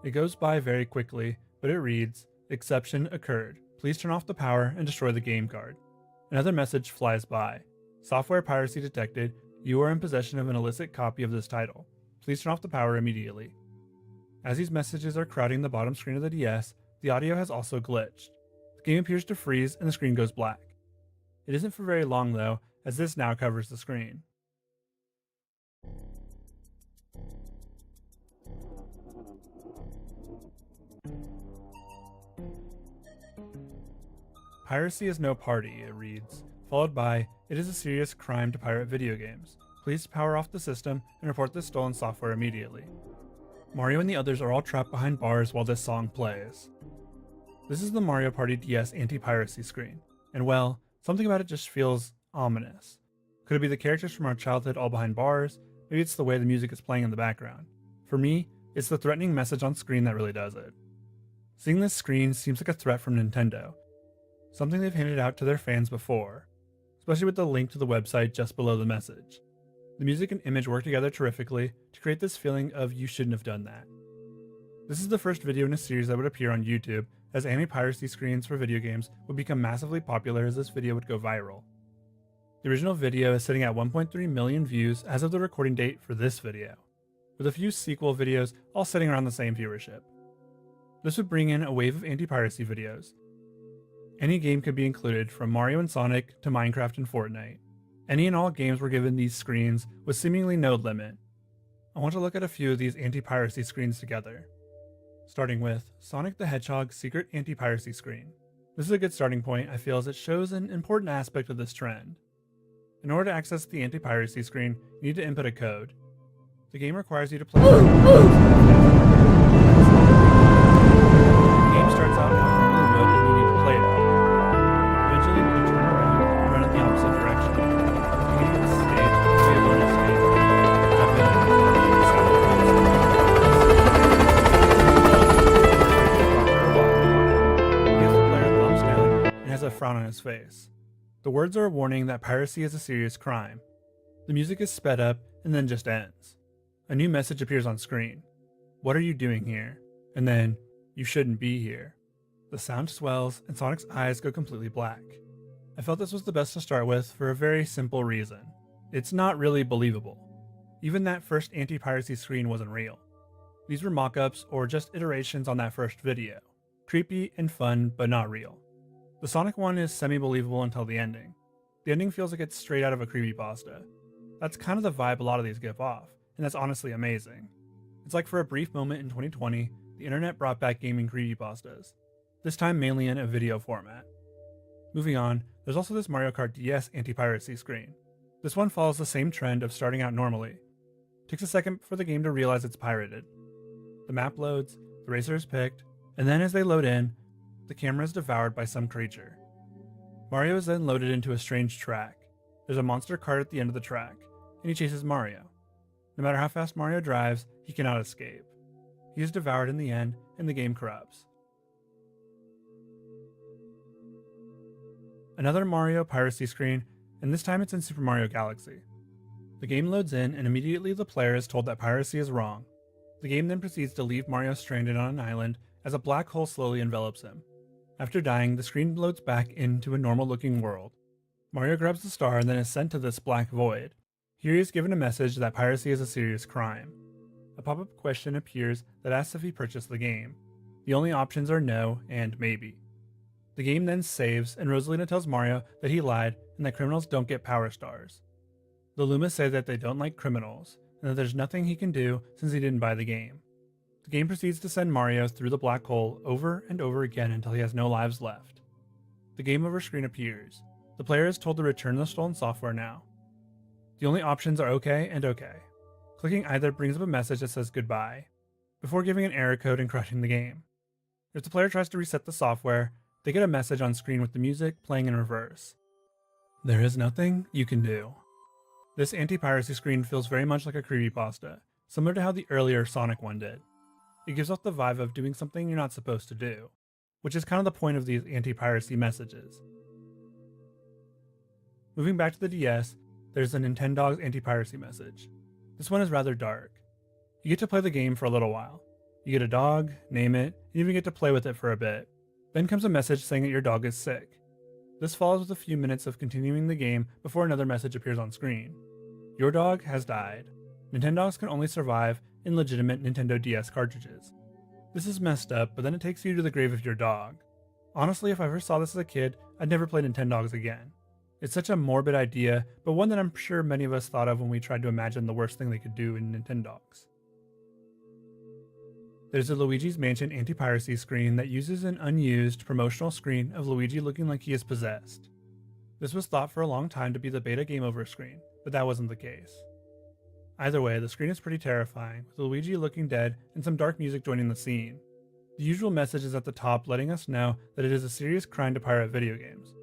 It goes by very quickly, but it reads, "Exception occurred. Please turn off the power and destroy the game card." Another message flies by. "Software piracy detected. You are in possession of an illicit copy of this title. Please turn off the power immediately." As these messages are crowding the bottom screen of the DS, the audio has also glitched. The game appears to freeze and the screen goes black. It isn't for very long though, as this now covers the screen. "Piracy is no party," it reads, followed by, "It is a serious crime to pirate video games. Please power off the system and report this stolen software immediately." Mario and the others are all trapped behind bars while this song plays. This is the Mario Party DS anti-piracy screen, and well, something about it just feels ominous. Could it be the characters from our childhood all behind bars? Maybe it's the way the music is playing in the background. For me, it's the threatening message on screen that really does it. Seeing this screen seems like a threat from Nintendo, something they've handed out to their fans before, especially with the link to the website just below the message. The music and image work together terrifically to create this feeling of "you shouldn't have done that." This is the first video in a series that would appear on YouTube, as anti-piracy screens for video games would become massively popular as this video would go viral. The original video is sitting at 1.3 million views as of the recording date for this video, with a few sequel videos all sitting around the same viewership. This would bring in a wave of anti-piracy videos. Any game could be included, from Mario and Sonic to Minecraft and Fortnite. Any and all games were given these screens with seemingly no limit. I want to look at a few of these anti-piracy screens together, starting with Sonic the Hedgehog's secret anti-piracy screen. This is a good starting point, I feel, as it shows an important aspect of this trend. In order to access the anti-piracy screen, you need to input a code. The game requires you to play. The game starts out in normally mode and you need to play it. Eventually you need to turn around and run in the opposite direction. At the beginning of the stage, we have bonus stage. Jump in and the sound drops. He gives the player thumbs down and has a frown on his face. The words are a warning that piracy is a serious crime. The music is sped up and then just ends. A new message appears on screen. "What are you doing here?" And then, "You shouldn't be here." The sound swells and Sonic's eyes go completely black. I felt this was the best to start with for a very simple reason. It's not really believable. Even that first anti-piracy screen wasn't real. These were mock-ups or just iterations on that first video. Creepy and fun, but not real. The Sonic one is semi-believable until the ending. The ending feels like it's straight out of a creepypasta. That's kind of the vibe a lot of these give off, and that's honestly amazing. It's like for a brief moment in 2020, the internet brought back gaming creepypastas, this time mainly in a video format. Moving on, there's also this Mario Kart DS anti-piracy screen. This one follows the same trend of starting out normally. It takes a second for the game to realize it's pirated. The map loads, the racer is picked, and then as they load in, the camera is devoured by some creature. Mario is then loaded into a strange track. There's a monster cart at the end of the track, and he chases Mario. No matter how fast Mario drives, he cannot escape. He is devoured in the end, and the game corrupts. Another Mario piracy screen, and this time it's in Super Mario Galaxy. The game loads in, and immediately the player is told that piracy is wrong. The game then proceeds to leave Mario stranded on an island as a black hole slowly envelops him. After dying, the screen loads back into a normal-looking world. Mario grabs the star and then is sent to this black void. Here he is given a message that piracy is a serious crime. A pop-up question appears that asks if he purchased the game. The only options are no and maybe. The game then saves, and Rosalina tells Mario that he lied and that criminals don't get power stars. The Lumas say that they don't like criminals, and that there's nothing he can do since he didn't buy the game. The game proceeds to send Mario through the black hole over and over again until he has no lives left. The game over screen appears. The player is told to return the stolen software now. The only options are OK and OK. Clicking either brings up a message that says goodbye, before giving an error code and crashing the game. If the player tries to reset the software, they get a message on screen with the music playing in reverse. There is nothing you can do. This anti-piracy screen feels very much like a creepypasta, similar to how the earlier Sonic one did. It gives off the vibe of doing something you're not supposed to do, which is kind of the point of these anti-piracy messages. Moving back to the DS, there's a Nintendogs anti-piracy message. This one is rather dark. You get to play the game for a little while. You get a dog, name it, and even get to play with it for a bit. Then comes a message saying that your dog is sick. This follows with a few minutes of continuing the game before another message appears on screen. Your dog has died. Nintendogs can only survive in legitimate Nintendo DS cartridges. This is messed up, but then it takes you to the grave of your dog. Honestly, if I ever saw this as a kid, I'd never play Nintendogs again. It's such a morbid idea, but one that I'm sure many of us thought of when we tried to imagine the worst thing they could do in Nintendogs. There's a Luigi's Mansion anti-piracy screen that uses an unused promotional screen of Luigi looking like he is possessed. This was thought for a long time to be the beta game over screen, but that wasn't the case. Either way, the screen is pretty terrifying, with Luigi looking dead and some dark music joining the scene. The usual message is at the top letting us know that it is a serious crime to pirate video games.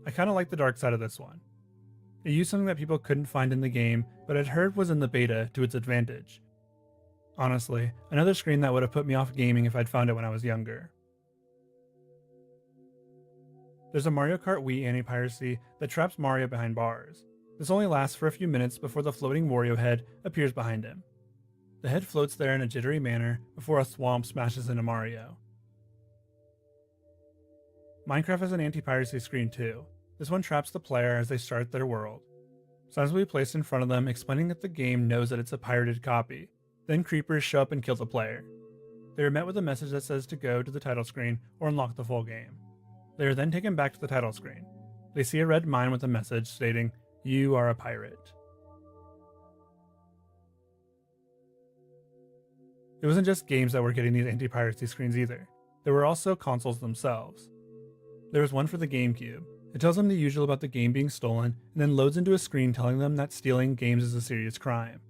I kinda like the dark side of this one. It used something that people couldn't find in the game, but I'd heard was in the beta to its advantage. Honestly, another screen that would have put me off gaming if I'd found it when I was younger. There's a Mario Kart Wii anti-piracy that traps Mario behind bars. This only lasts for a few minutes before the floating Wario head appears behind him. The head floats there in a jittery manner before a swamp smashes into Mario. Minecraft has an anti-piracy screen too. This one traps the player as they start their world. Signs will be placed in front of them explaining that the game knows that it's a pirated copy. Then creepers show up and kill the player. They are met with a message that says to go to the title screen or unlock the full game. They are then taken back to the title screen. They see a red mine with a message stating, "You are a pirate." It wasn't just games that were getting these anti-piracy screens either. There were also consoles themselves. There was one for the GameCube. It tells them the usual about the game being stolen, and then loads into a screen telling them that stealing games is a serious crime.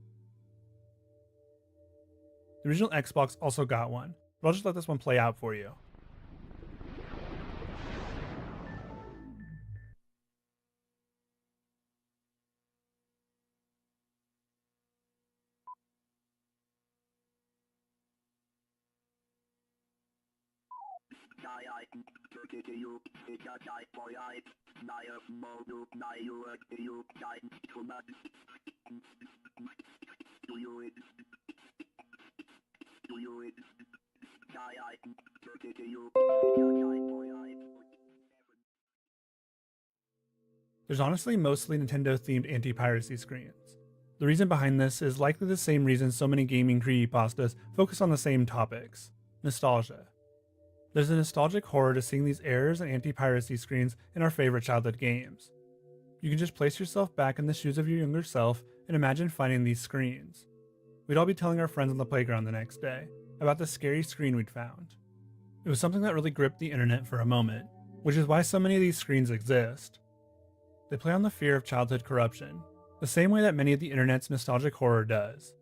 The original Xbox also got one, but I'll just let this one play out for you. There's honestly mostly Nintendo-themed anti-piracy screens. The reason behind this is likely the same reason so many gaming creepypastas focus on the same topics: nostalgia. There's a nostalgic horror to seeing these errors and anti-piracy screens in our favorite childhood games. You can just place yourself back in the shoes of your younger self and imagine finding these screens. We'd all be telling our friends on the playground the next day about the scary screen we'd found. It was something that really gripped the internet for a moment, which is why so many of these screens exist. They play on the fear of childhood corruption, the same way that many of the internet's nostalgic horror does.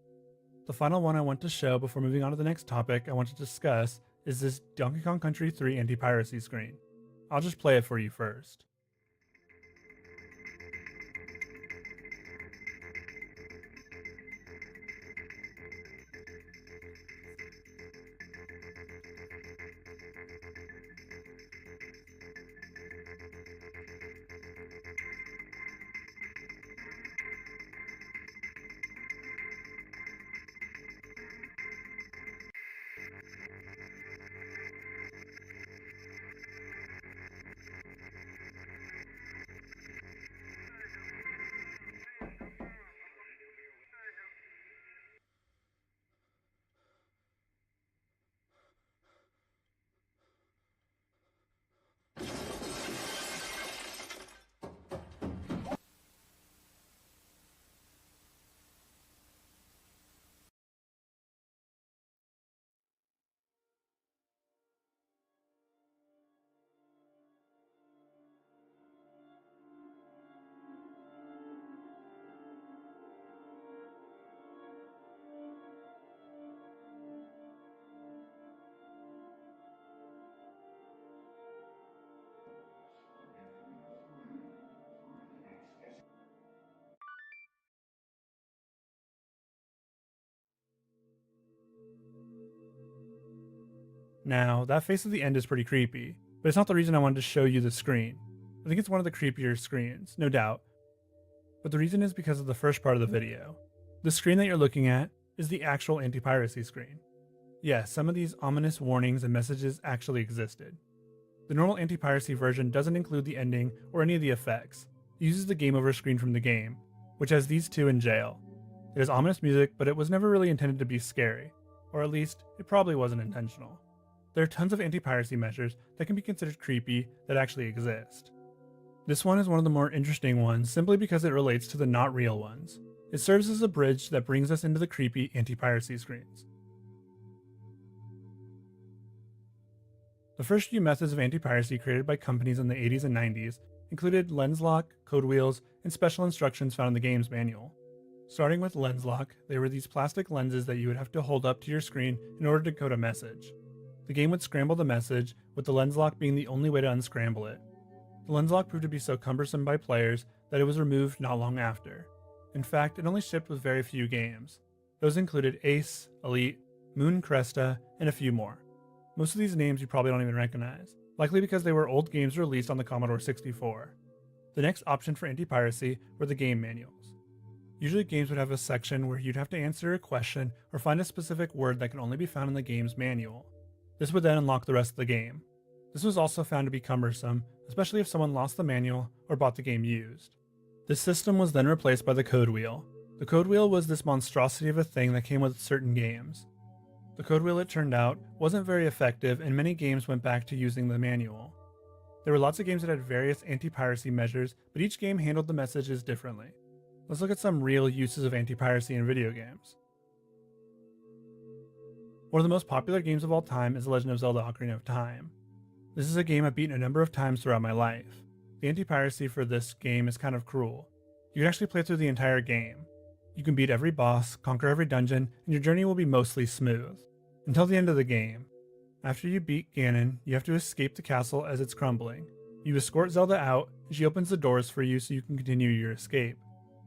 The final one I want to show before moving on to the next topic I want to discuss is this Donkey Kong Country 3 anti-piracy screen. I'll just play it for you first. Now, that face at the end is pretty creepy, but it's not the reason I wanted to show you the screen. I think it's one of the creepier screens, no doubt, but the reason is because of the first part of the video. The screen that you're looking at is the actual anti-piracy screen. Yes, some of these ominous warnings and messages actually existed. The normal anti-piracy version doesn't include the ending or any of the effects. It uses the game over screen from the game, which has these two in jail. It has ominous music, but it was never really intended to be scary, or at least, it probably wasn't intentional. There are tons of anti-piracy measures that can be considered creepy that actually exist. This one is one of the more interesting ones simply because it relates to the not real ones. It serves as a bridge that brings us into the creepy anti-piracy screens. The first few methods of anti-piracy created by companies in the 80s and 90s included lens lock, code wheels, and special instructions found in the game's manual. Starting with lens lock, they were these plastic lenses that you would have to hold up to your screen in order to code a message. The game would scramble the message, with the lens lock being the only way to unscramble it. The lens lock proved to be so cumbersome by players that it was removed not long after. In fact, it only shipped with very few games. Those included Ace, Elite, Moon Cresta, and a few more. Most of these names you probably don't even recognize, likely because they were old games released on the Commodore 64. The next option for anti-piracy were the game manuals. Usually games would have a section where you'd have to answer a question or find a specific word that can only be found in the game's manual. This would then unlock the rest of the game. This was also found to be cumbersome, especially if someone lost the manual or bought the game used. This system was then replaced by the code wheel. The code wheel was this monstrosity of a thing that came with certain games. The code wheel, it turned out, wasn't very effective, and many games went back to using the manual. There were lots of games that had various anti-piracy measures, but each game handled the messages differently. Let's look at some real uses of anti-piracy in video games. One of the most popular games of all time is The Legend of Zelda: Ocarina of Time. This is a game I've beaten a number of times throughout my life. The anti-piracy for this game is kind of cruel. You can actually play through the entire game. You can beat every boss, conquer every dungeon, and your journey will be mostly smooth. Until the end of the game. After you beat Ganon, you have to escape the castle as it's crumbling. You escort Zelda out, and she opens the doors for you so you can continue your escape.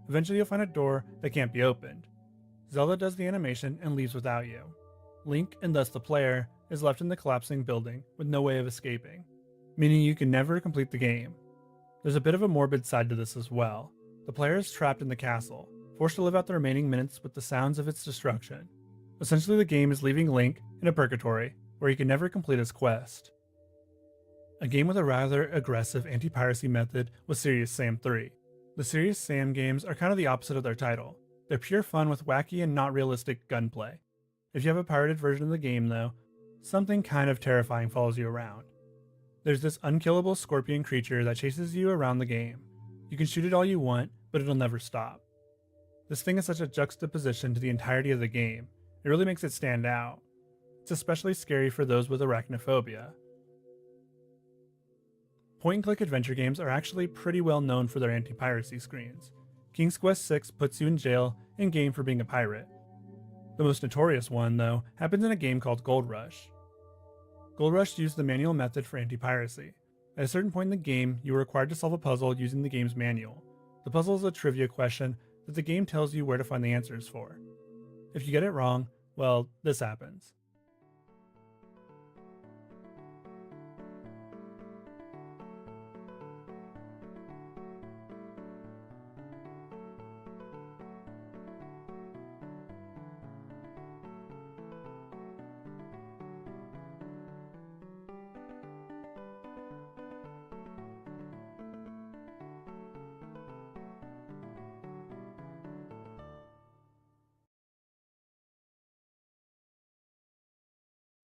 Eventually you'll find a door that can't be opened. Zelda does the animation and leaves without you. Link, and thus the player, is left in the collapsing building with no way of escaping, meaning you can never complete the game. There's a bit of a morbid side to this as well. The player is trapped in the castle, forced to live out the remaining minutes with the sounds of its destruction. Essentially, the game is leaving Link in a purgatory, where he can never complete his quest. A game with a rather aggressive anti-piracy method was Serious Sam 3. The Serious Sam games are kind of the opposite of their title. They're pure fun with wacky and not realistic gunplay. If you have a pirated version of the game though, something kind of terrifying follows you around. There's this unkillable scorpion creature that chases you around the game. You can shoot it all you want, but it'll never stop. This thing is such a juxtaposition to the entirety of the game. It really makes it stand out. It's especially scary for those with arachnophobia. Point-and-click adventure games are actually pretty well known for their anti-piracy screens. King's Quest VI puts you in jail in-game for being a pirate. The most notorious one, though, happens in a game called Gold Rush. Gold Rush used the manual method for anti-piracy. At a certain point in the game, you are required to solve a puzzle using the game's manual. The puzzle is a trivia question that the game tells you where to find the answers for. If you get it wrong, well, this happens.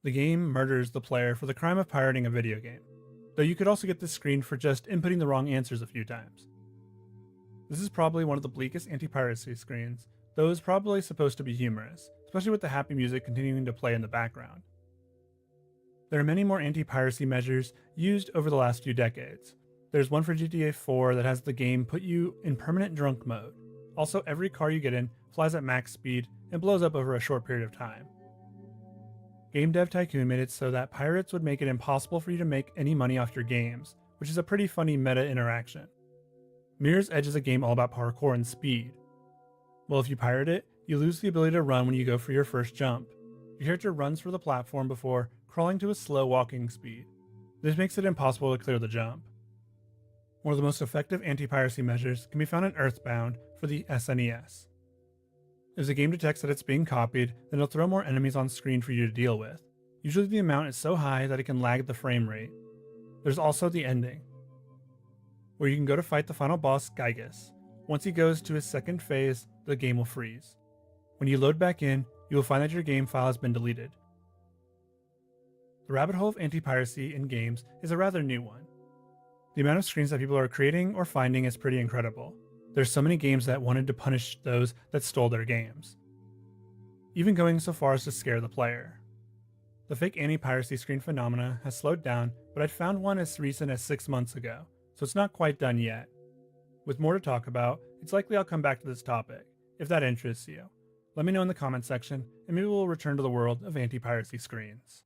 The game murders the player for the crime of pirating a video game, though you could also get this screen for just inputting the wrong answers a few times. This is probably one of the bleakest anti-piracy screens, though it's probably supposed to be humorous, especially with the happy music continuing to play in the background. There are many more anti-piracy measures used over the last few decades. There's one for GTA 4 that has the game put you in permanent drunk mode. Also, every car you get in flies at max speed and blows up over a short period of time. Game Dev Tycoon made it so that pirates would make it impossible for you to make any money off your games, which is a pretty funny meta interaction. Mirror's Edge is a game all about parkour and speed. Well, if you pirate it, you lose the ability to run when you go for your first jump. You Your character runs for the platform before crawling to a slow walking speed. This makes it impossible to clear the jump. One of the most effective anti-piracy measures can be found in Earthbound for the SNES. If the game detects that it's being copied, then it'll throw more enemies on screen for you to deal with. Usually the amount is so high that it can lag the frame rate. There's also the ending, where you can go to fight the final boss, Gygus. Once he goes to his second phase, the game will freeze. When you load back in, you will find that your game file has been deleted. The rabbit hole of anti-piracy in games is a rather new one. The amount of screens that people are creating or finding is pretty incredible. There's so many games that wanted to punish those that stole their games, even going so far as to scare the player. The fake anti-piracy screen phenomena has slowed down, but I'd found one as recent as 6 months ago, so it's not quite done yet. With more to talk about, it's likely I'll come back to this topic, if that interests you. Let me know in the comments section, and maybe we'll return to the world of anti-piracy screens.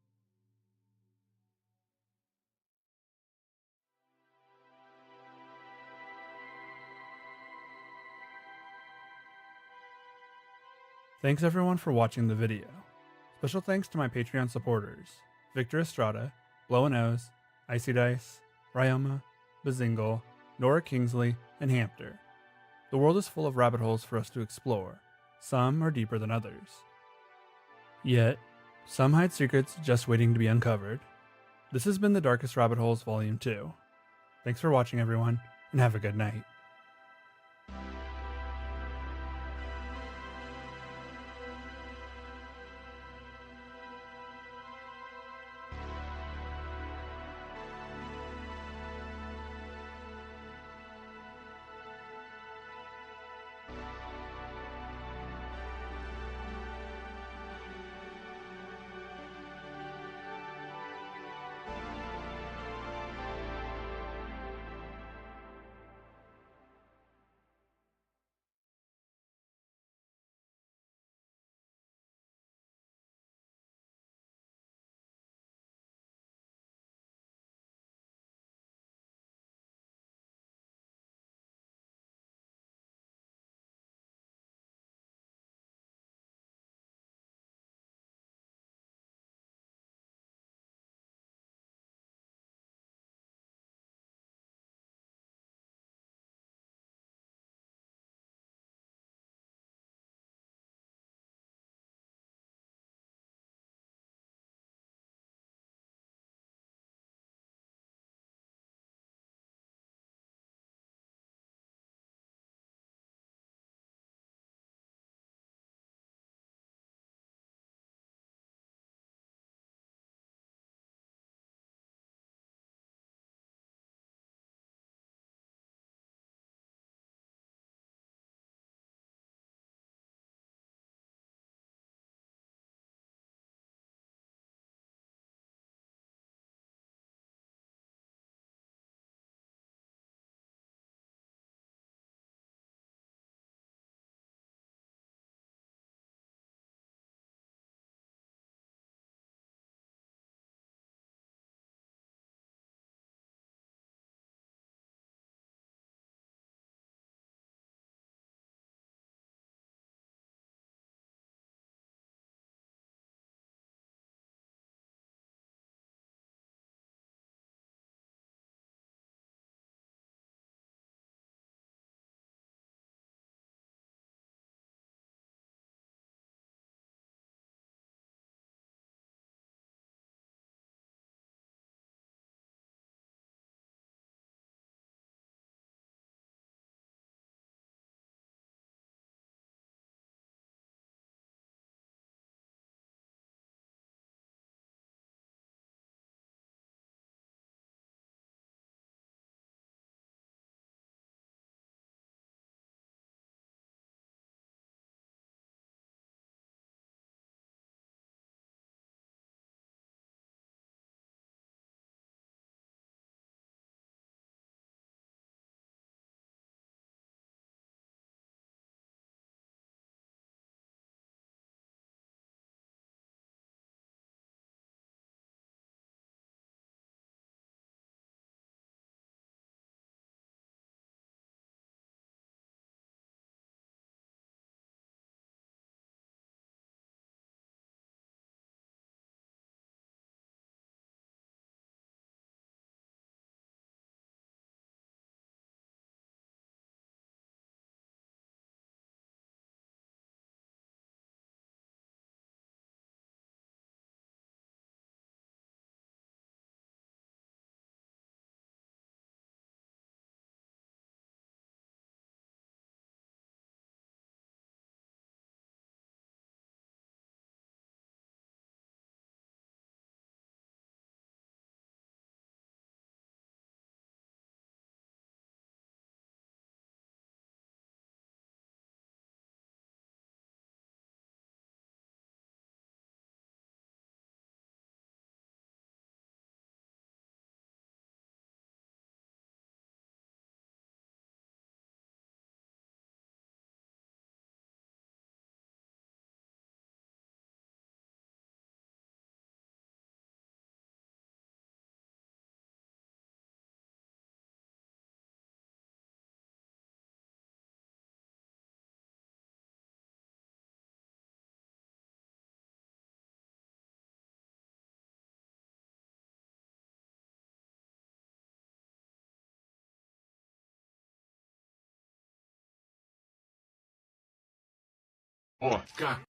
Thanks everyone for watching the video. Special thanks to my Patreon supporters, Victor Estrada, Blow Nose, Icy Dice, Ryoma, Bazingle, Nora Kingsley, and Hampter. The world is full of rabbit holes for us to explore. Some are deeper than others. Yet, some hide secrets just waiting to be uncovered. This has been The Darkest Rabbit Holes Volume 2. Thanks for watching everyone, and have a good night. О, как!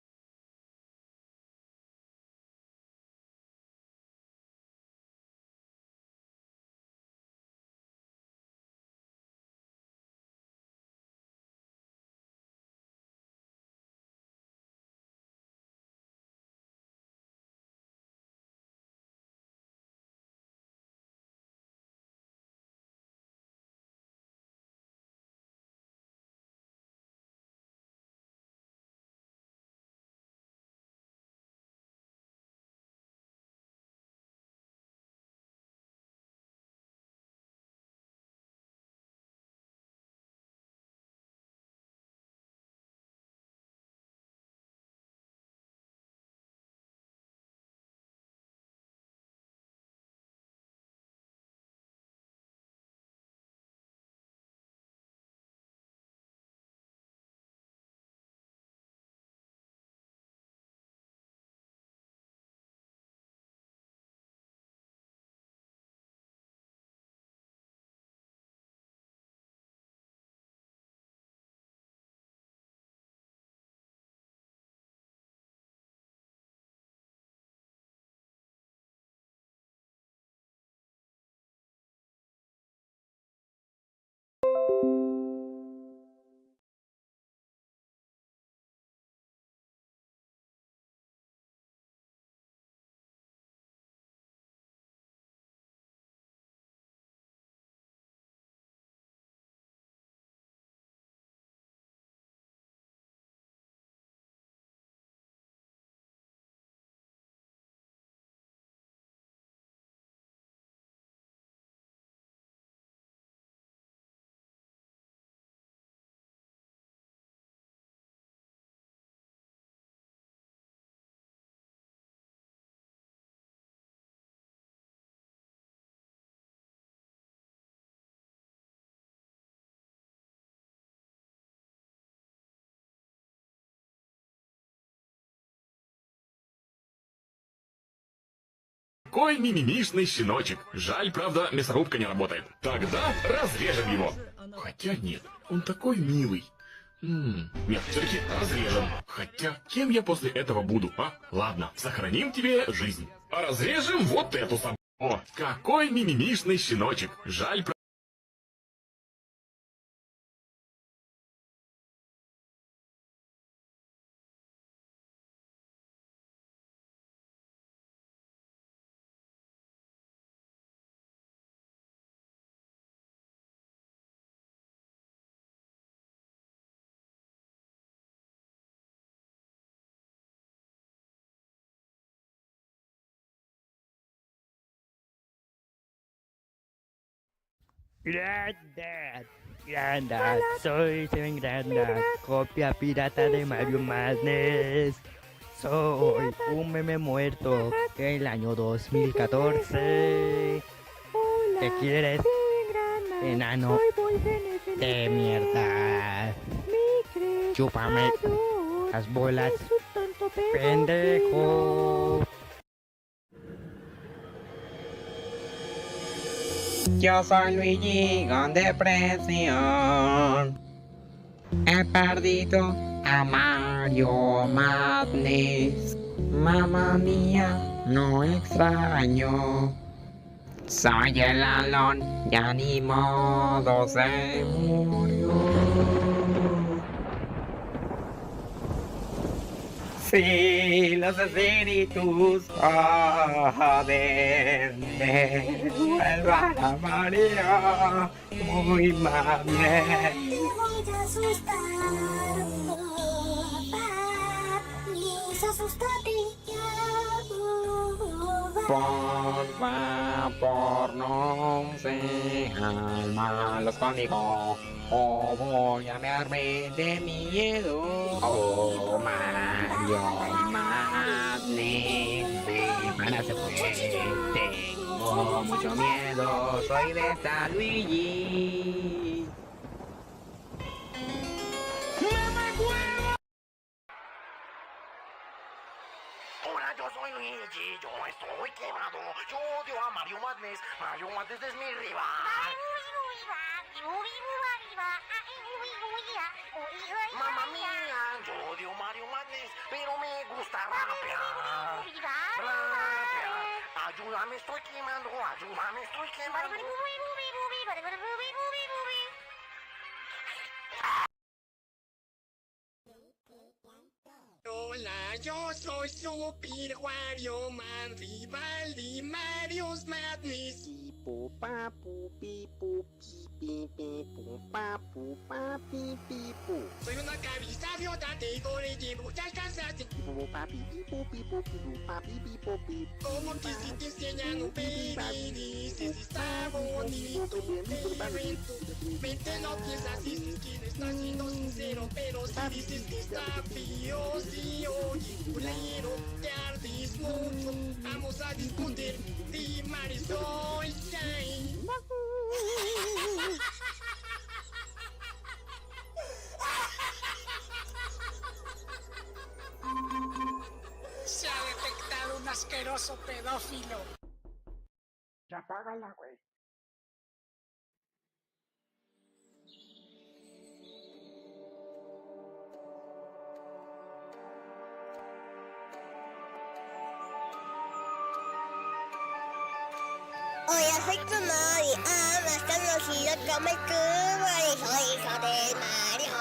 Какой мимимишный щеночек. Жаль, правда, мясорубка не работает. Тогда разрежем его. Хотя нет, он такой милый. Нет, все-таки разрежем. Хотя, кем я после этого буду, а? Ладно, сохраним тебе жизнь. А разрежем вот эту собаку. О, какой мимимишный щеночек. Жаль, Grandad, Grandad, soy Seven Grandad, copia pirata de Mario Madness. Soy un meme muerto en el año 2014. ¿Qué quieres, enano de mierda? Chúpame las bolas, pendejo. Yo soy Luigi con depresión. He perdido a Mario Madness. Mamma mía, no extraño. Soy el Alon, ya ni modo se murió. Sí, los espíritus joden de vuelvan a María, muy mal. Me voy a asustar, papá, mis asustadillas. Por favor, no sean malos conmigo, o voy a mearme de miedo. Oh, Mario Madness, me parece fuerte. Tengo mucho miedo, soy de esta Luigi. Hola, yo soy Luigi, yo estoy quemado, yo odio a Mario Madness es mi rival. Mamma mía, yo odio Mario Madness, pero me gusta rapear. Rapear. Ayúdame, estoy quemando, ayúdame, estoy quemando. Hola, yo soy Super Wario Man, rival de Mario's Madness. Soy una cabeza flotante con el de muchas casas. Como que si te enseñan un baby, si está bonito, baby. Mente no piensas si dices que no estás siendo sincero, pero si dices que está feo, si oye culero, te ardes mucho. Vamos a discutir de Marisol Shine. Se ha detectado un asqueroso pedófilo. Ya págala, güey. Hola, soy tu Mari. Más conocido como el cubo. Y soy hijo de Mario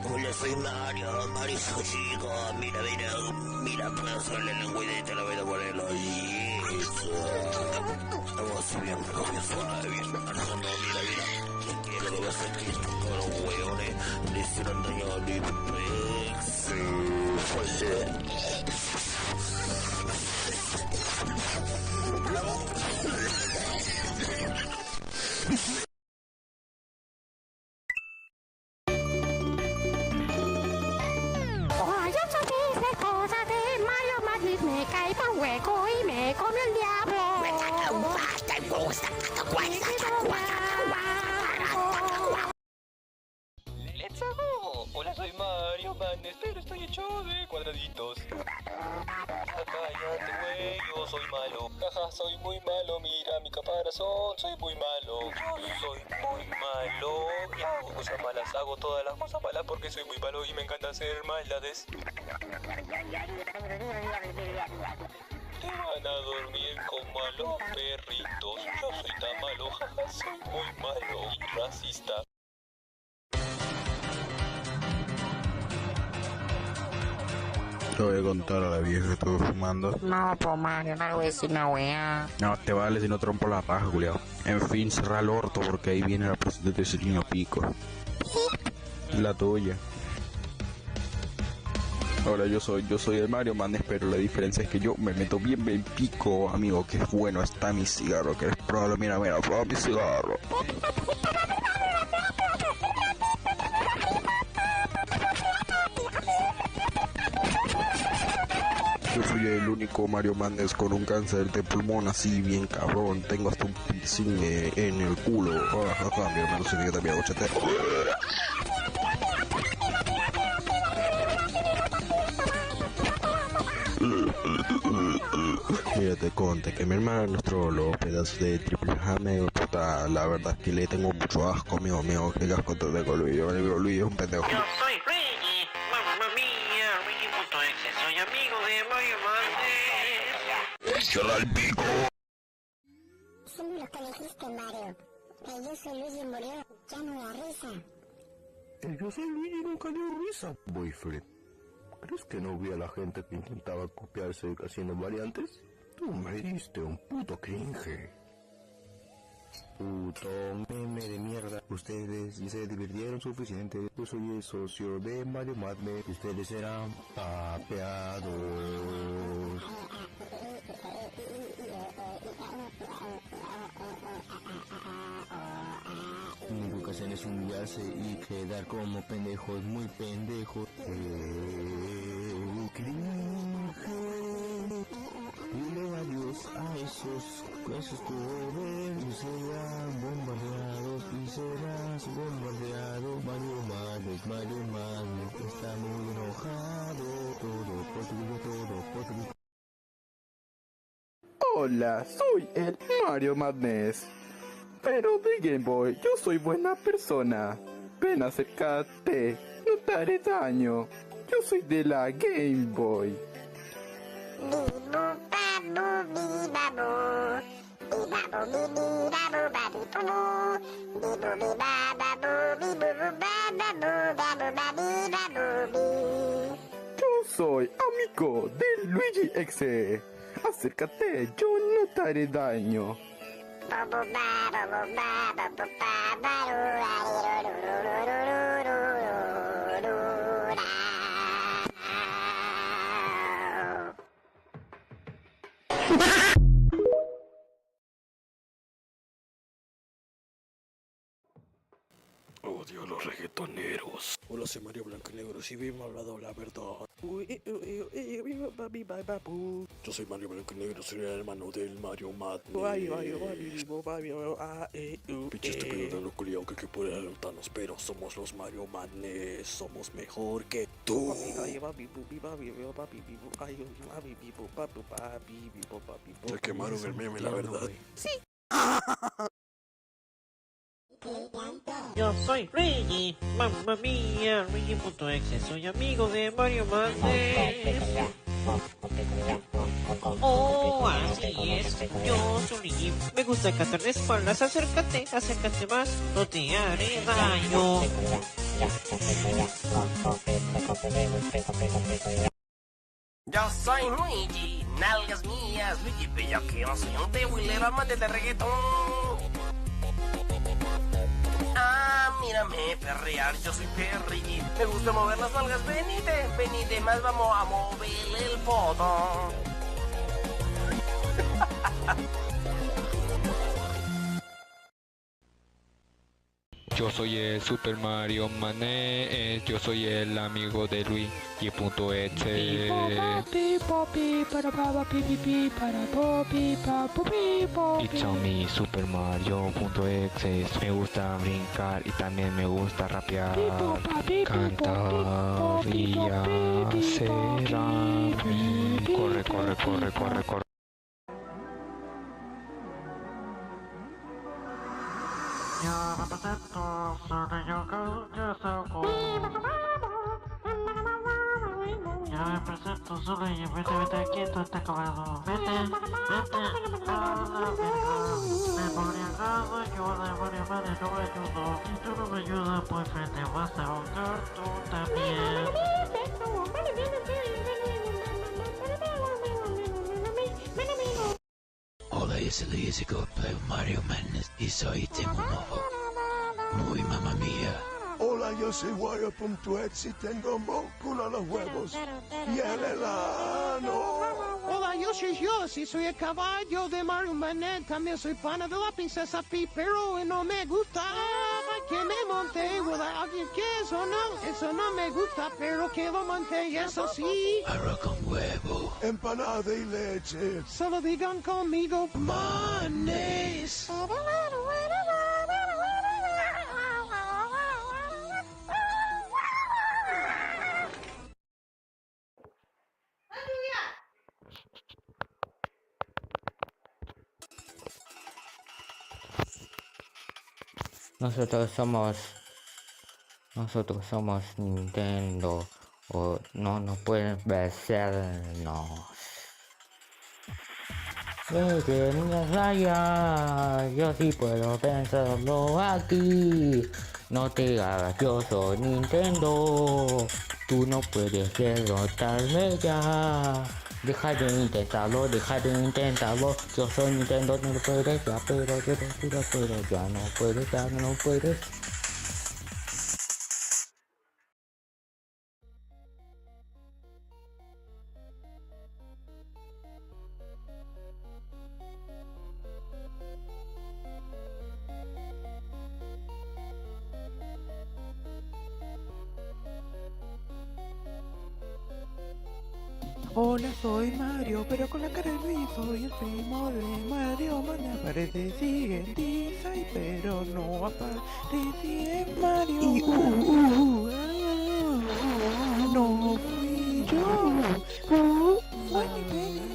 Hola, soy Mario, Mario soy chico, mira, puedo hacerle la lengüita y la voy a ponerlo ahí. Vamos bien, suave, bien. No, mira, ¿qué quiero? Lo voy a hacer que estos cabros hueones le hicieron daño a mi me cae por hueco y me come el diablo. Let's go. Hola, soy Mario Madness, pero estoy hecho de cuadraditos. Cállate, güey, yo soy malo. Jaja, soy muy malo, mira mi caparazón, soy muy malo. Yo soy muy malo y hago cosas malas, hago todas las cosas malas porque soy muy malo y me encanta hacer maldades. Te van a dormir con malos perritos. Yo soy tan malo, jaja, soy muy malo y racista. Te voy a contar a la vieja que estuve fumando. No, pues Mario, no le voy a decir una weá. No, te vale si no trompo la raja, culiao. En fin, cerra el orto porque ahí viene la presentación de ese niño pico. La tuya. Ahora yo soy el Mario Madness, pero la diferencia es que yo me meto bien pico, amigo, que es bueno, está mi cigarro, ¿quieres probarlo? Mira, prueba mi cigarro. Yo soy el único Mario Madness con un cáncer de pulmón así bien cabrón, tengo hasta un piercing en el culo. Jajaja, mi hermano se que también aguachate. Mira, te conté que mi hermano nuestro los pedazos de triple jame, puta, la verdad es que le tengo mucho asco, amigo, que asco te tengo, Luis, Luis es un pendejo. Yo soy Reggie, mamma mía, Reggie.exe, soy amigo de Mario Madness. ¡Cierra el pico! Son los que dijiste, Mario. Que yo soy Luigi y murió. Ya no da risa. Yo soy Luigi y nunca dio risa. Boyfriend, ¿crees que no vi a la gente que intentaba copiarse haciendo variantes? Tú me diste un puto cringe. Puto meme de mierda. Ustedes ya se divirtieron suficiente. Yo soy el socio de Mario Madness y ustedes serán papeados. Lo único que hacen es humillarse y quedar como pendejos, muy pendejos. Dile adiós a esos jóvenes y serán bombardeados y serás bombardeado. Mario Madness está muy enojado. Todo por tu Hola, soy el Mario Madness. Pero de Game Boy, yo soy buena persona. Ven, acércate, no te haré daño. Yo soy de la Game Boy. Yo soy amigo de Luigi X. Acércate, yo no te haré daño. Odio a los reggaetoneros. Hola, soy Mario Blanco y Negro, si bien me ha hablado la verdad. Yo soy Mario Blanco y Negro, soy el hermano del Mario Madness. Pinche estúpido de lo culiao que hay que poder adelantarnos, pero somos los Mario Madness, somos mejor que tú. Se quemaron el meme, la verdad. Sí. Yo soy Luigi, mamma mía, Luigi.exe, soy amigo de Mario Madness. Oh, así es, yo soy Luigi, me gusta cantar de espaldas, acércate más, no te haré daño. Yo soy Luigi, nalgas mías, Luigi Bellaquero, soy un tehuilero amante de reggaetón. Ah, mírame perrear, yo soy Perry. Me gusta mover las nalgas, venite, más vamos a mover el botón. Yo soy el Super Mario Mané, yo soy el amigo de Luigi.exe. It's on me, Super Mario.exe. Me gusta brincar y también me gusta rapear, cantar y hacer a mí. Corre. Ya me presento, solo y vete quieto, está acabado. Vete a la verga. Me embriagado, yo de varias maneras no me ayudo. Si tú no me ayudas, pues frente vas a ahogar tú también. Hola, yo soy Luis y play Mario Madness y soy tengo un ojo. Muy mamá mía. Hola, yo soy Wario.exe y tengo músculo a los huevos y el helado. Hola, yo soy y soy el caballo de Mario Madness. También soy pana de la princesa Peach, pero no me gusta que me monte. ¿Alguien quiere eso? No, eso no me gusta, pero que lo monte, eso sí. Arroz con huevo. Empanada y leche. Solo digan conmigo, Madness. Nosotros somos Nintendo, o no nos pueden vencernos. Niña raya, yo sí puedo vencerlo aquí. No te hagas, yo soy Nintendo. Tú no puedes derrotarme ya. Deja de intentarlo. Yo soy Nintendo, no lo puedes ya, pero ya no puedes. Hola, soy Mario, pero con la cara de Luis. Soy el primo de Mario. Aparece en Disney, pero no aparece en Mario. No fui yo. Fue mi pene.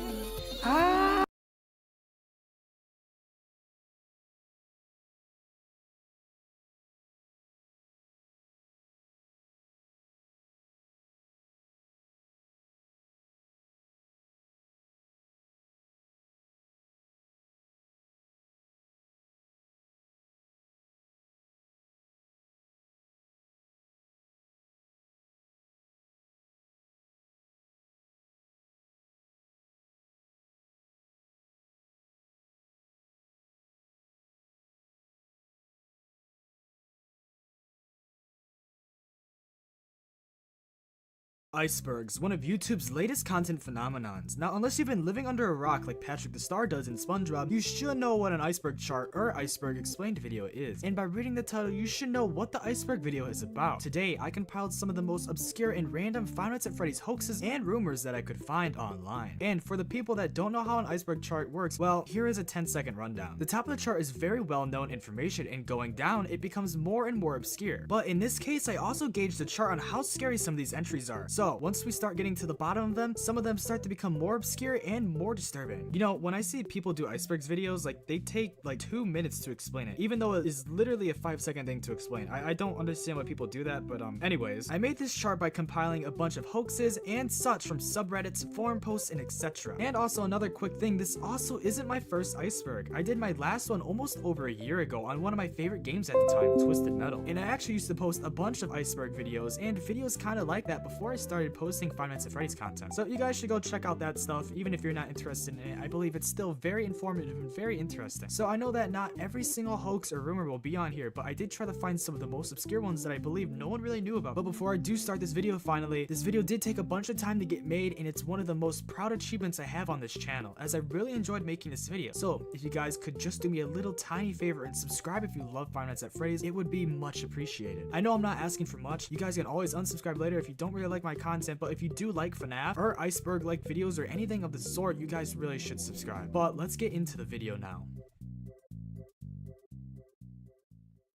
Icebergs, one of YouTube's latest content phenomenons. Now, unless you've been living under a rock like Patrick the Star does in SpongeBob, you should know what an iceberg chart or iceberg explained video is. And by reading the title, you should know what the iceberg video is about. Today, I compiled some of the most obscure and random Five Nights at Freddy's hoaxes and rumors that I could find online. And for the people that don't know how an iceberg chart works, well, here is a 10-second rundown. The top of the chart is very well-known information, and going down, it becomes more and more obscure. But in this case, I also gauged the chart on how scary some of these entries are. So once we start getting to the bottom of them, some of them start to become more obscure and more disturbing. You know, when I see people do icebergs videos, like they take like 2 minutes to explain it, even though it is literally a 5-second thing to explain. I don't understand why people do that, but anyways, I made this chart by compiling a bunch of hoaxes and such from subreddits, forum posts, and etc. And also another quick thing, this also isn't my first iceberg. I did my last one almost over a year ago on one of my favorite games at the time, Twisted Metal. And I actually used to post a bunch of iceberg videos and videos kind of like that before I started posting Five Nights at Freddy's content. So you guys should go check out that stuff, even if you're not interested in it. I believe it's still very informative and very interesting. So I know that not every single hoax or rumor will be on here, but I did try to find some of the most obscure ones that I believe no one really knew about. But before I do start this video finally, this video did take a bunch of time to get made, and it's one of the most proud achievements I have on this channel, as I really enjoyed making this video. So if you guys could just do me a little tiny favor and subscribe if you love Five Nights at Freddy's, it would be much appreciated. I know I'm not asking for much. You guys can always unsubscribe later if you don't really like my content, but if you do like FNAF or iceberg like videos or anything of the sort, you guys really should subscribe. But let's get into the video now.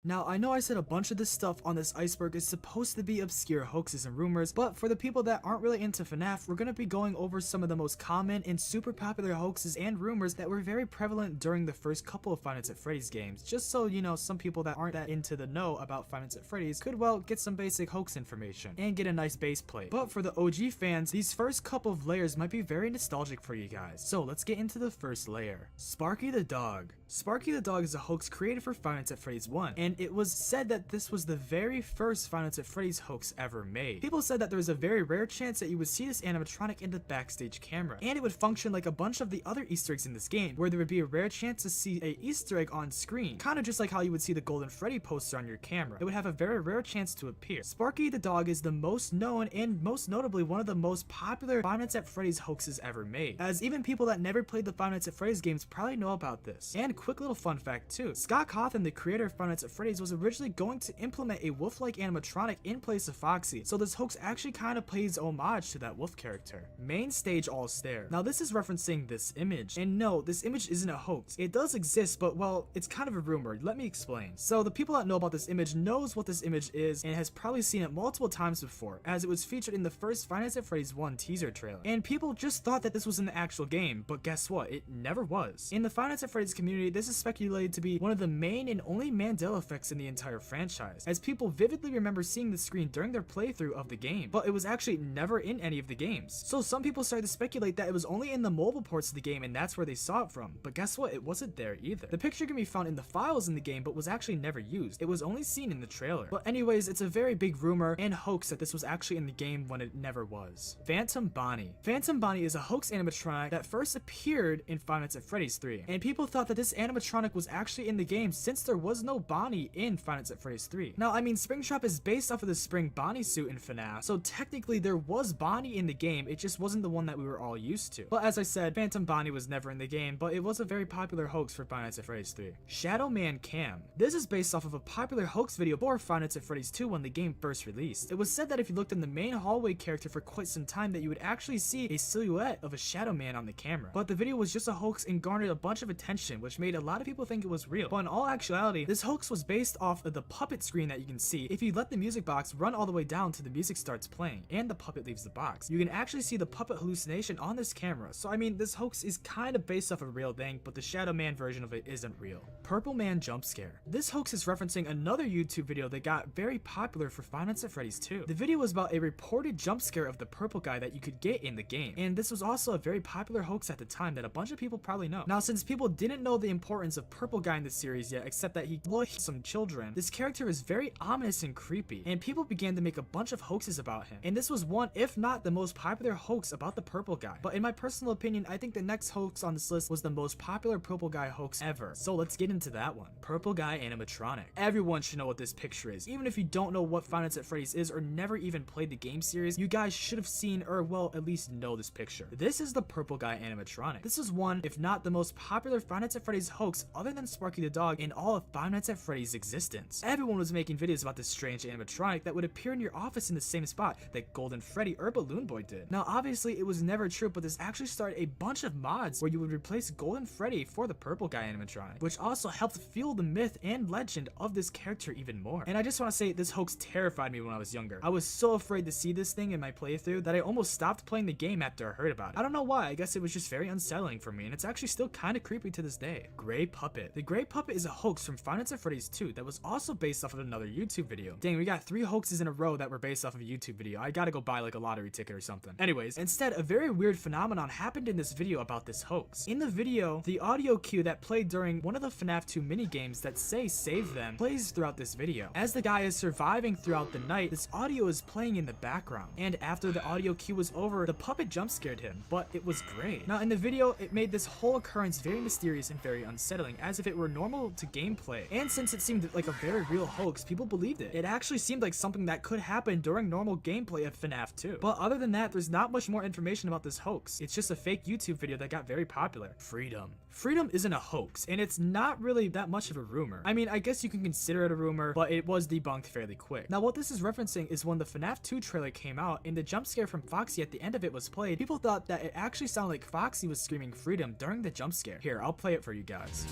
Now, I know I said a bunch of this stuff on this iceberg is supposed to be obscure hoaxes and rumors, but for the people that aren't really into FNAF, we're gonna be going over some of the most common and super popular hoaxes and rumors that were very prevalent during the first couple of Five Nights at Freddy's games, just so, you know, some people that aren't that into the know about Five Nights at Freddy's could, well, get some basic hoax information and get a nice base plate. But for the OG fans, these first couple of layers might be very nostalgic for you guys. So let's get into the first layer. Sparky the Dog. Sparky the Dog is a hoax created for Five Nights at Freddy's 1, and it was said that this was the very first Five Nights at Freddy's hoax ever made. People said that there was a very rare chance that you would see this animatronic in the backstage camera, and it would function like a bunch of the other Easter eggs in this game, where there would be a rare chance to see a Easter egg on screen, kind of just like how you would see the Golden Freddy poster on your camera. It would have a very rare chance to appear. Sparky the Dog is the most known and most notably one of the most popular Five Nights at Freddy's hoaxes ever made, as even people that never played the Five Nights at Freddy's games probably know about this. And quick little fun fact too, Scott Cawthon, the creator of Five Nights at Freddy's, was originally going to implement a wolf-like animatronic in place of Foxy, so this hoax actually kind of pays homage to that wolf character. Main stage all stare. Now this is referencing this image, and no, this image isn't a hoax. It does exist, but well, it's kind of a rumor. Let me explain. So the people that know about this image knows what this image is and has probably seen it multiple times before, as it was featured in the first Five Nights at Freddy's 1 teaser trailer. And people just thought that this was in the actual game, but guess what? It never was. In the Five Nights at Freddy's community, this is speculated to be one of the main and only Mandela effects in the entire franchise, as people vividly remember seeing the screen during their playthrough of the game, but it was actually never in any of the games. So some people started to speculate that it was only in the mobile ports of the game and that's where they saw it from, but guess what? It wasn't there either. The picture can be found in the files in the game, but was actually never used. It was only seen in the trailer. But anyways, it's a very big rumor and hoax that this was actually in the game when it never was. Phantom Bonnie. Phantom Bonnie is a hoax animatronic that first appeared in Five Nights at Freddy's 3, and people thought that this animatronic was actually in the game since there was no Bonnie in Five Nights at Freddy's 3. Now, I mean, Springtrap is based off of the Spring Bonnie suit in FNAF, so technically there was Bonnie in the game, it just wasn't the one that we were all used to. But as I said, Phantom Bonnie was never in the game, but it was a very popular hoax for Five Nights at Freddy's 3. Shadow Man Cam. This is based off of a popular hoax video for Five Nights at Freddy's 2 when the game first released. It was said that if you looked in the main hallway character for quite some time that you would actually see a silhouette of a Shadow Man on the camera. But the video was just a hoax and garnered a bunch of attention, which made a lot of people think it was real. But in all actuality, this hoax was based off of the puppet screen that you can see. If you let the music box run all the way down till the music starts playing and the puppet leaves the box, you can actually see the puppet hallucination on this camera. So I mean, this hoax is kind of based off a real thing, but the Shadow Man version of it isn't real. Purple Man Jump Scare. This hoax is referencing another YouTube video that got very popular for Five Nights at Freddy's 2. The video was about a reported jump scare of the purple guy that you could get in the game, and this was also a very popular hoax at the time that a bunch of people probably know. Now, since people didn't know the importance of Purple Guy in the series yet, except that he looked some and children, this character is very ominous and creepy, and people began to make a bunch of hoaxes about him. And this was one, if not the most popular hoax about the purple guy. But in my personal opinion, I think the next hoax on this list was the most popular purple guy hoax ever. So let's get into that one. Purple guy animatronic. Everyone should know what this picture is. Even if you don't know what Five Nights at Freddy's is or never even played the game series, you guys should have seen or well at least know this picture. This is the purple guy animatronic. This is one, if not the most popular Five Nights at Freddy's hoax other than Sparky the dog in all of Five Nights at Freddy's existence. Everyone was making videos about this strange animatronic that would appear in your office in the same spot that Golden Freddy or Balloon Boy did. Now obviously it was never true, but this actually started a bunch of mods where you would replace Golden Freddy for the purple guy animatronic, which also helped fuel the myth and legend of this character even more. And I just want to say this hoax terrified me when I was younger. I was so afraid to see this thing in my playthrough that I almost stopped playing the game after I heard about it. I don't know why, I guess it was just very unsettling for me, and it's actually still kind of creepy to this day. Gray Puppet. The Gray Puppet is a hoax from Five Nights at Freddy's 2 that was also based off of another YouTube video. Dang, we got 3 hoaxes in a row that were based off of a YouTube video. I gotta go buy like a lottery ticket or something. Anyways, instead, a very weird phenomenon happened in this video about this hoax. In the video, the audio cue that played during one of the FNAF 2 minigames that say save them plays throughout this video. As the guy is surviving throughout the night, this audio is playing in the background. And after the audio cue was over, the puppet jump scared him, but it was great. Now in the video, it made this whole occurrence very mysterious and very unsettling, as if it were normal to gameplay. And since it seemed like a very real hoax, people believed it. It actually seemed like something that could happen during normal gameplay of FNAF 2. But other than that, there's not much more information about this hoax. It's just a fake YouTube video that got very popular. Freedom. Freedom isn't a hoax, and it's not really that much of a rumor. I mean, I guess you can consider it a rumor, but it was debunked fairly quick. Now what this is referencing is when the FNAF 2 trailer came out and the jump scare from Foxy at the end of it was played, people thought that it actually sounded like Foxy was screaming freedom during the jump scare. Here, I'll play it for you guys.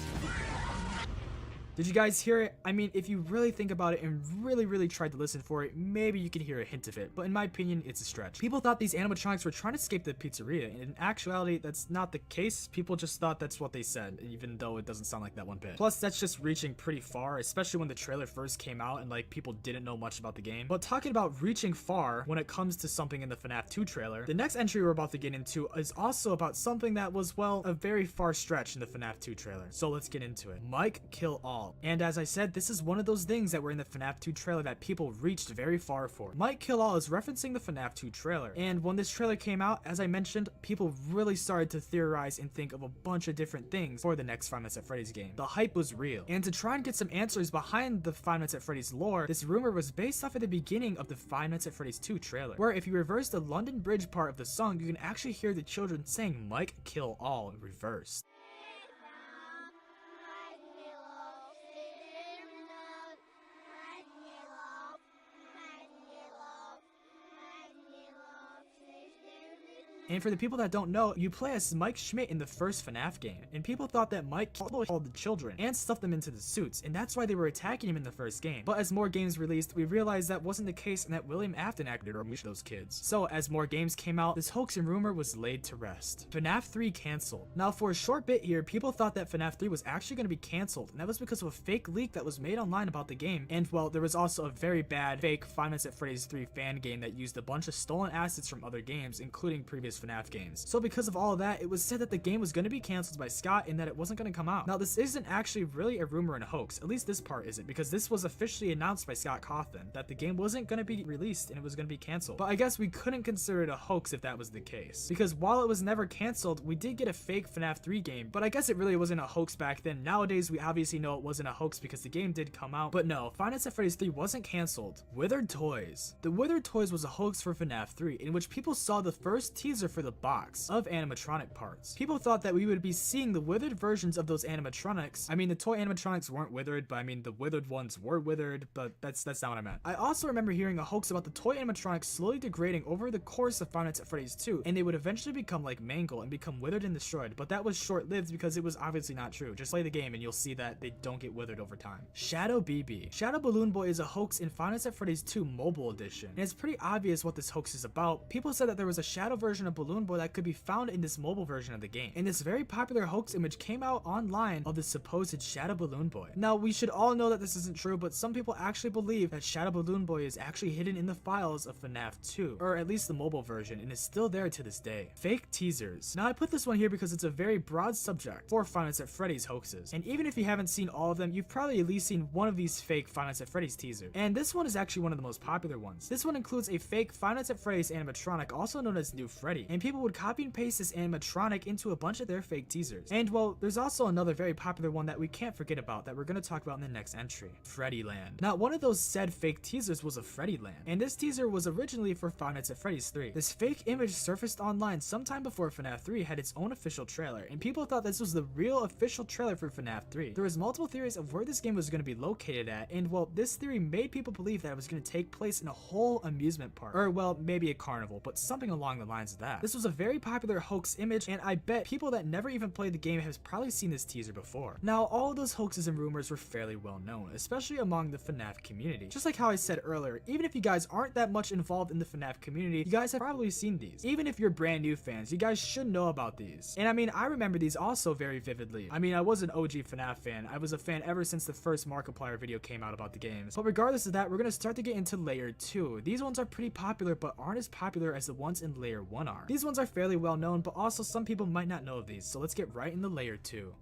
Did you guys hear it? I mean, if you really think about it and really tried to listen for it, maybe you can hear a hint of it, but in my opinion, it's a stretch. People thought these animatronics were trying to escape the pizzeria, and in actuality, that's not the case. People just thought that's what they said, even though it doesn't sound like that one bit. Plus, that's just reaching pretty far, especially when the trailer first came out and like people didn't know much about the game. But talking about reaching far when it comes to something in the FNAF 2 trailer, the next entry we're about to get into is also about something that was, well, a very far stretch in the FNAF 2 trailer. So let's get into it. Mike Kill All. And as I said, this is one of those things that were in the FNAF 2 trailer that people reached very far for. Mike Kill All is referencing the FNAF 2 trailer, and when this trailer came out, as I mentioned, people really started to theorize and think of a bunch of different things for the next Five Nights at Freddy's game. The hype was real, and to try and get some answers behind the Five Nights at Freddy's lore, this rumor was based off of the beginning of the Five Nights at Freddy's 2 trailer, where if you reverse the London Bridge part of the song, you can actually hear the children saying Mike Kill All reversed. And for the people that don't know, you play as Mike Schmidt in the first FNAF game, and people thought that Mike killed all the children and stuffed them into the suits, and that's why they were attacking him in the first game. But as more games released, we realized that wasn't the case and that William Afton acted or unleashed those kids. So as more games came out, this hoax and rumor was laid to rest. FNAF 3 cancelled. Now for a short bit here, people thought that FNAF 3 was actually going to be cancelled, and that was because of a fake leak that was made online about the game. And well, there was also a very bad fake Five Nights at Freddy's 3 fan game that used a bunch of stolen assets from other games, including previous FNAF games. So because of all of that, it was said that the game was going to be cancelled by Scott and that it wasn't going to come out. Now this isn't actually really a rumor and a hoax, at least this part isn't, because this was officially announced by Scott Cawthon that the game wasn't going to be released and it was going to be cancelled. But I guess we couldn't consider it a hoax if that was the case, because while it was never cancelled, we did get a fake FNAF 3 game, but I guess it really wasn't a hoax back then. Nowadays we obviously know it wasn't a hoax because the game did come out. But no, Five Nights at Freddy's 3 wasn't cancelled. Withered Toys. The Withered Toys was a hoax for FNAF 3 in which people saw the first teaser for the box of animatronic parts. People thought that we would be seeing the withered versions of those animatronics. I mean, the toy animatronics weren't withered, but I mean the withered ones were withered, but that's not what I meant. I also remember hearing a hoax about the toy animatronics slowly degrading over the course of Five Nights at Freddy's 2, and they would eventually become like Mangle and become withered and destroyed, but that was short-lived because it was obviously not true. Just play the game and you'll see that they don't get withered over time. Shadow BB. Shadow Balloon Boy is a hoax in Five Nights at Freddy's 2 Mobile Edition, and it's pretty obvious what this hoax is about. People said that there was a shadow version of balloon boy that could be found in this mobile version of the game. And this very popular hoax image came out online of the supposed Shadow Balloon Boy. Now, we should all know that this isn't true, but some people actually believe that Shadow Balloon Boy is actually hidden in the files of FNAF 2, or at least the mobile version, and is still there to this day. Fake teasers. Now, I put this one here because it's a very broad subject for Five Nights at Freddy's hoaxes, and even if you haven't seen all of them, you've probably at least seen one of these fake Five Nights at Freddy's teasers. And this one is actually one of the most popular ones. This one includes a fake Five Nights at Freddy's animatronic, also known as New Freddy, and people would copy and paste this animatronic into a bunch of their fake teasers. And well, there's also another very popular one that we can't forget about that we're going to talk about in the next entry, Freddyland. Now, one of those said fake teasers was a Freddyland, and this teaser was originally for Five Nights at Freddy's 3. This fake image surfaced online sometime before FNAF 3 had its own official trailer, and people thought this was the real official trailer for FNAF 3. There was multiple theories of where this game was going to be located at, and well, this theory made people believe that it was going to take place in a whole amusement park, or well, maybe a carnival, but something along the lines of that. This was a very popular hoax image, and I bet people that never even played the game have probably seen this teaser before. Now, all of those hoaxes and rumors were fairly well known, especially among the FNAF community. Just like how I said earlier, even if you guys aren't that much involved in the FNAF community, you guys have probably seen these. Even if you're brand new fans, you guys should know about these. And I mean, I remember these also very vividly. I mean, I was an OG FNAF fan. I was a fan ever since the first Markiplier video came out about the games. But regardless of that, we're gonna start to get into layer 2. These ones are pretty popular, but aren't as popular as the ones in layer 1 are. These ones are fairly well known, but also some people might not know of these, so let's get right into layer 2.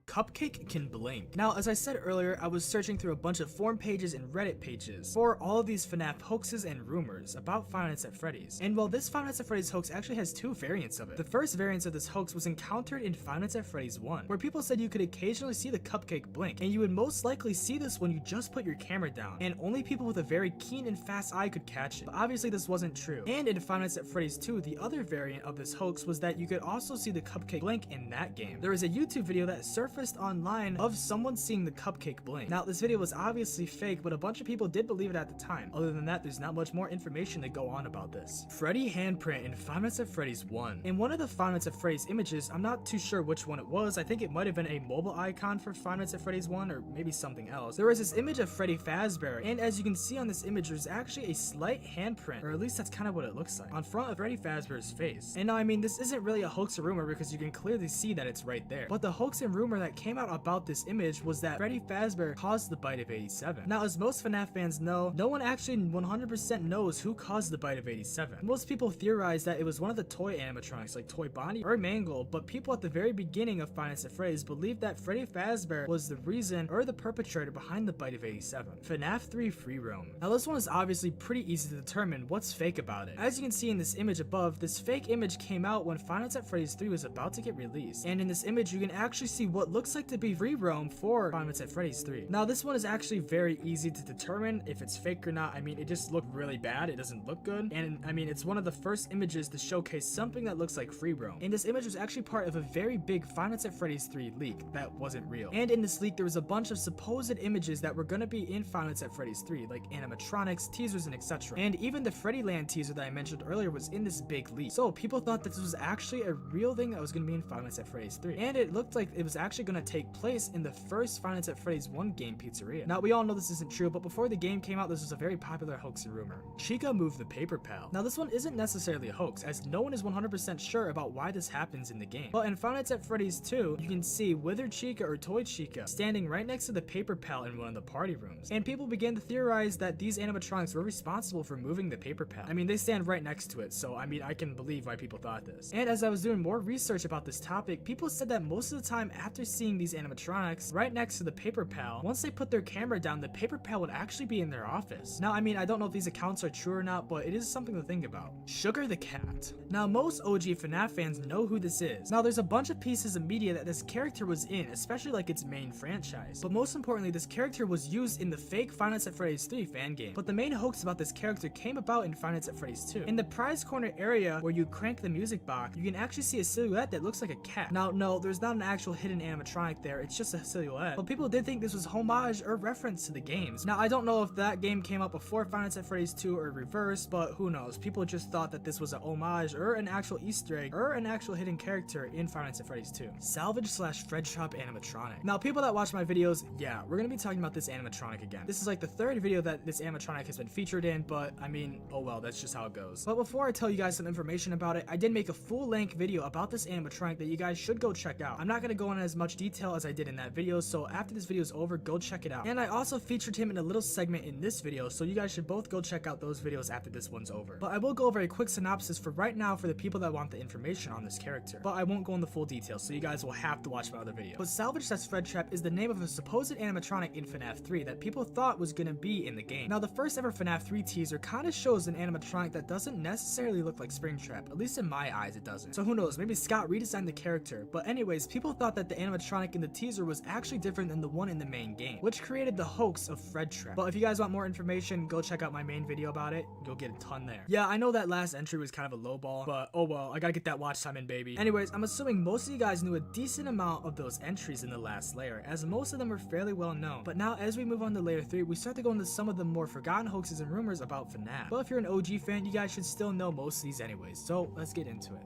Cupcake can blink. Now, as I said earlier, I was searching through a bunch of forum pages and Reddit pages for all of these FNAF hoaxes and rumors about Five Nights at Freddy's. And well, this Five Nights at Freddy's hoax actually has two variants of it. The first variant of this hoax was encountered in Five Nights at Freddy's 1, where people said you could occasionally see the cupcake blink, and you would most likely see this when you just put your camera down, and only people with a very keen and fast eye could catch it. But obviously this wasn't true. And in Five Nights at Freddy's 2, the other variant of this hoax was that you could also see the cupcake blink in that game. There was a YouTube video that surfaced online of someone seeing the cupcake blink. Now, this video was obviously fake, but a bunch of people did believe it at the time. Other than that, there's not much more information to go on about this. Freddy handprint in Five Nights at Freddy's 1. In one of the Five Nights at Freddy's images, I'm not too sure which one it was. I think it might have been a mobile icon for Five Nights at Freddy's 1, or maybe something else. There was this image of Freddy Fazbear, and as you can see on this image, there's actually a slight handprint, or at least that's kind of what it looks like, on front of Freddy Fazbear's face. And now, I mean, this isn't really a hoax or rumor because you can clearly see that it's right there. But the hoax and rumor that came out about this image was that Freddy Fazbear caused the bite of 87. Now, as most FNAF fans know, no one actually 100% knows who caused the bite of 87. Most people theorize that it was one of the toy animatronics like Toy Bonnie or Mangle, but people at the very beginning of Five Nights at Freddy's believed that Freddy Fazbear was the reason or the perpetrator behind the bite of 87. FNAF 3 Free Roam. Now, this one is obviously pretty easy to determine what's fake about it. As you can see in this image above, this fake image came out when Five Nights at Freddy's 3 was about to get released, and in this image you can actually see what looks like to be free roam for Five Nights at Freddy's 3. Now, this one is actually very easy to determine if it's fake or not. I mean, it just looked really bad. It doesn't look good, and I mean, it's one of the first images to showcase something that looks like free roam. And this image was actually part of a very big Five Nights at Freddy's 3 leak that wasn't real. And in this leak, there was a bunch of supposed images that were gonna be in Five Nights at Freddy's 3, like animatronics, teasers, and etc. And even the Freddyland teaser that I mentioned earlier was in this big leak. So people thought that this was actually a real thing that was gonna be in Five Nights at Freddy's 3. And it looked like it was actually gonna take place in the first Five Nights at Freddy's 1 game pizzeria. Now, we all know this isn't true, but before the game came out, this was a very popular hoax and rumor. Chica moved the paper pal. Now, this one isn't necessarily a hoax, as no one is 100% sure about why this happens in the game. But in Five Nights at Freddy's 2, you can see Withered Chica or Toy Chica standing right next to the paper pal in one of the party rooms. And people began to theorize that these animatronics were responsible for moving the paper pal. I mean, they stand right next to it, so I mean, I can believe why people thought this. And as I was doing more research about this topic, people said that most of the time after seeing these animatronics right next to the paper pal, once they put their camera down, the paper pal would actually be in their office. Now, I mean, I don't know if these accounts are true or not, but it is something to think about. Sugar the cat. Now, most OG FNAF fans know who this is. Now, there's a bunch of pieces of media that this character was in, especially like its main franchise. But most importantly, this character was used in the fake Five Nights at Freddy's 3 fan game. But the main hoax about this character came about in Five Nights at Freddy's 2. In the prize corner area where you crank the music box, you can actually see a silhouette that looks like a cat. Now, no, there's not an actual hidden animatronic animatronic there, it's just a silhouette. But people did think this was homage or reference to the games. Now, I don't know if that game came out before Five Nights at Freddy's 2 or reverse, but who knows? People just thought that this was a homage or an actual Easter egg or an actual hidden character in Five Nights at Freddy's 2. Salvage / Fred Shop animatronic. Now, people that watch my videos, yeah, we're gonna be talking about this animatronic again. This is like the third video that this animatronic has been featured in, but I mean, oh well, that's just how it goes. But before I tell you guys some information about it, I did make a full-length video about this animatronic that you guys should go check out. I'm not gonna go into as much detail as I did in that video, so after this video is over, go check it out. And I also featured him in a little segment in this video, so you guys should both go check out those videos after this one's over. But I will go over a quick synopsis for right now for the people that want the information on this character. But I won't go into full details, so you guys will have to watch my other video. But Salvage / Fred Trap is the name of a supposed animatronic in FNAF 3 that people thought was gonna be in the game. Now, the first ever FNAF 3 teaser kinda shows an animatronic that doesn't necessarily look like Springtrap, at least in my eyes it doesn't. So who knows, maybe Scott redesigned the character. But anyways, people thought that the animatronic in the teaser was actually different than the one in the main game, which created the hoax of Fred Trap. But if you guys want more information, go check out my main video about it. You'll get a ton there. Yeah, I know that last entry was kind of a low ball, but oh well, I gotta get that watch time in, baby. Anyways, I'm assuming most of you guys knew a decent amount of those entries in the last layer, as most of them were fairly well known. But now, as we move on to layer 3, we start to go into some of the more forgotten hoaxes and rumors about FNAF. But if you're an OG fan, you guys should still know most of these anyways, so let's get into it.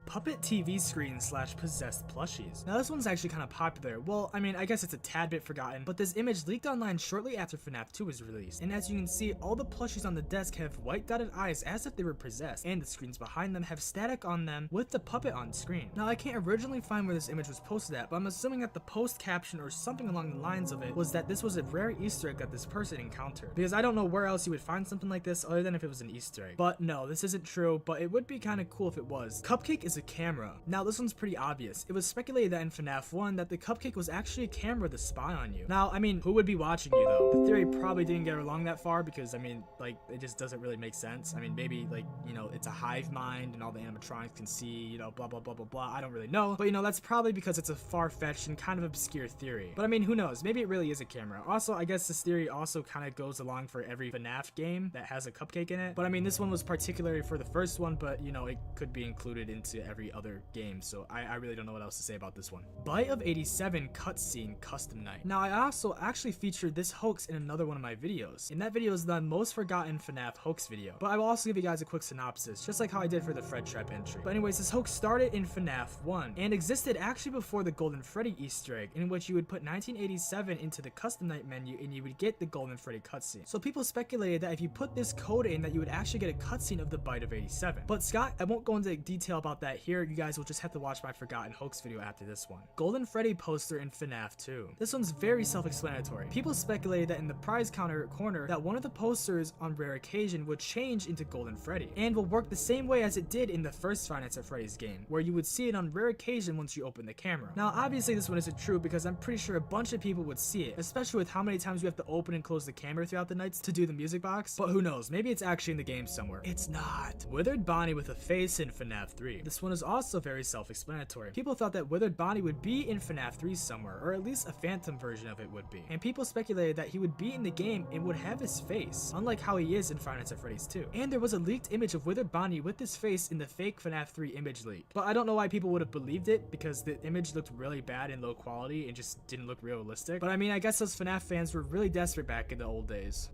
Puppet TV screen / possessed plushies. Now this one's actually kind of popular. Well, I mean, I guess it's a tad bit forgotten, but this image leaked online shortly after FNAF 2 was released. And as you can see, all the plushies on the desk have white dotted eyes as if they were possessed, and the screens behind them have static on them with the puppet on screen. Now I can't originally find where this image was posted at, but I'm assuming that the post caption or something along the lines of it was that this was a rare Easter egg that this person encountered. Because I don't know where else you would find something like this other than if it was an Easter egg. But no, this isn't true, but it would be kind of cool if it was. Cupcake is a camera. Now this one's pretty obvious. It was speculated that in FNAF 1 that the cupcake was actually a camera to spy on you. Now, I mean, who would be watching you though? The theory probably didn't get along that far because, I mean, like, it just doesn't really make sense. I mean, maybe, like, you know, it's a hive mind and all the animatronics can see, you know, blah, blah, blah, blah, blah. I don't really know. But, you know, that's probably because it's a far-fetched and kind of obscure theory. But, I mean, who knows? Maybe it really is a camera. Also, I guess this theory also kind of goes along for every FNAF game that has a cupcake in it. But, I mean, this one was particularly for the first one, but, you know, it could be included into every other game. So, I really don't know what else to say about this one. Bite of 87 cutscene custom night. Now I also actually featured this hoax in another one of my videos. And that video is the most forgotten FNAF hoax video. But I will also give you guys a quick synopsis, just like how I did for the Fred Trap entry. But anyways, this hoax started in FNAF 1 and existed actually before the Golden Freddy Easter egg, in which you would put 1987 into the custom night menu and you would get the Golden Freddy cutscene. So people speculated that if you put this code in that you would actually get a cutscene of the Bite of 87. But Scott, I won't go into detail about that here. You guys will just have to watch my forgotten hoax video after this one. Golden Freddy poster in FNAF 2. This one's very self-explanatory. People speculated that in the prize counter corner that one of the posters on rare occasion would change into Golden Freddy and will work the same way as it did in the first Five Nights at Freddy's game, where you would see it on rare occasion once you open the camera. Now obviously this one isn't true because I'm pretty sure a bunch of people would see it, especially with how many times you have to open and close the camera throughout the nights to do the music box. But who knows, maybe it's actually in the game somewhere. It's not. Withered Bonnie with a face in FNAF 3. This one is also very self-explanatory. People thought that Withered Bonnie would be in FNAF 3 somewhere, or at least a phantom version of it would be. And people speculated that he would be in the game and would have his face, unlike how he is in Five Nights at Freddy's 2. And there was a leaked image of Withered Bonnie with his face in the fake FNAF 3 image leak. But I don't know why people would have believed it, because the image looked really bad and low quality and just didn't look realistic. But I mean, I guess those FNAF fans were really desperate back in the old days.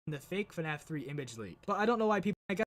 The fake FNAF 3 image leak. But I don't know why people, I guess.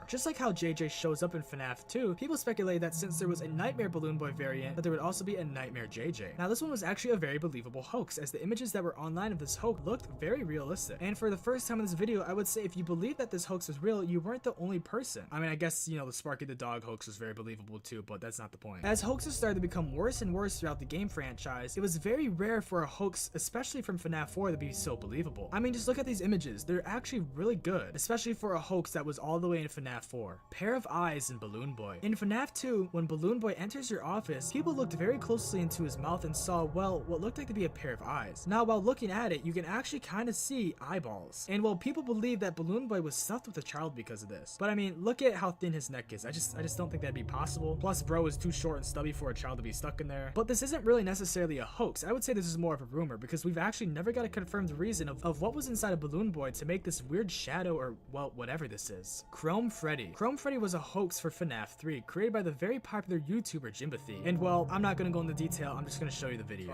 Just like how JJ shows up in FNAF 2, people speculated that since there was a Nightmare Balloon Boy variant, that there would also be a Nightmare JJ. Now this one was actually a very believable hoax, as the images that were online of this hoax looked very realistic. And for the first time in this video, I would say if you believe that this hoax was real, you weren't the only person. I mean, I guess, you know, the Sparky the Dog hoax was very believable too, but that's not the point. As hoaxes started to become worse and worse throughout the game franchise, it was very rare for a hoax, especially from FNAF 4, to be so believable. I mean, just look at these images. They're actually really good, especially for a hoax that was all the way in FNAF 4. Pair of eyes in Balloon Boy. In FNAF 2, when Balloon Boy enters your office, people looked very closely into his mouth and saw, well, what looked like to be a pair of eyes. Now, while looking at it, you can actually kind of see eyeballs. And while people believe that Balloon Boy was stuffed with a child because of this, but I mean, look at how thin his neck is. I just don't think that'd be possible. Plus, bro is too short and stubby for a child to be stuck in there. But this isn't really necessarily a hoax. I would say this is more of a rumor, because we've actually never got a confirmed reason of what was inside of Balloon Boy to make this weird shadow, or, well, whatever this is. Chrome Chrome Freddy. Chrome Freddy was a hoax for FNAF 3 created by the very popular YouTuber Jimothy. And well, I'm not gonna go into detail, I'm just gonna show you the video.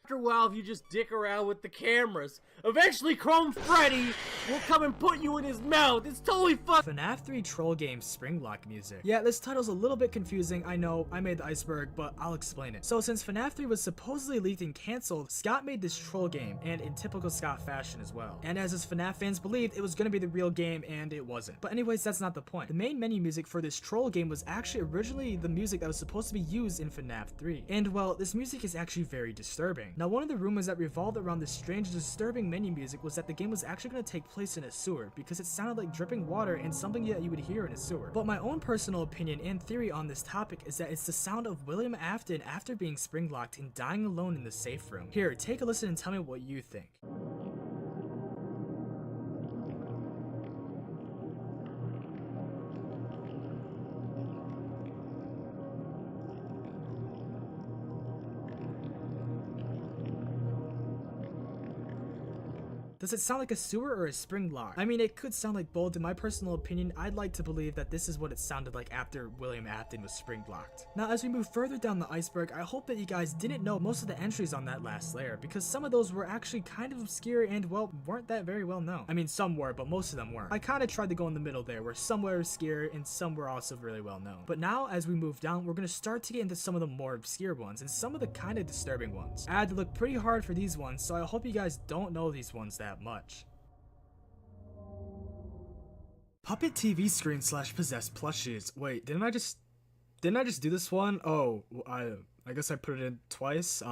After a while, if you just dick around with the cameras, eventually Chrome Freddy will come and put you in his mouth. It's totally FNAF 3 troll game Springlock music. Yeah, this title's a little bit confusing, I know, I made the iceberg, but I'll explain it. So since FNAF 3 was supposedly leaked and cancelled, Scott made this troll game, and in typical Scott fashion as well. And as his FNAF fans believed, it was gonna be the real game, and it wasn't. But anyways, that's not the point. The main menu music for this troll game was actually originally the music that was supposed to be used in FNAF 3. And well, this music is actually very disturbing. Now, one of the rumors that revolved around this strange, disturbing menu music was that the game was actually going to take place in a sewer because it sounded like dripping water and something that you would hear in a sewer. But my own personal opinion and theory on this topic is that it's the sound of William Afton after being springlocked and dying alone in the safe room. Here, take a listen and tell me what you think. Does it sound like a sewer or a spring lock? I mean, it could sound like both. In my personal opinion, I'd like to believe that this is what it sounded like after William Afton was spring locked. Now, as we move further down the iceberg, I hope that you guys didn't know most of the entries on that last layer, because some of those were actually kind of obscure and, well, weren't that very well known. I mean, some were, but most of them weren't. I kind of tried to go in the middle there, where some were obscure and some were also really well known. But now, as we move down, we're going to start to get into some of the more obscure ones and some of the kind of disturbing ones. I had to look pretty hard for these ones, so I hope you guys don't know these ones that much. Puppet TV screen / possessed plushies. Wait, didn't I just do this one? Oh, I guess I put it in twice.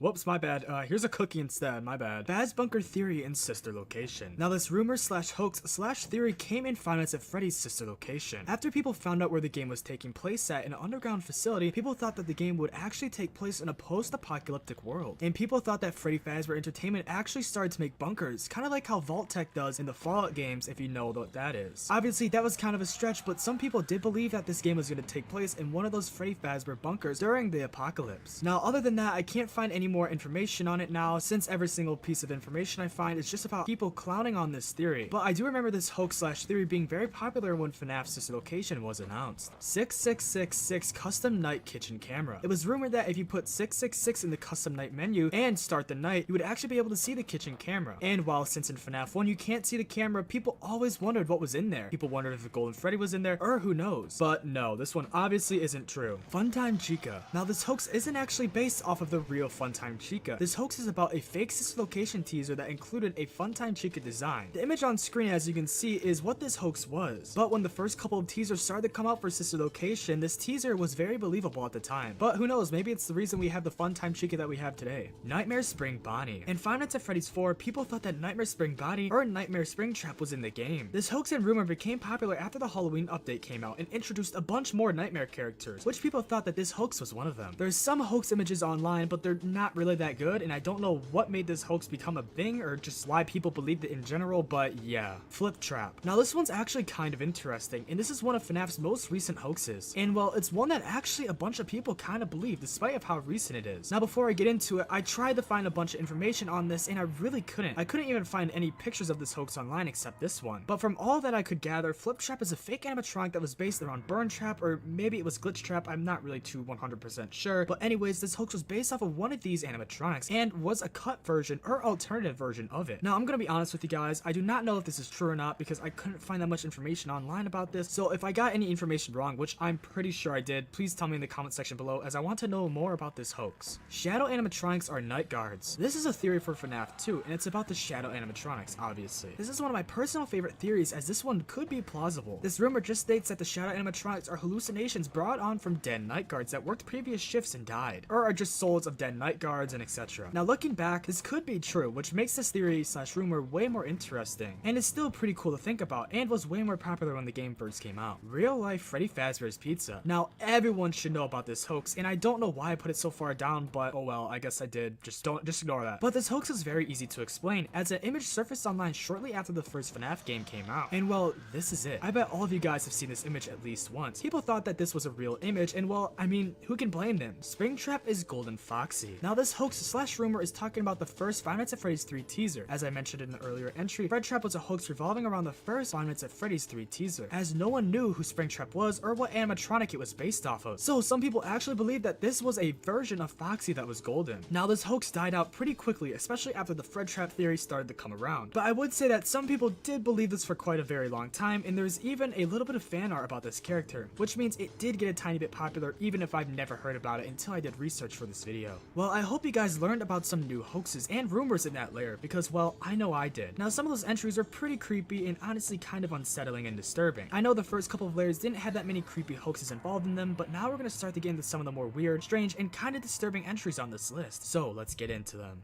Whoops, my bad. Here's a cookie instead, my bad. Bad's Bunker Theory and Sister Location. Now this rumor / hoax / theory came in 5 Nights at Freddy's sister location. After people found out where the game was taking place at, in an underground facility, people thought that the game would actually take place in a post-apocalyptic world. And people thought that Freddy Fazbear Entertainment actually started to make bunkers, kind of like how Vault Tech does in the Fallout games, if you know what that is. Obviously, that was kind of a stretch, but some people did believe that this game was going to take place in one of those Freddy Fazbear bunkers during the apocalypse. Now, other than that, I can't find any more information on it now, since every single piece of information I find is just about people clowning on this theory. But I do remember this hoax / theory being very popular when FNAF's sister location was announced. 6666 Custom Night Kitchen Camera. It was rumored that if you put 666 in the custom night menu and start the night, you would actually be able to see the kitchen camera. And while since in FNAF 1 you can't see the camera, people always wondered what was in there. People wondered if the Golden Freddy was in there, or who knows. But no, this one obviously isn't true. Funtime Chica. Now this hoax isn't actually based off of the real Funtime Chica. This hoax is about a fake sister location teaser that included a Funtime Chica design. The image on screen, as you can see, is what this hoax was. But when the first couple of teasers started to come out for sister location, this teaser was very believable at the time. But who knows, maybe it's the reason we have the Funtime Chica that we have today. Nightmare Spring Bonnie. In 5 Nights at Freddy's 4, people thought that Nightmare Spring Bonnie or Nightmare Springtrap was in the game. This hoax and rumor became popular after the Halloween update came out and introduced a bunch more Nightmare characters, which people thought that this hoax was one of them. There's some hoax images online, but they're not really that good, and I don't know what made this hoax become a thing or just why people believed it in general, but yeah. Flip Trap. Now this one's actually kind of interesting, and this is one of FNAF's most recent hoaxes. And well, it's one that actually a bunch of people kind of believe, despite of how recent it is. Now before I get into it, I tried to find a bunch of information on this, and I really couldn't. I couldn't even find any pictures of this hoax online except this one. But from all that I could gather, Flip Trap is a fake animatronic that was based around Burn Trap, or maybe it was Glitch Trap, I'm not really too 100% sure. But anyways, this hoax was based off of one of these animatronics, and was a cut version or alternative version of it. Now I'm gonna be honest with you guys, I do not know if this is true or not because I couldn't find that much information online about this, so if I got any information wrong, which I'm pretty sure I did, please tell me in the comment section below as I want to know more about this hoax. Shadow animatronics are night guards. This is a theory for FNAF 2, and it's about the shadow animatronics, obviously. This is one of my personal favorite theories as this one could be plausible. This rumor just states that the shadow animatronics are hallucinations brought on from dead night guards that worked previous shifts and died, or are just souls of dead night guards and etc. Now looking back, this could be true, which makes this theory / rumor way more interesting, and it's still pretty cool to think about, and was way more popular when the game first came out. Real life Freddy Fazbear's Pizza. Now everyone should know about this hoax, and I don't know why I put it so far down, but oh well, I guess I did. Just ignore that. But this hoax is very easy to explain, as an image surfaced online shortly after the first FNAF game came out. And well, this is it. I bet all of you guys have seen this image at least once. People thought that this was a real image, and well, I mean, who can blame them? Springtrap is Golden Foxy. Now Now this hoax slash rumor is talking about the first Five Nights at Freddy's 3 teaser. As I mentioned in the earlier entry, Fredtrap was a hoax revolving around the first Five Nights at Freddy's 3 teaser, as no one knew who Springtrap was or what animatronic it was based off of. So some people actually believe that this was a version of Foxy that was golden. Now this hoax died out pretty quickly, especially after the Fredtrap theory started to come around. But I would say that some people did believe this for quite a very long time, and there's even a little bit of fan art about this character, which means it did get a tiny bit popular even if I've never heard about it until I did research for this video. Well, I hope you guys learned about some new hoaxes and rumors in that layer because, well, I know I did. Now some of those entries are pretty creepy and honestly kind of unsettling and disturbing. I know the first couple of layers didn't have that many creepy hoaxes involved in them, but now we're going to start to get into some of the more weird, strange, and kind of disturbing entries on this list. So let's get into them.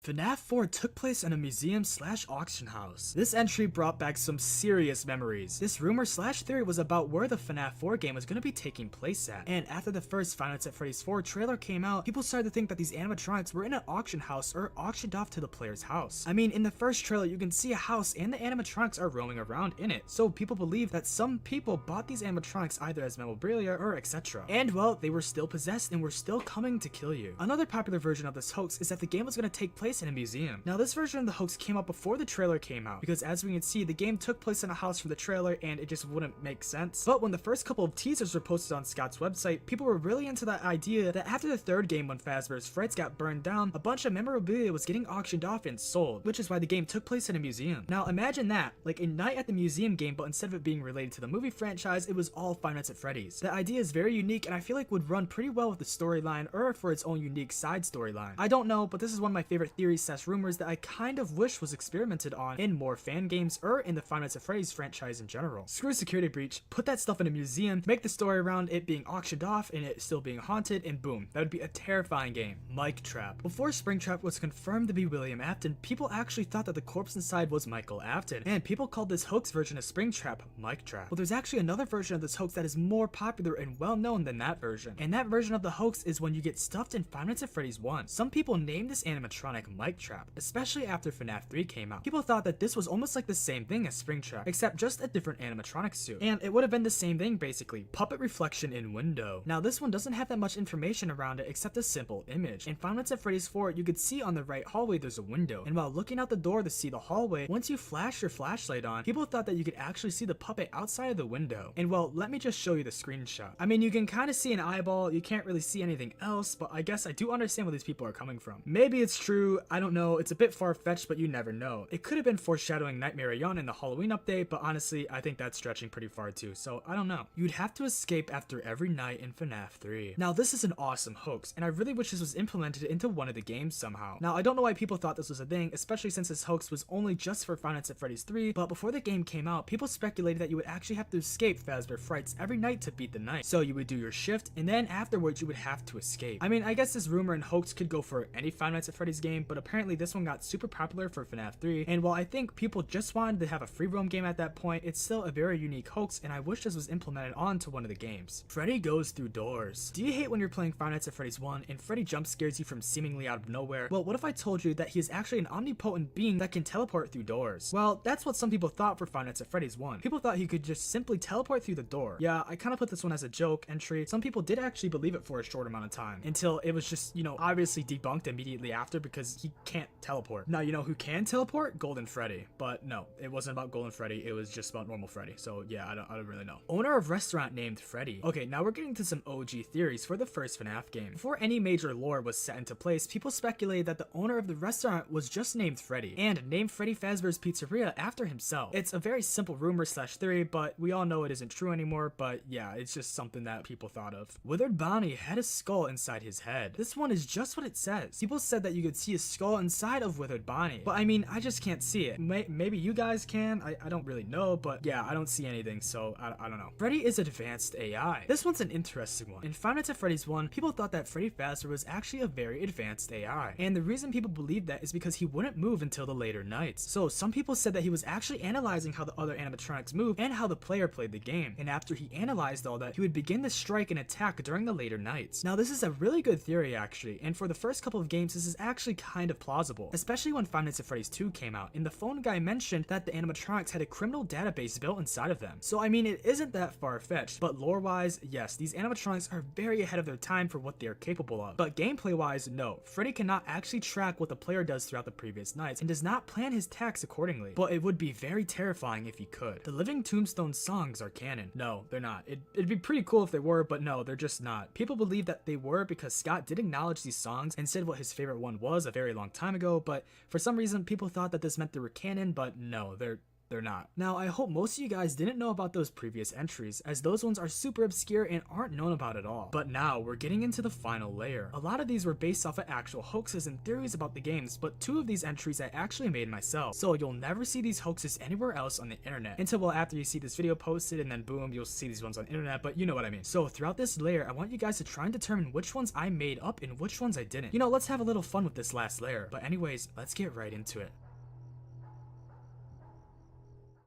FNAF 4 took place in a museum slash auction house. This entry brought back some serious memories. This rumor slash theory was about where the FNAF 4 game was going to be taking place at. And after the first Five Nights at Freddy's 4 trailer came out, people started to think that these animatronics were in an auction house or auctioned off to the player's house. I mean, in the first trailer, you can see a house and the animatronics are roaming around in it. So people believe that some people bought these animatronics either as memorabilia or etc. And well, they were still possessed and were still coming to kill you. Another popular version of this hoax is that the game was going to take place in a museum. Now this version of the hoax came out before the trailer came out, because as we can see, the game took place in a house from the trailer and it just wouldn't make sense. But when the first couple of teasers were posted on Scott's website, people were really into that idea that after the third game when Fazbear's Frights got burned down, a bunch of memorabilia was getting auctioned off and sold, which is why the game took place in a museum. Now imagine that, like a night at the museum game, but instead of it being related to the movie franchise, it was all Five Nights at Freddy's. The idea is very unique and I feel like would run pretty well with the storyline or for its own unique side storyline. I don't know, but this is one of my favorite theories slash rumors that I kind of wish was experimented on in more fan games or in the Five Nights at Freddy's franchise in general. Screw security breach, put that stuff in a museum, make the story around it being auctioned off and it still being haunted, and boom, that would be a terrifying game. Mic Trap. Before Springtrap was confirmed to be William Afton, people actually thought that the corpse inside was Michael Afton, and people called this hoax version of Springtrap Mic Trap. Well, there's actually another version of this hoax that is more popular and well known than that version, and that version of the hoax is when you get stuffed in Five Nights at Freddy's 1. Some people named this animatronic Mic Trap, especially after FNAF 3 came out. People thought that this was almost like the same thing as Springtrap, except just a different animatronic suit. And it would have been the same thing basically, puppet reflection in window. Now this one doesn't have that much information around it except a simple image. In Five Nights at Freddy's 4, you could see on the right hallway there's a window, and while looking out the door to see the hallway, once you flash your flashlight on, people thought that you could actually see the puppet outside of the window. And well, let me just show you the screenshot. I mean, you can kind of see an eyeball, you can't really see anything else, but I guess I do understand where these people are coming from. Maybe it's true, I don't know, it's a bit far-fetched, but you never know. It could have been foreshadowing Nightmare Beyond in the Halloween update, but honestly, I think that's stretching pretty far too, so I don't know. You'd have to escape after every night in FNAF 3. Now this is an awesome hoax, and I really wish this was implemented into one of the games somehow. Now I don't know why people thought this was a thing, especially since this hoax was only just for Five Nights at Freddy's 3, but before the game came out, people speculated that you would actually have to escape Fazbear Frights every night to beat the night. So you would do your shift, and then afterwards you would have to escape. I mean, I guess this rumor and hoax could go for any Five Nights at Freddy's game, but apparently this one got super popular for FNAF 3, and while I think people just wanted to have a free roam game at that point, it's still a very unique hoax, and I wish this was implemented onto one of the games. Freddy goes through doors. Do you hate when you're playing Five Nights at Freddy's 1 and Freddy jump scares you from seemingly out of nowhere? Well, what if I told you that he is actually an omnipotent being that can teleport through doors? Well, that's what some people thought for Five Nights at Freddy's 1. People thought he could just simply teleport through the door. Yeah, I kind of put this one as a joke entry. Some people did actually believe it for a short amount of time, until it was just, you know, obviously debunked immediately after because he can't teleport. Now, you know who can teleport? Golden Freddy. But no, it wasn't about Golden Freddy, it was just about normal Freddy. So yeah, I don't really know. Owner of restaurant named Freddy. Okay, now we're getting to some OG theories for the first FNAF game. Before any major lore was set into place, people speculated that the owner of the restaurant was just named Freddy, and named Freddy Fazbear's Pizzeria after himself. It's a very simple rumor slash theory, but we all know it isn't true anymore, but yeah, it's just something that people thought of. Withered Bonnie had a skull inside his head. This one is just what it says. People said that you could see a skull inside of Withered Bonnie, but I mean, I just can't see it. Maybe you guys can, I don't really know, but yeah, I don't see anything, so I don't know. Freddy is advanced AI. This one's an interesting one. In Five Nights at Freddy's 1, people thought that Freddy Fazbear was actually a very advanced AI, and the reason people believed that is because he wouldn't move until the later nights. So some people said that he was actually analyzing how the other animatronics move and how the player played the game, and after he analyzed all that, he would begin to strike and attack during the later nights. Now this is a really good theory actually, and for the first couple of games this is actually kind of plausible, especially when Five Nights at Freddy's 2 came out, and the phone guy mentioned that the animatronics had a criminal database built inside of them. So I mean, it isn't that far-fetched, but lore-wise, yes, these animatronics are very ahead of their time for what they are capable of. But gameplay-wise, no, Freddy cannot actually track what the player does throughout the previous nights, and does not plan his attacks accordingly. But it would be very terrifying if he could. The Living Tombstone songs are canon. No, they're not. It'd be pretty cool if they were, but no, they're just not. People believe that they were because Scott did acknowledge these songs and said what his favorite one was a very long time ago, but for some reason people thought that this meant they were canon, but no, they're not. Now, I hope most of you guys didn't know about those previous entries, as those ones are super obscure and aren't known about at all. But now, we're getting into the final layer. A lot of these were based off of actual hoaxes and theories about the games, but 2 of these entries I actually made myself, so you'll never see these hoaxes anywhere else on the internet, until well after you see this video posted, and then boom, you'll see these ones on the internet, but you know what I mean. So throughout this layer, I want you guys to try and determine which ones I made up and which ones I didn't. You know, let's have a little fun with this last layer. But anyways, let's get right into it.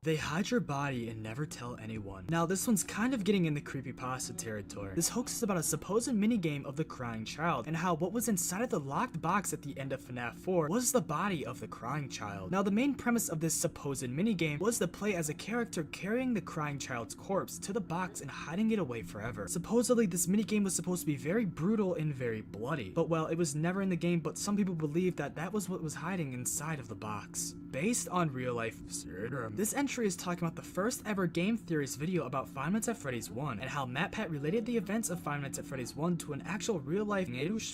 They hide your body and never tell anyone. Now this one's kind of getting in the creepypasta territory. This hoax is about a supposed minigame of the crying child, and how what was inside of the locked box at the end of FNAF 4 was the body of the crying child. Now the main premise of this supposed minigame was to play as a character carrying the crying child's corpse to the box and hiding it away forever. Supposedly this minigame was supposed to be very brutal and very bloody, but well, it was never in the game, but some people believe that that was what was hiding inside of the box. Based on real life, this entry is talking about the first ever game theories video about Five Nights at Freddy's 1, and how MatPat related the events of Five Nights at Freddy's 1 to an actual real life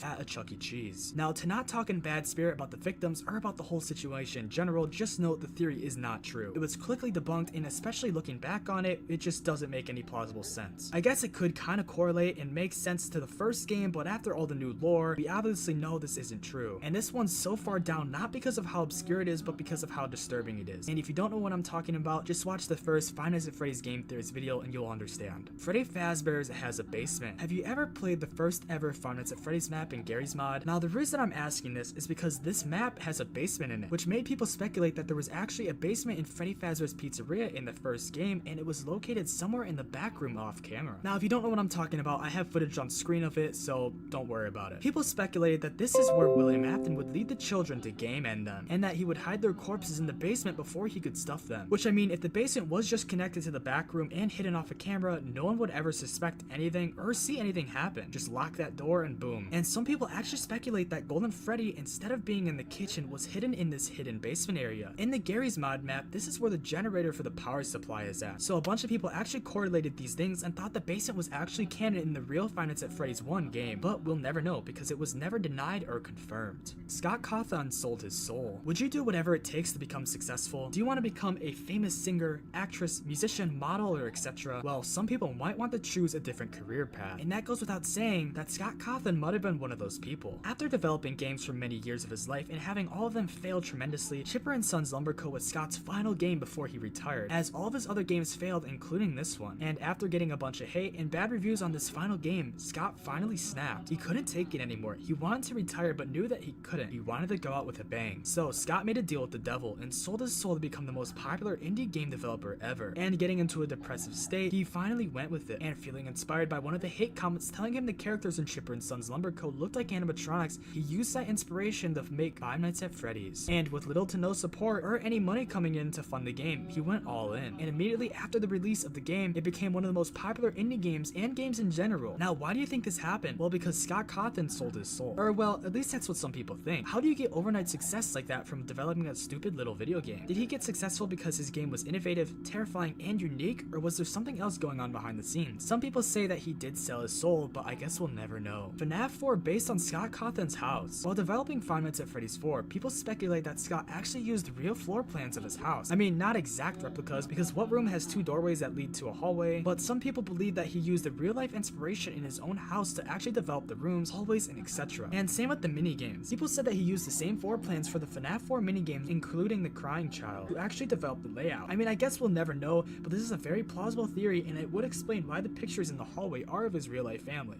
at a Chuck E. Cheese. Now, to not talk in bad spirit about the victims or about the whole situation in general, just note the theory is not true. It was quickly debunked, and especially looking back on it, it just doesn't make any plausible sense. I guess it could kind of correlate and make sense to the first game, but after all the new lore, we obviously know this isn't true. And this one's so far down not because of how obscure it is, but because of how disturbing it is. And if you don't know what I'm talking about, just watch the first Five Nights at Freddy's game theories video and you'll understand. Freddy Fazbear's has a basement. Have you ever played the first ever Five Nights at Freddy's map in Gary's mod? Now the reason I'm asking this is because this map has a basement in it, which made people speculate that there was actually a basement in Freddy Fazbear's Pizzeria in the first game, and it was located somewhere in the back room off camera. Now if you don't know what I'm talking about, I have footage on screen of it, so don't worry about it. People speculated that this is where William Afton would lead the children to game end them, and that he would hide their corpses in the basement before he could stuff them. Which I mean, if the basement was just connected to the back room and hidden off a camera, no one would ever suspect anything or see anything happen. Just lock that door and boom. And some people actually speculate that Golden Freddy, instead of being in the kitchen, was hidden in this hidden basement area. In the Gary's mod map, this is where the generator for the power supply is at. So a bunch of people actually correlated these things and thought the basement was actually canon in the real Five Nights at Freddy's 1 game, but we'll never know because it was never denied or confirmed. Scott Cawthon sold his soul. Would you do whatever it takes to become successful? Do you want to become a famous singer, actress, musician, model, or etc.? Well, some people might want to choose a different career path, and that goes without saying that Scott Cawthon might have been one of those people. After developing games for many years of his life and having all of them fail tremendously, Chipper & Sons Lumber Co. was Scott's final game before he retired, as all of his other games failed, including this one. And after getting a bunch of hate and bad reviews on this final game, Scott finally snapped. He couldn't take it anymore. He wanted to retire but knew that he couldn't. He wanted to go out with a bang. So Scott made a deal with the devil and sold his soul to become the most popular indie game developer ever. And getting into a depressive state, he finally went with it, and feeling inspired by one of the hate comments telling him the characters in Chipper & Sons Lumber Co. looked like animatronics, he used that inspiration to make Five Nights at Freddy's. And with little to no support or any money coming in to fund the game, he went all in. And immediately after the release of the game, it became one of the most popular indie games and games in general. Now, why do you think this happened? Well, because Scott Cawthon sold his soul. Or well, at least that's what some people think. How do you get overnight success like that from developing a stupid little video game? Did he get successful because his game was innovative, terrifying, and unique, or was there something else going on behind the scenes? Some people say that he did sell his soul, but I guess we'll never know. FNAF 4 based on Scott Cawthon's house. While developing Five Nights at Freddy's 4, people speculate that Scott actually used real floor plans of his house. I mean, not exact replicas, because what room has 2 doorways that lead to a hallway, but some people believe that he used a real life inspiration in his own house to actually develop the rooms, hallways, and etc. And same with the minigames. People said that he used the same floor plans for the FNAF 4 minigames, including the crying child, who actually developed the layout. I mean, I guess we'll never know, but this is a very plausible theory, and it would explain why the pictures in the hallway are of his real life family.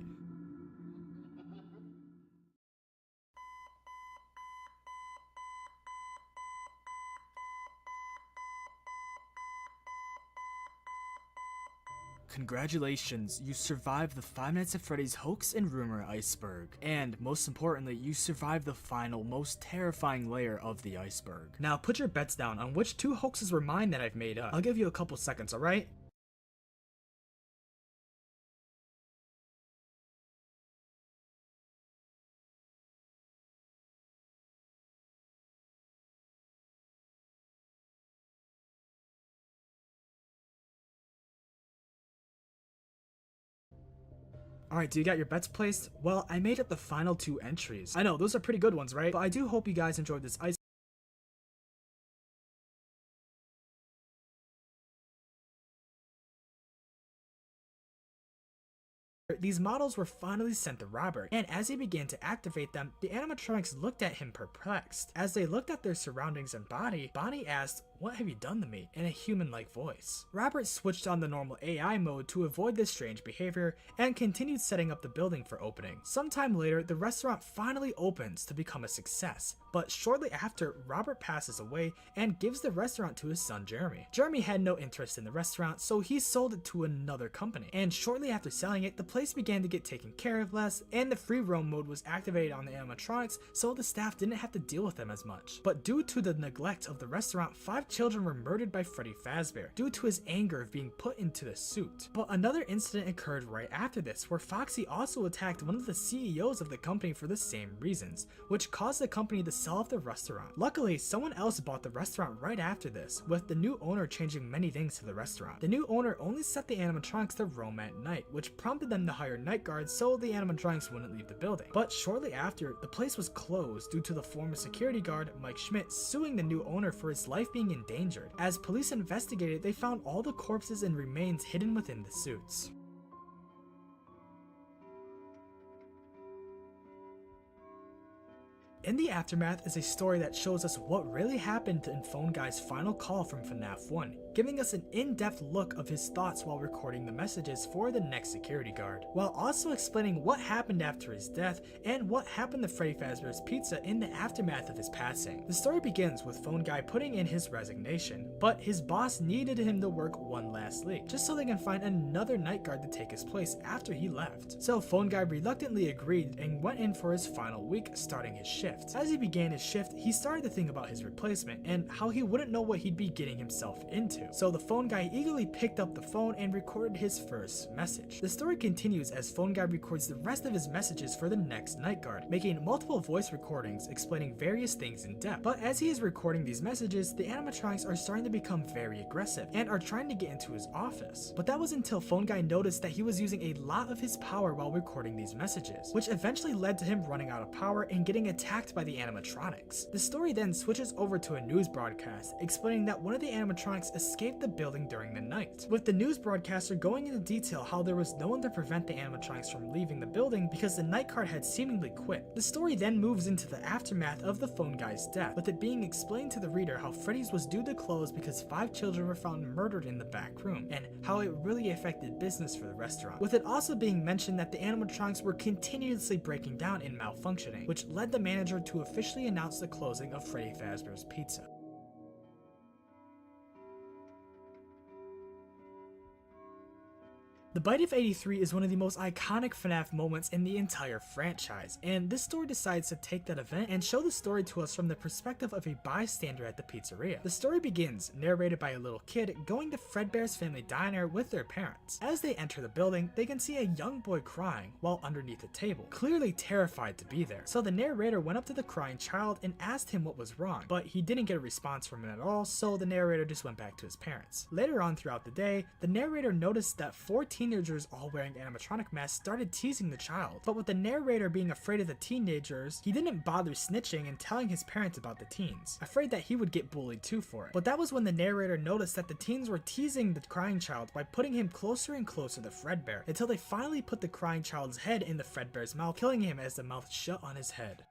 Congratulations, you survived the Five Nights at Freddy's hoax and rumor iceberg. And most importantly, you survived the final, most terrifying layer of the iceberg. Now put your bets down on which 2 hoaxes were mine that I've made up. I'll give you a couple seconds, alright? Alright, do you got your bets placed? Well, I made up the final 2 entries. I know, those are pretty good ones, right? But I do hope you guys enjoyed this ice. These models were finally sent to Robert, and as he began to activate them, the animatronics looked at him perplexed. As they looked at their surroundings and body, Bonnie asked, "What have you done to me?" in a human-like voice. Robert switched on the normal AI mode to avoid this strange behavior and continued setting up the building for opening. Sometime later, the restaurant finally opens to become a success, but shortly after, Robert passes away and gives the restaurant to his son Jeremy. Jeremy had no interest in the restaurant, so he sold it to another company, and shortly after selling it, the place began to get taken care of less, and the free roam mode was activated on the animatronics, so the staff didn't have to deal with them as much. But due to the neglect of the restaurant, 5 children were murdered by Freddy Fazbear due to his anger of being put into the suit. But another incident occurred right after this, where Foxy also attacked one of the CEOs of the company for the same reasons, which caused the company to sell off the restaurant. Luckily, someone else bought the restaurant right after this, with the new owner changing many things to the restaurant. The new owner only set the animatronics to roam at night, which prompted them to hire night guards so the animatronics wouldn't leave the building. But shortly after, the place was closed due to the former security guard, Mike Schmidt, suing the new owner for his life being endangered. As police investigated, they found all the corpses and remains hidden within the suits. In the Aftermath is a story that shows us what really happened in Phone Guy's final call from FNAF 1, giving us an in-depth look of his thoughts while recording the messages for the next security guard, while also explaining what happened after his death and what happened to Freddy Fazbear's Pizza in the aftermath of his passing. The story begins with Phone Guy putting in his resignation, but his boss needed him to work one last week, just so they can find another night guard to take his place after he left. So Phone Guy reluctantly agreed and went in for his final week, starting his shift. As he began his shift, he started to think about his replacement and how he wouldn't know what he'd be getting himself into. So the Phone Guy eagerly picked up the phone and recorded his first message. The story continues as Phone Guy records the rest of his messages for the next night guard, making multiple voice recordings explaining various things in depth. But as he is recording these messages, the animatronics are starting to become very aggressive and are trying to get into his office. But that was until Phone Guy noticed that he was using a lot of his power while recording these messages, which eventually led to him running out of power and getting attacked by the animatronics. The story then switches over to a news broadcast explaining that one of the animatronics escaped the building during the night, with the news broadcaster going into detail how there was no one to prevent the animatronics from leaving the building because the night guard had seemingly quit. The story then moves into the aftermath of the Phone Guy's death, with it being explained to the reader how Freddy's was due to close because 5 children were found murdered in the back room, and how it really affected business for the restaurant, with it also being mentioned that the animatronics were continuously breaking down and malfunctioning, which led the manager to officially announce the closing of Freddy Fazbear's Pizza. The Bite of 83 is one of the most iconic FNAF moments in the entire franchise, and this story decides to take that event and show the story to us from the perspective of a bystander at the pizzeria. The story begins, narrated by a little kid going to Fredbear's Family Diner with their parents. As they enter the building, they can see a young boy crying while underneath a table, clearly terrified to be there. So the narrator went up to the crying child and asked him what was wrong, but he didn't get a response from him at all, so the narrator just went back to his parents. Later on throughout the day, the narrator noticed that 4 teenagers all wearing animatronic masks started teasing the child, but with the narrator being afraid of the teenagers, he didn't bother snitching and telling his parents about the teens, afraid that he would get bullied too for it. But that was when the narrator noticed that the teens were teasing the crying child by putting him closer and closer to Fredbear, until they finally put the crying child's head in the Fredbear's mouth, killing him as the mouth shut on his head.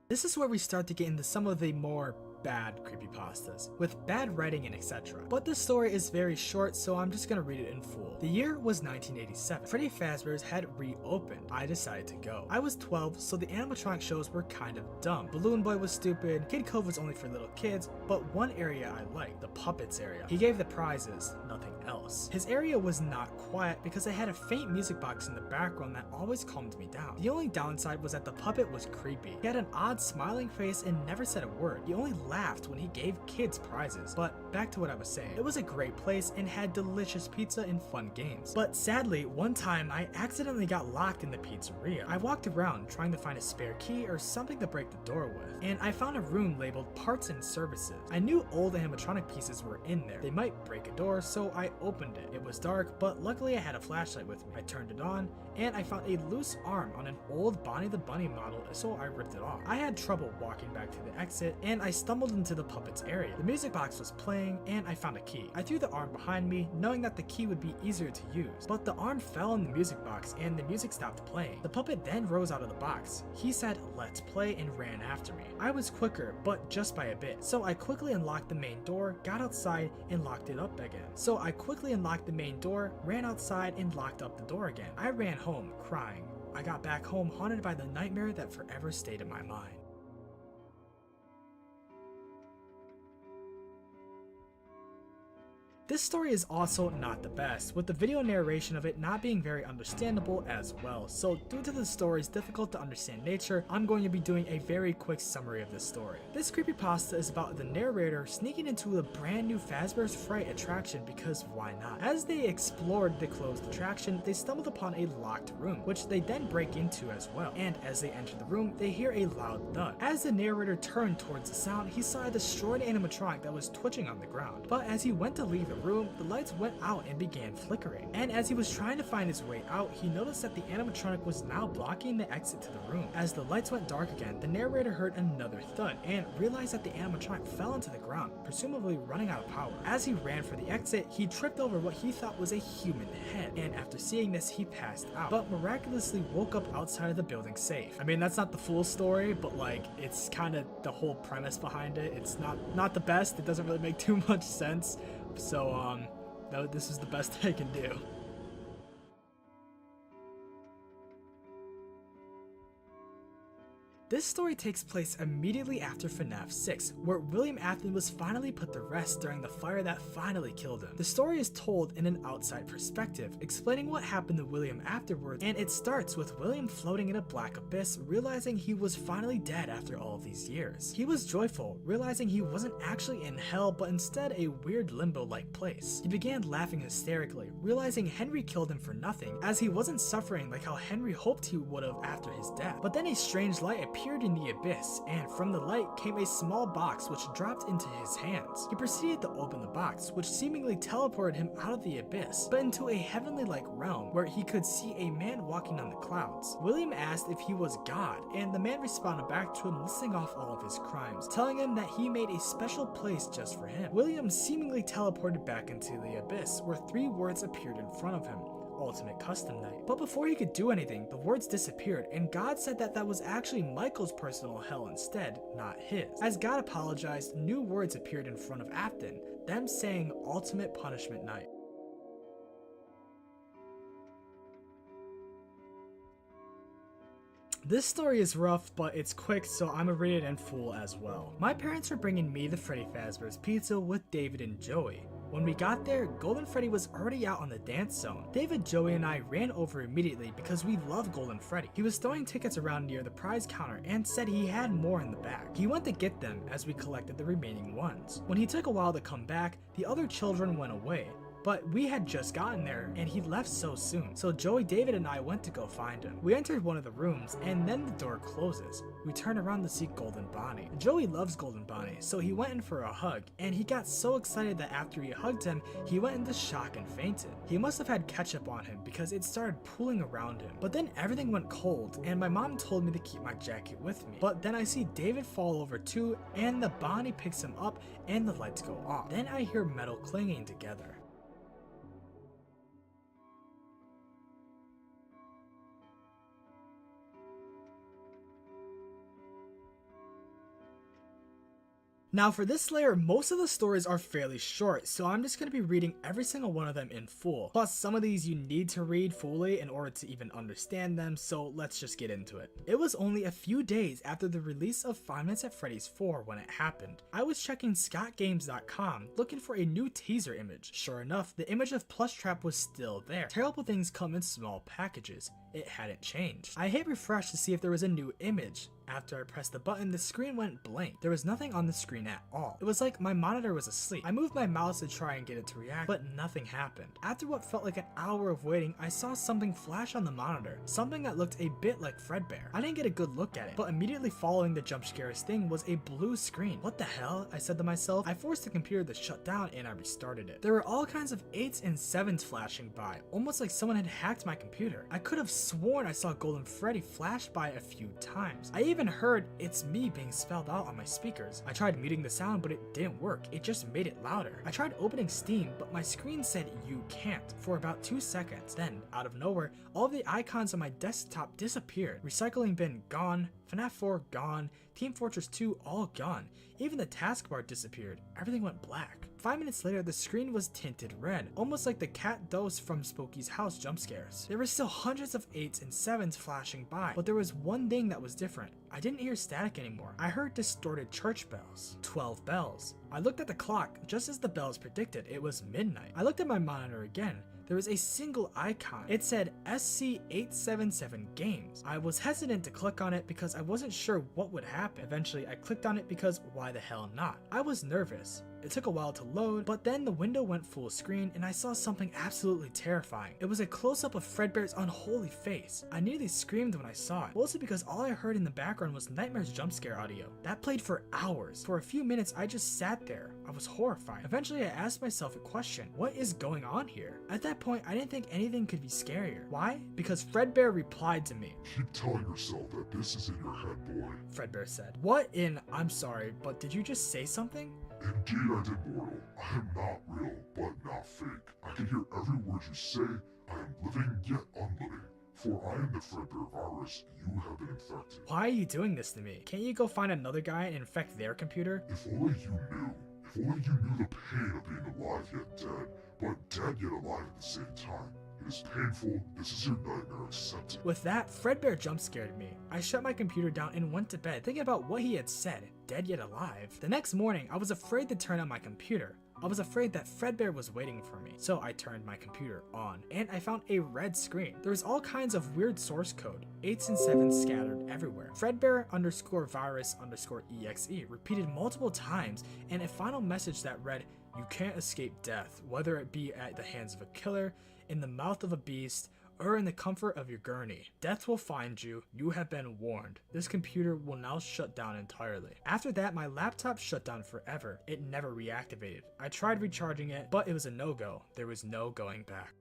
This is where we start to get into some of the more bad creepypastas, with bad writing and etc. But the story is very short, so I'm just gonna read it in full. The year was 1987. Freddy Fazbear's had reopened. I decided to go. I was 12, so the animatronic shows were kind of dumb. Balloon Boy was stupid, Kid Cove was only for little kids, but one area I liked, the puppets area. He gave the prizes, nothing else. His area was not quiet because it had a faint music box in the background that always calmed me down. The only downside was that the puppet was creepy. He had an odd smiling face and never said a word. He only laughed when he gave kids prizes. But back to what I was saying. It was a great place and had delicious pizza and fun games. But sadly, one time I accidentally got locked in the pizzeria. I walked around trying to find a spare key or something to break the door with, and I found a room labeled parts and services. I knew old animatronic pieces were in there. They might break a door, so I opened it. It was dark, but luckily I had a flashlight with me. I turned it on, and I found a loose arm on an old Bonnie the Bunny model, so I ripped it off. I had trouble walking back to the exit, and I stumbled into the puppet's area. The music box was playing, and I found a key. I threw the arm behind me, knowing that the key would be easier to use, but the arm fell in the music box, and the music stopped playing. The puppet then rose out of the box. He said, "Let's play," and ran after me. I was quicker, but just by a bit, so I quickly unlocked the main door, got outside, and locked it up again. Ran outside, and locked up the door again. I ran home, crying. I got back home haunted by the nightmare that forever stayed in my mind. This story is also not the best, with the video narration of it not being very understandable as well, so due to the story's difficult to understand nature, I'm going to be doing a very quick summary of this story. This creepypasta is about the narrator sneaking into the brand new Fazbear's Fright attraction because why not? As they explored the closed attraction, they stumbled upon a locked room, which they then break into as well, and as they enter the room, they hear a loud thud. As the narrator turned towards the sound, he saw a destroyed animatronic that was twitching on the ground, but as he went to leave the room, the lights went out and began flickering. And as he was trying to find his way out, he noticed that the animatronic was now blocking the exit to the room. As the lights went dark again, the narrator heard another thud and realized that the animatronic fell into the ground, presumably running out of power. As he ran for the exit, he tripped over what he thought was a human head, and after seeing this, he passed out, but miraculously woke up outside of the building safe. I mean, that's not the full story, but like, it's kind of the whole premise behind it. It's not the best. It doesn't really make too much sense. So, this is the best I can do. This story takes place immediately after FNAF 6, where William Afton was finally put to rest during the fire that finally killed him. The story is told in an outside perspective, explaining what happened to William afterwards, and it starts with William floating in a black abyss, realizing he was finally dead after all of these years. He was joyful, realizing he wasn't actually in hell, but instead a weird limbo-like place. He began laughing hysterically, realizing Henry killed him for nothing, as he wasn't suffering like how Henry hoped he would have after his death. But then a strange light appeared in the abyss, and from the light came a small box which dropped into his hands. He proceeded to open the box, which seemingly teleported him out of the abyss, but into a heavenly-like realm where he could see a man walking on the clouds. William asked if he was God, and the man responded back to him listing off all of his crimes, telling him that he made a special place just for him. William seemingly teleported back into the abyss, where 3 words appeared in front of him: Ultimate Custom Night. But before he could do anything, the words disappeared, and God said that that was actually Michael's personal hell instead, not his. As God apologized, new words appeared in front of Afton, them saying Ultimate Punishment Night. This story is rough, but it's quick, so I'm gonna read it in full as well. My parents were bringing me the Freddy Fazbear's Pizza with David and Joey. When we got there, Golden Freddy was already out on the dance zone. David, Joey, and I ran over immediately because we love Golden Freddy. He was throwing tickets around near the prize counter and said he had more in the back. He went to get them as we collected the remaining ones. When he took a while to come back, the other children went away. But we had just gotten there and he left so soon, so Joey, David, and I went to go find him. We entered one of the rooms and then the door closes. We turn around to see Golden Bonnie. Joey loves Golden Bonnie, so he went in for a hug, and he got so excited that after he hugged him, he went into shock and fainted. He must have had ketchup on him because it started pooling around him. But then everything went cold and my mom told me to keep my jacket with me. But then I see David fall over too, and the Bonnie picks him up and the lights go off. Then I hear metal clanging together. Now for this layer, most of the stories are fairly short, so I'm just going to be reading every single one of them in full. Plus some of these you need to read fully in order to even understand them, so let's just get into it. It was only a few days after the release of Five Nights at Freddy's 4 when it happened. I was checking scottgames.com looking for a new teaser image. Sure enough, the image of Plushtrap was still there. Terrible things come in small packages. It hadn't changed. I hit refresh to see if there was a new image. After I pressed the button, the screen went blank. There was nothing on the screen at all. It was like my monitor was asleep. I moved my mouse to try and get it to react, but nothing happened. After what felt like an hour of waiting, I saw something flash on the monitor, something that looked a bit like Fredbear. I didn't get a good look at it, but immediately following the jump scares thing was a blue screen. What the hell? I said to myself. I forced the computer to shut down and I restarted it. There were all kinds of 8s and 7s flashing by, almost like someone had hacked my computer. I could have sworn I saw Golden Freddy flash by a few times. I even heard "It's me" being spelled out on my speakers. I tried muting the sound, but it didn't work. It just made it louder. I tried opening Steam, but my screen said "you can't" for about 2 seconds. Then, out of nowhere, all of the icons on my desktop disappeared. Recycling bin gone, FNAF 4 gone, Team Fortress 2 all gone. Even the taskbar disappeared. Everything went black. 5 minutes later, the screen was tinted red, almost like the cat dose from Spooky's house jump scares. There were still hundreds of 8s and 7s flashing by, but there was one thing that was different. I didn't hear static anymore. I heard distorted church bells. 12 bells. I looked at the clock. Just as the bells predicted, it was midnight. I looked at my monitor again. There was a single icon. It said SC877 Games. I was hesitant to click on it because I wasn't sure what would happen. Eventually, I clicked on it because why the hell not? I was nervous. It took a while to load, but then the window went full screen and I saw something absolutely terrifying. It was a close-up of Fredbear's unholy face. I nearly screamed when I saw it, mostly because all I heard in the background was Nightmare's jump scare audio. That played for hours. For a few minutes, I just sat there. I was horrified. Eventually, I asked myself a question. What is going on here? At that point, I didn't think anything could be scarier. Why? Because Fredbear replied to me. Keep telling yourself that this is in your head, boy. Fredbear said. What in? I'm sorry, but did you just say something? Indeed I did, mortal. I am not real, but not fake. I can hear every word you say. I am living yet unliving. For I am the Fredbear virus. You have been infected. Why are you doing this to me? Can't you go find another guy and infect their computer? If only you knew. If only you knew the pain of being alive yet dead, but dead yet alive at the same time. It is painful. This is your nightmare. Accept it. With that, Fredbear jump scared me. I shut my computer down and went to bed, thinking about what he had said, dead yet alive. The next morning, I was afraid to turn on my computer. I was afraid that Fredbear was waiting for me, so I turned my computer on, and I found a red screen. There was all kinds of weird source code, 8s and 7s scattered everywhere. Fredbear_virus_exe repeated multiple times, and a final message that read, "You can't escape death, whether it be at the hands of a killer, in the mouth of a beast, or in the comfort of your gurney. Death will find you. You have been warned. This computer will now shut down entirely." After that, my laptop shut down forever. It never reactivated. I tried recharging it, but it was a no-go. There was no going back.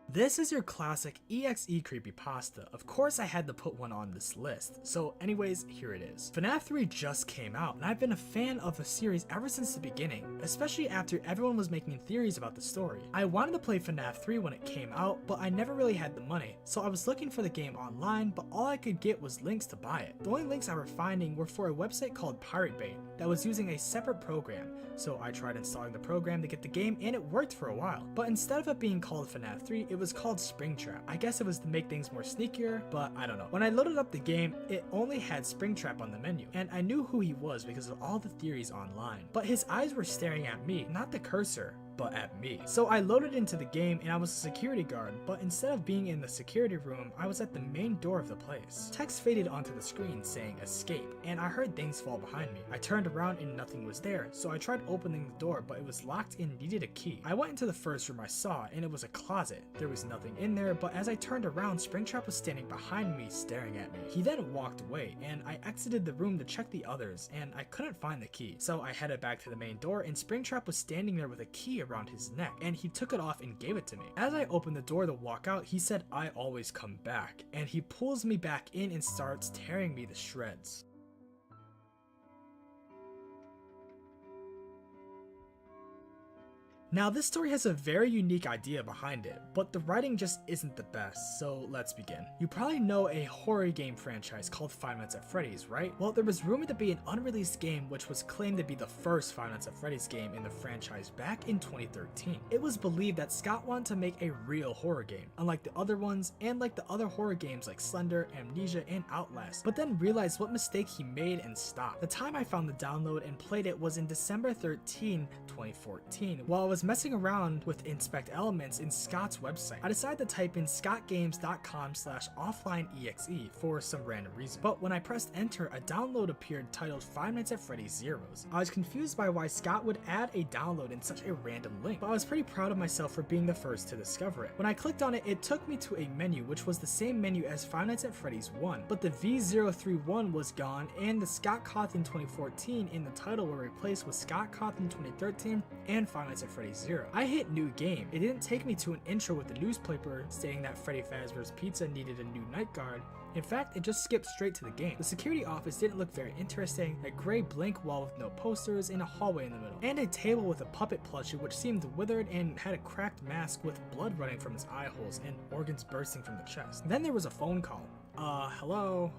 This is your classic EXE creepypasta. Of course I had to put one on this list. So anyways, here it is. FNAF 3 just came out, and I've been a fan of the series ever since the beginning, especially after everyone was making theories about the story. I wanted to play FNAF 3 when it came out, but I never really had the money, so I was looking for the game online, but all I could get was links to buy it. The only links I were finding were for a website called Pirate Bay that was using a separate program, so I tried installing the program to get the game and it worked for a while. But instead of it being called FNAF 3, it was called Springtrap. I guess it was to make things more sneakier, but I don't know. When I loaded up the game, it only had Springtrap on the menu, and I knew who he was because of all the theories online. But his eyes were staring at me, not the cursor, but at me. So I loaded into the game and I was a security guard, but instead of being in the security room, I was at the main door of the place. Text faded onto the screen saying escape, and I heard things fall behind me. I turned around and nothing was there, so I tried opening the door, but it was locked and needed a key. I went into the first room I saw, and it was a closet. There was nothing in there, but as I turned around, Springtrap was standing behind me staring at me. He then walked away, and I exited the room to check the others, and I couldn't find the key. So I headed back to the main door, and Springtrap was standing there with a key around his neck, and he took it off and gave it to me. As I opened the door to walk out, he said, "I always come back," and he pulls me back in and starts tearing me to shreds. Now this story has a very unique idea behind it, but the writing just isn't the best, so let's begin. You probably know a horror game franchise called Five Nights at Freddy's, right? Well, there was rumored to be an unreleased game which was claimed to be the first Five Nights at Freddy's game in the franchise back in 2013. It was believed that Scott wanted to make a real horror game, unlike the other ones and like the other horror games like Slender, Amnesia, and Outlast, but then realized what mistake he made and stopped. The time I found the download and played it was in December 13, 2014. While I was messing around with inspect elements in Scott's website, I decided to type in scottgames.com/offlineexe for some random reason. But when I pressed enter, a download appeared titled Five Nights at Freddy's Zeros. I was confused by why Scott would add a download in such a random link, but I was pretty proud of myself for being the first to discover it. When I clicked on it, it took me to a menu which was the same menu as Five Nights at Freddy's 1, but the V031 was gone and the Scott Cawthon 2014 in the title were replaced with Scott Cawthon 2013 and Five Nights at Freddy's 0. I hit new game. It didn't take me to an intro with the newspaper stating that Freddy Fazbear's Pizza needed a new night guard. In fact, it just skipped straight to the game. The security office didn't look very interesting, a gray blank wall with no posters and a hallway in the middle, and a table with a puppet plushie which seemed withered and had a cracked mask with blood running from his eye holes and organs bursting from the chest. Then there was a phone call. Hello?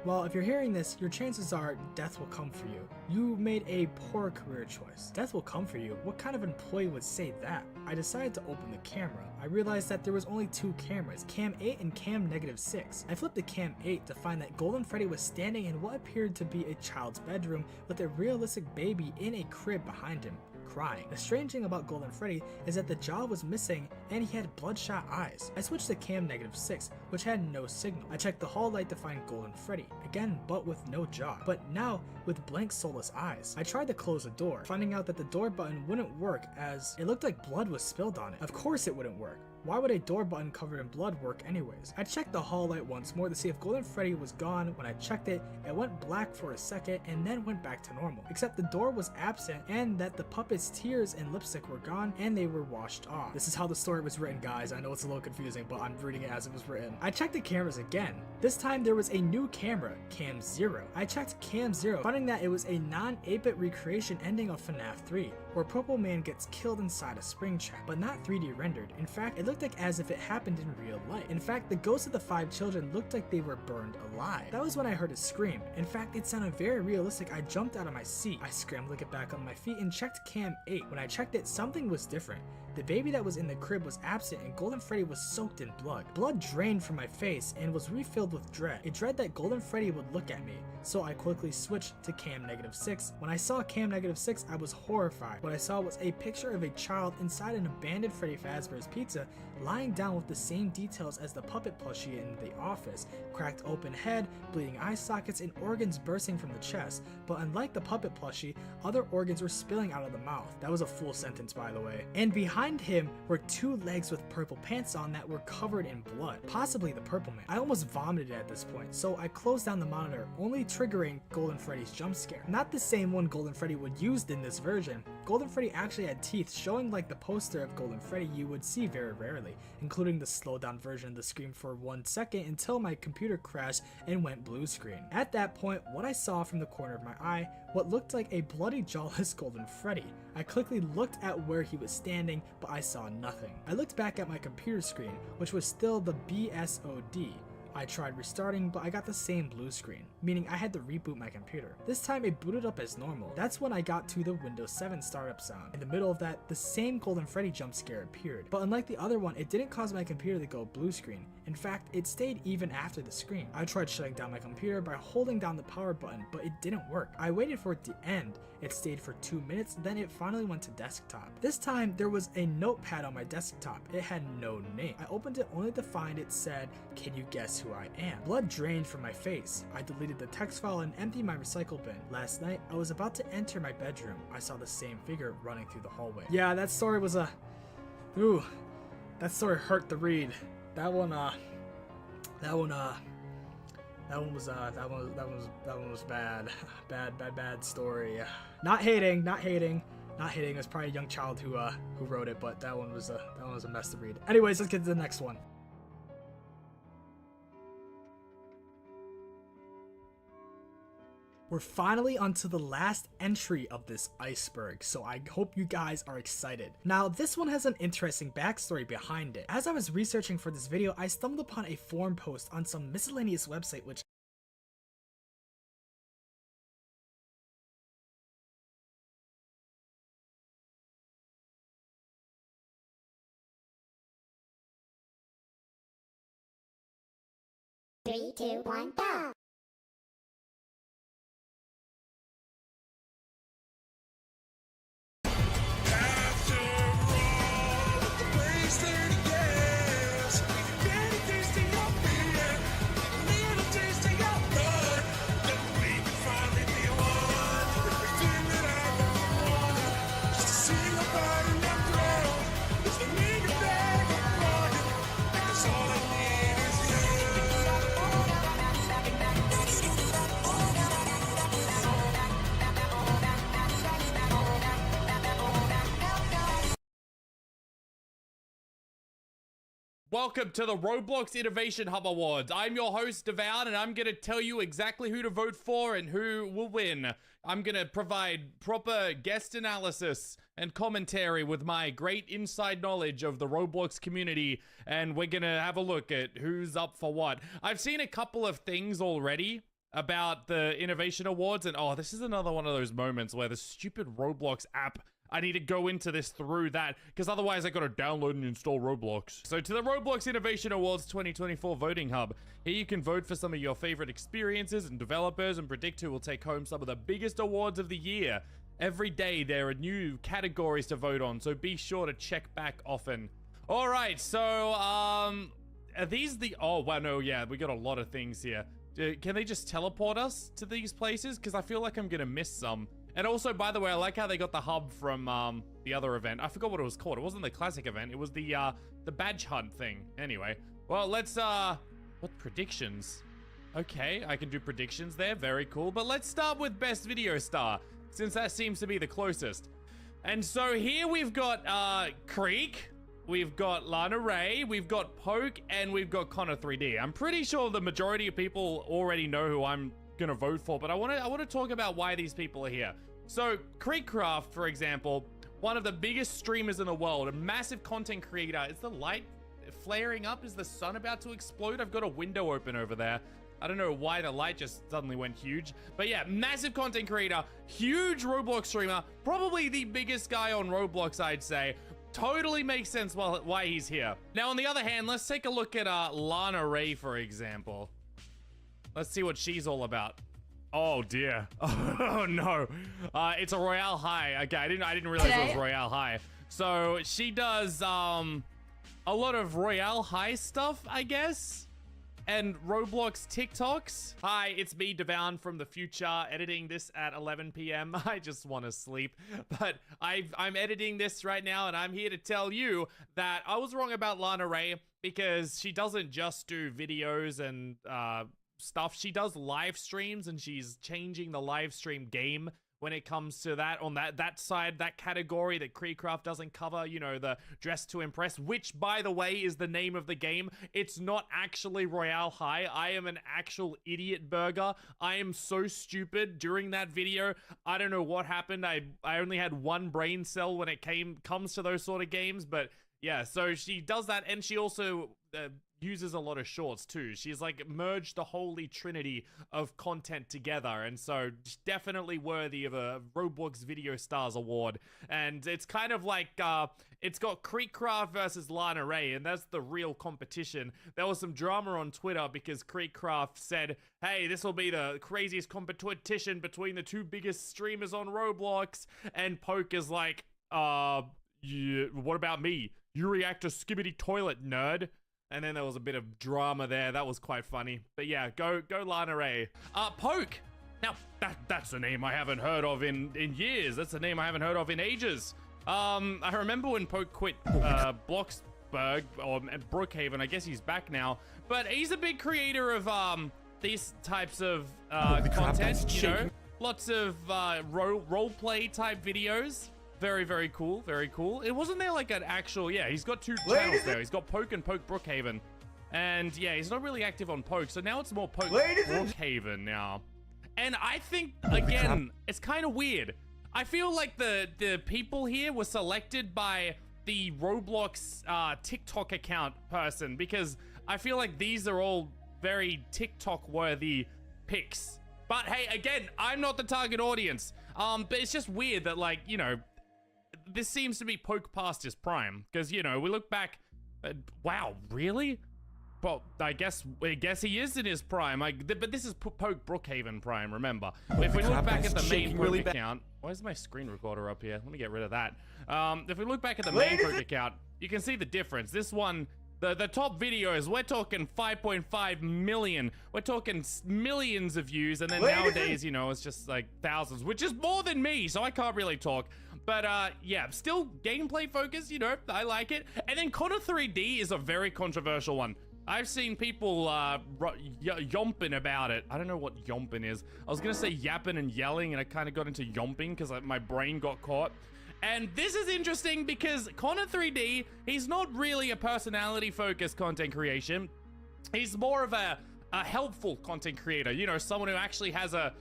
Well, if you're hearing this, your chances are death will come for you. You made a poor career choice. Death will come for you? What kind of employee would say that? I decided to open the camera. I realized that there was only two cameras, cam 8 and cam -6. I flipped to cam 8 to find that Golden Freddy was standing in what appeared to be a child's bedroom with a realistic baby in a crib behind him, crying. The strange thing about Golden Freddy is that the jaw was missing and he had bloodshot eyes. I switched to cam -6, which had no signal. I checked the hall light to find Golden Freddy, again but with no jaw, but now with blank soulless eyes. I tried to close the door, finding out that the door button wouldn't work as it looked like blood was spilled on it. Of course it wouldn't work. Why would a door button covered in blood work anyways? I checked the hall light once more to see if Golden Freddy was gone. When I checked it, it went black for a second and then went back to normal, except the door was absent and that the puppet's tears and lipstick were gone and they were washed off. This is how the story was written, guys. I know it's a little confusing, but I'm reading it as it was written. I checked the cameras again. This time there was a new camera, cam 0. I checked cam 0, finding that it was a non-8-bit recreation ending of FNAF 3, where Purple Man gets killed inside a spring trap, but not 3D rendered. In fact, it looked like as if it happened in real life. In fact, the ghosts of the 5 children looked like they were burned alive. That was when I heard a scream. In fact, it sounded very realistic. I jumped out of my seat. I scrambled to get back on my feet and checked cam 8. When I checked it, something was different. The baby that was in the crib was absent and Golden Freddy was soaked in blood. Blood drained from my face and was refilled with dread. A dread that Golden Freddy would look at me. So I quickly switched to cam -6. When I saw cam -6, I was horrified. What I saw was a picture of a child inside an abandoned Freddy Fazbear's Pizza, lying down with the same details as the puppet plushie in the office. Cracked open head, bleeding eye sockets, and organs bursting from the chest. But unlike the puppet plushie, other organs were spilling out of the mouth. That was a full sentence, by the way. And behind him were 2 legs with purple pants on that were covered in blood, possibly the Purple Man. I almost vomited at this point, so I closed down the monitor, only triggering Golden Freddy's jump scare. Not the same one Golden Freddy would use in this version. Golden Freddy actually had teeth, showing like the poster of Golden Freddy you would see very rarely, including the slowed down version of the screen for 1 second until my computer crashed and went blue screen. At that point, what I saw from the corner of my eye, what looked like a bloody jawless Golden Freddy. I quickly looked at where he was standing, but I saw nothing. I looked back at my computer screen, which was still the BSOD. I tried restarting, but I got the same blue screen, meaning I had to reboot my computer. This time it booted up as normal. That's when I got to the Windows 7 startup sound. In the middle of that, the same Golden Freddy jump scare appeared, but unlike the other one, it didn't cause my computer to go blue screen. In fact, it stayed even after the screen. I tried shutting down my computer by holding down the power button, but it didn't work. I waited for it to end. It stayed for 2 minutes, then it finally went to desktop. This time, there was a notepad on my desktop. It had no name. I opened it only to find it said, "Can you guess who I am?" Blood drained from my face. I deleted the text file and emptied my recycle bin. Last night, I was about to enter my bedroom. I saw the same figure running through the hallway. Yeah, that story was ooh, that story hurt to read. That one was bad. Bad story. Not hating. It was probably a young child who wrote it, but that one was a mess to read. Anyways, let's get to the next one. We're finally onto the last entry of this iceberg, so I hope you guys are excited. Now, this one has an interesting backstory behind it. As I was researching for this video, I stumbled upon a forum post on some miscellaneous website which Three, two, one, go! Welcome to the Roblox Innovation Hub Awards. I'm your host, Devout, and I'm gonna tell you exactly who to vote for and who will win. I'm gonna provide proper guest analysis and commentary with my great inside knowledge of the Roblox community, and we're gonna have a look at who's up for what. I've seen a couple of things already about the Innovation Awards, and oh, this is another one of those moments where the stupid Roblox app, I need to go into this through that, because otherwise I gotta download and install Roblox. So to the Roblox Innovation Awards 2024 voting hub. Here you can vote for some of your favorite experiences and developers and predict who will take home some of the biggest awards of the year. Every day there are new categories to vote on, so be sure to check back often. All right, so are these the, oh wow, no, yeah, we got a lot of things here. Can they just teleport us to these places? Because I feel like I'm gonna miss some. And also, by the way, I like how they got the hub from the other event. I forgot what it was called. It wasn't the classic event. It was the badge hunt thing. Anyway, well, let's what predictions? Okay, I can do predictions there. Very cool. But let's start with best video star, since that seems to be the closest. And so here we've got Creek, we've got Lana Ray, we've got Poke, and we've got Connor 3D. I'm pretty sure the majority of people already know who I'm gonna vote for, but I want to talk about why these people are here. So Creekcraft, for example, one of the biggest streamers in the world, a massive content creator. Is the light flaring up? Is the sun about to explode? I've got a window open over there. I don't know why the light just suddenly went huge, but yeah, massive content creator, huge Roblox streamer, probably the biggest guy on Roblox, I'd say. Totally makes sense why he's here. Now, on the other hand, let's take a look at Lana Ray, for example. Let's see what she's all about. Oh dear. Oh no. It's a Royale High. Okay, I didn't realize it was Royale High. So she does a lot of Royale High stuff, I guess. And Roblox TikToks. Hi, it's me, Devoun from the future, editing this at 11 p.m. I just want to sleep. But I'm editing this right now, and I'm here to tell you that I was wrong about Lana Ray, because she doesn't just do videos and stuff. She does live streams, and she's changing the live stream game when it comes to that, on that side, that category that Creecraft doesn't cover, you know, the dress to impress, which, by the way, is the name of the game. It's not actually Royale High. I am an actual idiot burger. I am so stupid during that video. I don't know what happened. I only had one brain cell when it comes to those sort of games, but yeah, so she does that, and she also uses a lot of shorts too. She's like merged the holy trinity of content together, and so definitely worthy of a Roblox Video Stars Award. And it's kind of like it's got Creekcraft versus Lana Ray, and that's the real competition. There was some drama on Twitter because Creekcraft said, hey, this will be the craziest competition between the two biggest streamers on Roblox, and Poke is like, yeah, what about me? You react to Skibbity Toilet, nerd. And then there was a bit of drama there. That was quite funny. But yeah, go Lana Ray. Poke. Now, that's a name I haven't heard of in years. That's a name I haven't heard of in ages. I remember when Poke quit Bloxburg or Brookhaven. I guess he's back now. But he's a big creator of these types of content, you know? Lots of role-play type videos. Very, very cool. Very cool. It wasn't there like an actual, yeah, he's got two channels there. He's got Poke and Poke Brookhaven. And yeah, he's not really active on Poke. So now it's more Poke Brookhaven now. And I think, again, it's kind of weird. I feel like the people here were selected by the Roblox TikTok account person, because I feel like these are all very TikTok-worthy picks. But hey, again, I'm not the target audience. But it's just weird that, like, you know, this seems to be poke past his prime. Because, you know, we look back... wow, really? Well, I guess he is in his prime. But this is Poke Brookhaven prime, remember. If we look back at the main Poke account... Why is my screen recorder up here? Let me get rid of that. If we look back at the main Poke account, you can see the difference. This one... The top videos, we're talking 5.5 million. We're talking millions of views, and then nowadays, you know, it's just like thousands, which is more than me, so I can't really talk. But yeah, still gameplay focused, you know, I like it. And then Connor 3D is a very controversial one. I've seen people yomping about it. I don't know what yomping is. I was gonna say yapping and yelling, and I kind of got into yomping because my brain got caught. And this is interesting because Connor 3D, he's not really a personality-focused content creation. He's more of a helpful content creator, you know, someone who actually has a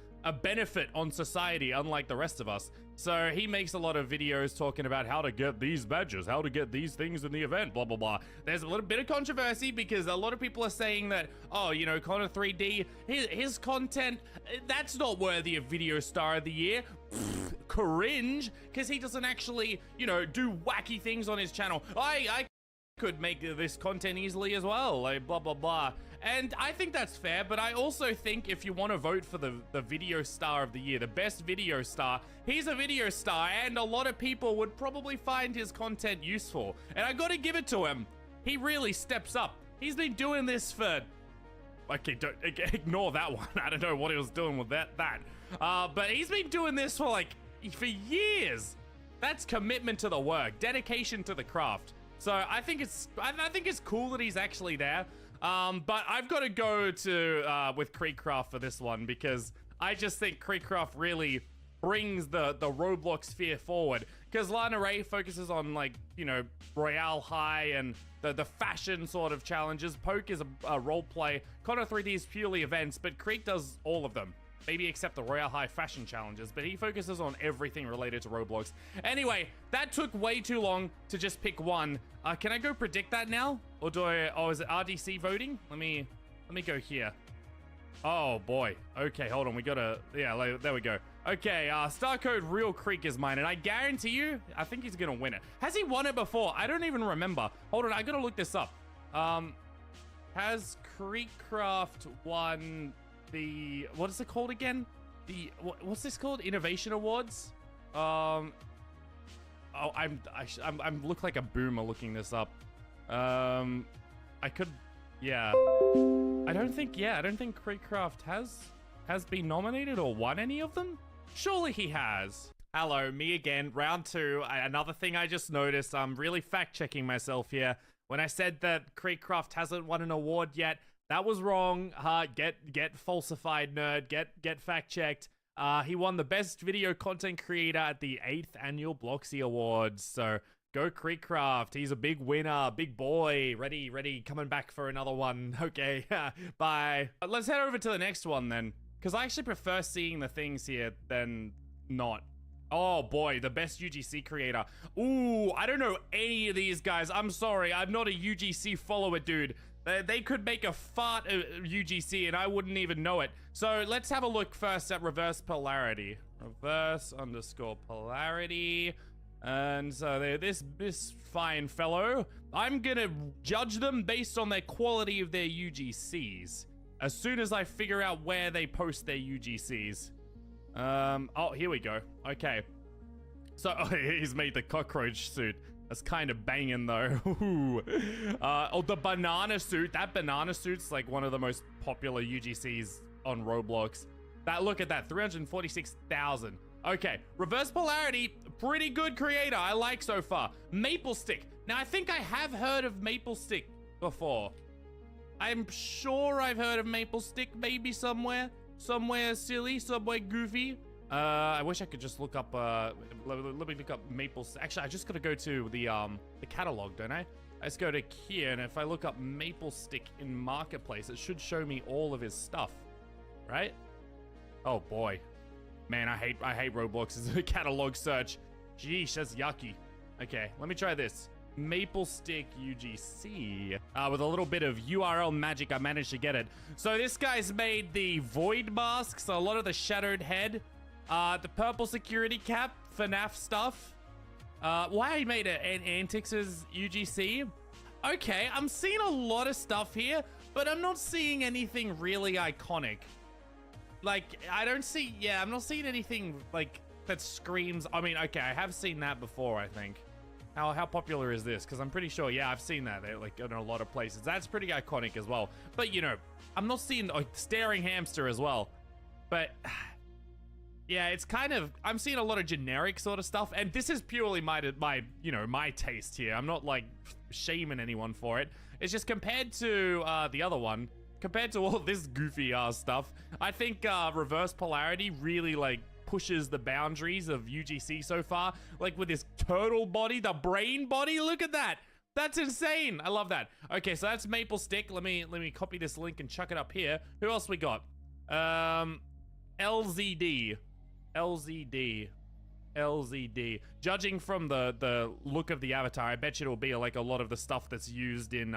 benefit on society, unlike the rest of us. So he makes a lot of videos talking about how to get these badges, how to get these things in the event, blah, blah, blah. There's a little bit of controversy because a lot of people are saying that, oh, you know, Connor 3D, his content, that's not worthy of Video Star of the Year. Pfft, cringe, because he doesn't actually, you know, do wacky things on his channel. I could make this content easily as well, like blah, blah, blah. And I think that's fair, but I also think if you want to vote for the Video Star of the Year, the best video star, he's a video star, and a lot of people would probably find his content useful. And I gotta give it to him. He really steps up. He's been doing this for... Okay, don't ignore that one. I don't know what he was doing with that. But he's been doing this for years. That's commitment to the work, dedication to the craft. So I think it's cool that he's actually there. But I've got to go to with Creekcraft for this one because I just think Creekcraft really brings the Roblox sphere forward. Because Lana Ray focuses on, like, you know, Royale High and the fashion sort of challenges. Poke is a role play. Connor 3D is purely events, but Creek does all of them. Maybe except the Royale High fashion challenges, but he focuses on everything related to Roblox. Anyway, that took way too long to just pick one. Can I go predict that now? Or do I, oh, is it RDC voting? Let me go here. Oh boy. Okay, hold on. We gotta, yeah, there we go. Okay, Star Code Real Creek is mine, and I guarantee you, I think he's gonna win it. Has he won it before? I don't even remember. Hold on, I gotta look this up. Has Creekcraft won the, what is it called again? What's this called? Innovation Awards? Oh, I'm look like a boomer looking this up. I could, yeah. I don't think Creekcraft has been nominated or won any of them. Surely he has. Hello, me again, round two. Another thing I just noticed, I'm really fact-checking myself here. When I said that Creekcraft hasn't won an award yet, that was wrong. Get falsified, nerd. Get fact-checked. He won the Best Video Content Creator at the 8th Annual Bloxy Awards. So go Creekcraft. He's a big winner. Big boy. Ready. Coming back for another one. Okay. Bye. Let's head over to the next one then. Because I actually prefer seeing the things here than not. Oh boy, the Best UGC Creator. Ooh, I don't know any of these guys. I'm sorry. I'm not a UGC follower, dude. They could make a fart UGC and I wouldn't even know it. So let's have a look first at Reverse Polarity. Reverse_polarity. And so this fine fellow, I'm gonna judge them based on their quality of their UGCs. As soon as I figure out where they post their UGCs. Oh, here we go. Okay. So, he's made the cockroach suit. That's kind of banging though. Oh, the banana suit. That banana suit's like one of the most popular UGCs on Roblox. Look at that, 346,000. Okay, Reverse Polarity, pretty good creator. I like so far. Maple Stick. Now, I think I have heard of Maple Stick before. I'm sure I've heard of Maple Stick maybe somewhere. Somewhere silly, somewhere goofy. I wish I could just look up, let me look up Maple Stick. Actually, I just gotta go to the catalog, don't I? Let's go to here, and if I look up Maple Stick in Marketplace, it should show me all of his stuff, right? Oh boy. Man, I hate Roblox's catalog search. Sheesh, that's yucky. Okay, let me try this. Maple Stick UGC. With a little bit of URL magic, I managed to get it. So this guy's made the void masks, a lot of the shadowed head, the purple security cap, FNAF stuff. Why he made it an Antix's UGC? Okay, I'm seeing a lot of stuff here, but I'm not seeing anything really iconic. Like, I'm not seeing anything, like, that screams... I mean, okay, I have seen that before, I think. How popular is this? Because I'm pretty sure, yeah, I've seen that, like, in a lot of places. That's pretty iconic as well. But, you know, I'm not seeing, like, Staring Hamster as well. But, yeah, it's kind of... I'm seeing a lot of generic sort of stuff, and this is purely my taste here. I'm not, like, shaming anyone for it. It's just compared to the other one... Compared to all this goofy stuff, I think Reverse Polarity really like pushes the boundaries of UGC so far. Like with his turtle body, the brain body. Look at that. That's insane. I love that. Okay, so that's Maple Stick. Let me copy this link and chuck it up here. Who else we got? LZD. Judging from the look of the avatar, I bet you it'll be like a lot of the stuff that's used in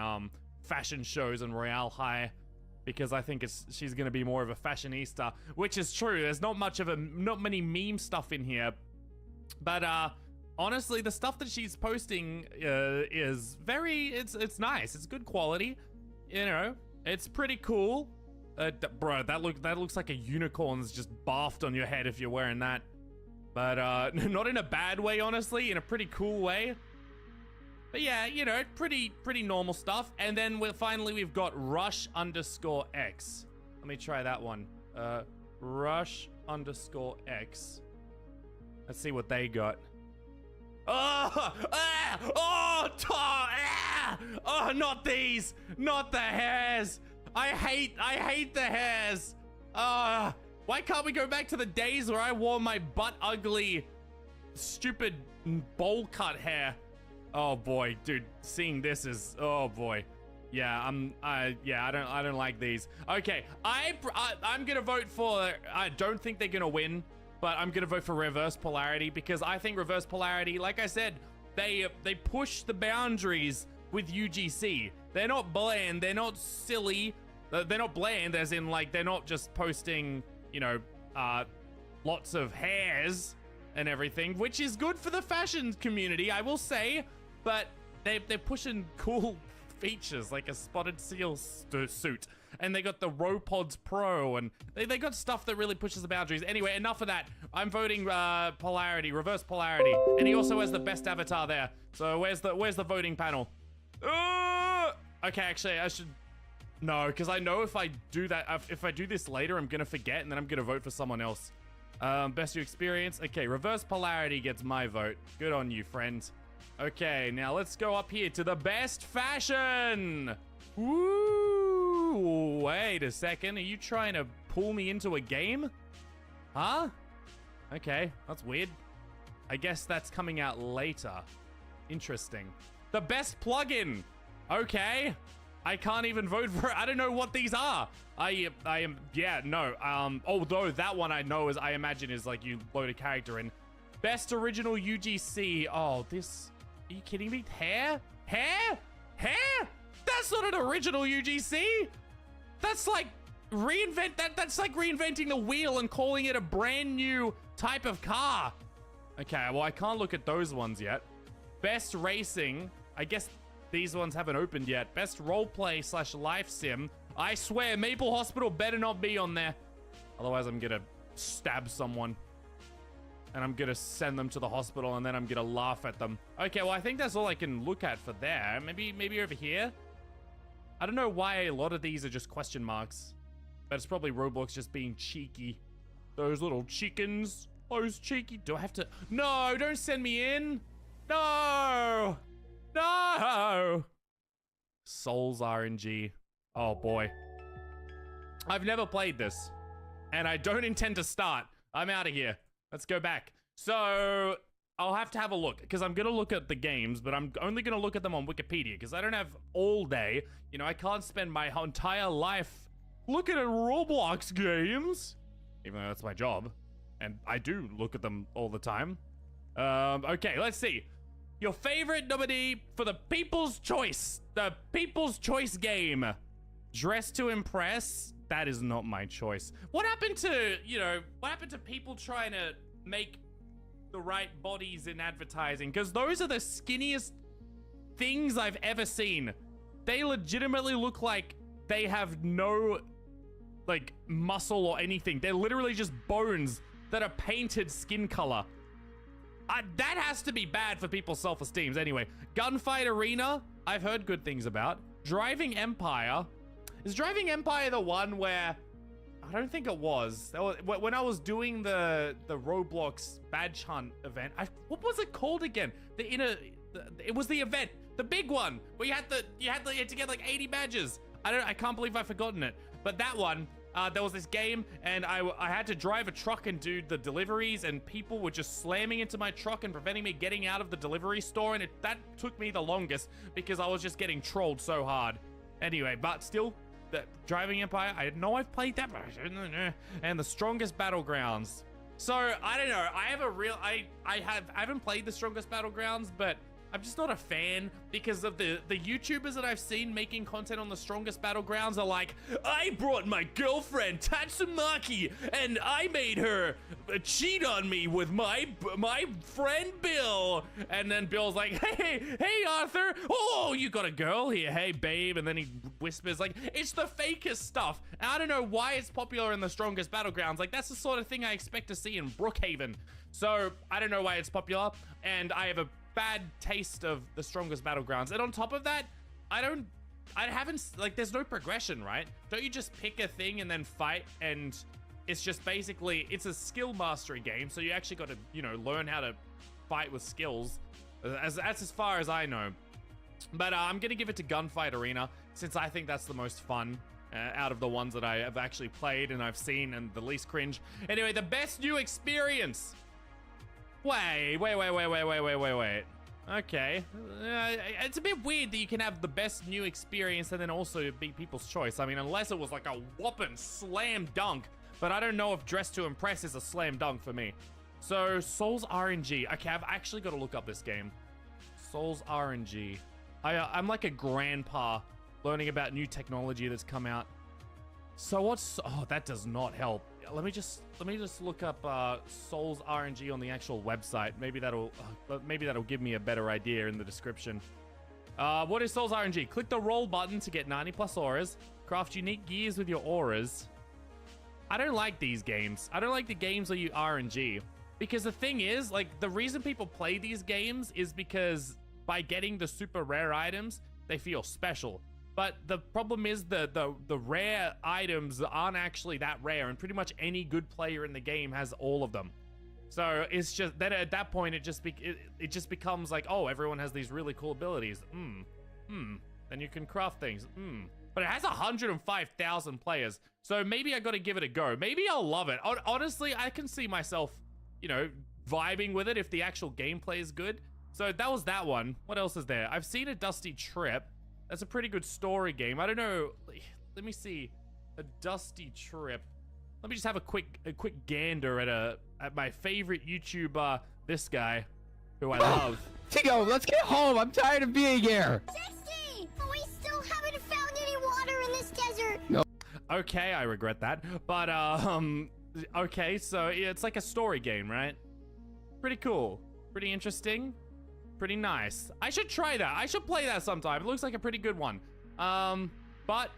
fashion shows and Royale High. Because I think she's gonna be more of a fashionista, which is true. There's not many meme stuff in here, but honestly, the stuff that she's posting is it's nice. It's good quality, you know. It's pretty cool. Bro, that looks like a unicorn's just barfed on your head if you're wearing that, but not in a bad way, honestly, in a pretty cool way. But yeah, you know, pretty normal stuff. And then we've got Rush_X. Let me try that one. Rush_X. Let's see what they got. Oh, not these, not the hairs. I hate the hairs. Why can't we go back to the days where I wore my butt ugly, stupid bowl cut hair? Oh boy, dude, seeing this is, oh boy. Yeah, I don't like these. Okay, I'm gonna vote for, I don't think they're gonna win, but I'm gonna vote for Reverse Polarity because I think Reverse Polarity, like I said, they push the boundaries with UGC. They're not bland, they're not silly, they're not bland as in like, they're not just posting, you know, lots of hairs and everything, which is good for the fashion community, I will say. But they're pushing cool features like a spotted seal suit, and they got the Ropods Pro, and they got stuff that really pushes the boundaries. Anyway, enough of that. I'm voting Polarity, Reverse Polarity, and he also has the best avatar there. So where's the voting panel? Okay, actually I should no, because I know if I do that, if I do this later, I'm gonna forget, and then I'm gonna vote for someone else. Best you experience. Okay, Reverse Polarity gets my vote. Good on you, friend. Okay, now let's go up here to the best fashion. Woo! Wait a second. Are you trying to pull me into a game? Huh? Okay, that's weird. I guess that's coming out later. Interesting. The best plugin. Okay. I can't even vote for it. I don't know what these are. I am, yeah, no. Although that one I know I imagine is like you load a character in. Best original UGC. Oh, this, are you kidding me? Hair? Hair? Hair? That's not an original UGC. That's like that's like reinventing the wheel and calling it a brand new type of car. Okay, well, I can't look at those ones yet. Best racing. I guess these ones haven't opened yet. Best roleplay / life sim. I swear, Maple Hospital better not be on there. Otherwise, I'm gonna stab someone. And I'm gonna send them to the hospital, and then I'm gonna laugh at them. Okay, well, I think that's all I can look at for there. Maybe over here? I don't know why a lot of these are just question marks. But it's probably Roblox just being cheeky. Those little chickens. Those cheeky. Do I have to? No, don't send me in. No. No. Souls RNG. Oh boy. I've never played this. And I don't intend to start. I'm out of here. Let's go back. So I'll have to have a look because I'm going to look at the games, but I'm only going to look at them on Wikipedia because I don't have all day. You know, I can't spend my entire life looking at Roblox games. even though that's my job. And I do look at them all the time. Okay, let's see. Your favorite nominee for the People's Choice. The People's Choice game. Dress to Impress. That is not my choice. What happened to, what happened to people trying to make the right bodies in advertising? Because those are the skinniest things I've ever seen. They legitimately look like they have no, like, muscle or anything. They're literally just bones that are painted skin color. That has to be bad for people's self-esteems. Anyway, Gunfight Arena, I've heard good things about. Driving Empire. Is Driving Empire the one where... I don't think it was. When I was doing the Roblox badge hunt event, what was it called again? It was the event, the big one where you had to get like 80 badges. I can't believe I've forgotten it. But that one, there was this game, and I had to drive a truck and do the deliveries, and people were just slamming into my truck and preventing me getting out of the delivery store, and that took me the longest because I was just getting trolled so hard. Anyway, but still. The Driving Empire, I know I've played that, and the Strongest Battlegrounds. So I don't know. I haven't played the Strongest Battlegrounds, but I'm just not a fan because of the YouTubers that I've seen making content on the Strongest Battlegrounds are like, I brought my girlfriend Tatsumaki and I made her cheat on me with my friend Bill. And then Bill's like, hey Arthur, oh, you got a girl here, hey babe. And then he whispers like, it's the fakest stuff. And I don't know why it's popular in the Strongest Battlegrounds. Like, that's the sort of thing I expect to see in Brookhaven. So I don't know why it's popular, and I have a bad taste of the Strongest Battlegrounds. And on top of that, I haven't, like, there's no progression, right? Don't you just pick a thing and then fight, and it's just basically, it's a skill mastery game, so you actually got to, learn how to fight with skills. That's as far as I know. But I'm gonna give it to Gunfight Arena, since I think that's the most fun out of the ones that I have actually played and I've seen, and the least cringe. Anyway, the best new experience. Wait. Okay. It's a bit weird that you can have the best new experience and then also be People's Choice. I mean, unless it was like a whopping slam dunk. But I don't know if Dress to Impress is a slam dunk for me. So, Souls RNG. Okay, I've actually got to look up this game. Souls RNG. I'm like a grandpa learning about new technology that's come out. So what's... Oh, that does not help. Let me just look up Souls RNG on the actual website. Maybe that'll give me a better idea in the description. What is Souls RNG? Click the roll button to get 90 plus auras. Craft unique gears with your auras. I don't like these games. I don't like the games where you RNG. Because the thing is, like, the reason people play these games is because by getting the super rare items, they feel special. But the problem is the rare items aren't actually that rare, and pretty much any good player in the game has all of them. So it's just then at that point it just becomes like, oh, everyone has these really cool abilities. Then you can craft things. But it has 105,000 players, so maybe I got to give it a go. Maybe I'll love it. Honestly, I can see myself, vibing with it if the actual gameplay is good. So that was that one. What else is there? I've seen a Dusty Trip. That's a pretty good story game. I don't know. Let me see. A Dusty Trip. Let me just have a quick gander at my favorite YouTuber, this guy, who I love. Tigo, let's get home. I'm tired of being here. 60! We still haven't found any water in this desert. No. Okay, I regret that. But okay, so it's like a story game, right? Pretty cool. Pretty interesting. Pretty nice. I should try that. I should play that sometime. It looks like a pretty good one. But,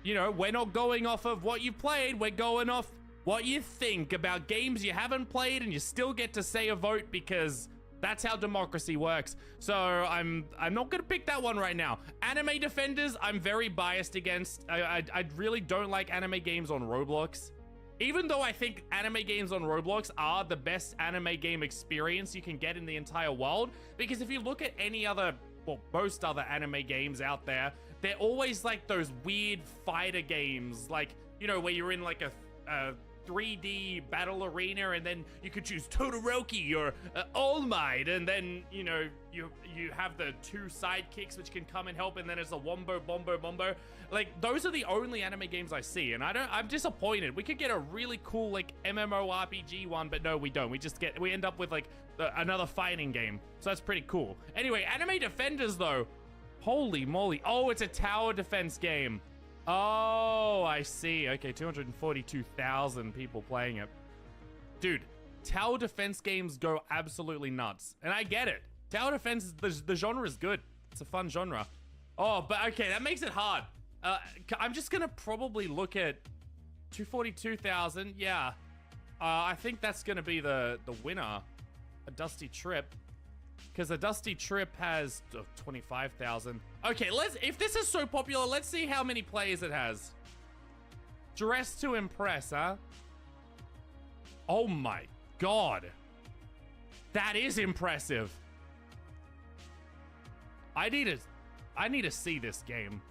we're not going off of what you've played. We're going off what you think about games you haven't played, and you still get to say a vote because that's how democracy works. So I'm not gonna pick that one right now. Anime Defenders, I'm very biased against. I really don't like anime games on Roblox. Even though I think anime games on Roblox are the best anime game experience you can get in the entire world, because if you look at any other, well, most other anime games out there, they're always like those weird fighter games, like, where you're in like a 3D battle arena, and then you could choose Todoroki or All Might, and then, you know, you have the 2 sidekicks which can come and help, and then it's a wombo, bombo, bombo. Like, those are the only anime games I see, and I'm disappointed. We could get a really cool, like, MMORPG one, but no, we don't. We end up with, like, another fighting game. So that's pretty cool. Anyway, Anime Defenders, though. Holy moly. Oh, it's a tower defense game. Oh, I see. Okay, 242,000 people playing it. Dude, tower defense games go absolutely nuts. And I get it. Tower defense, the genre is good. It's a fun genre. Oh, but okay, that makes it hard. I'm just gonna probably look at 242,000. Yeah. I think that's gonna be the winner. A Dusty Trip. Because a Dusty Trip has 25,000. Okay, if this is so popular, let's see how many players it has. Dress to Impress, huh? Oh my god. That is impressive. I need to see this game.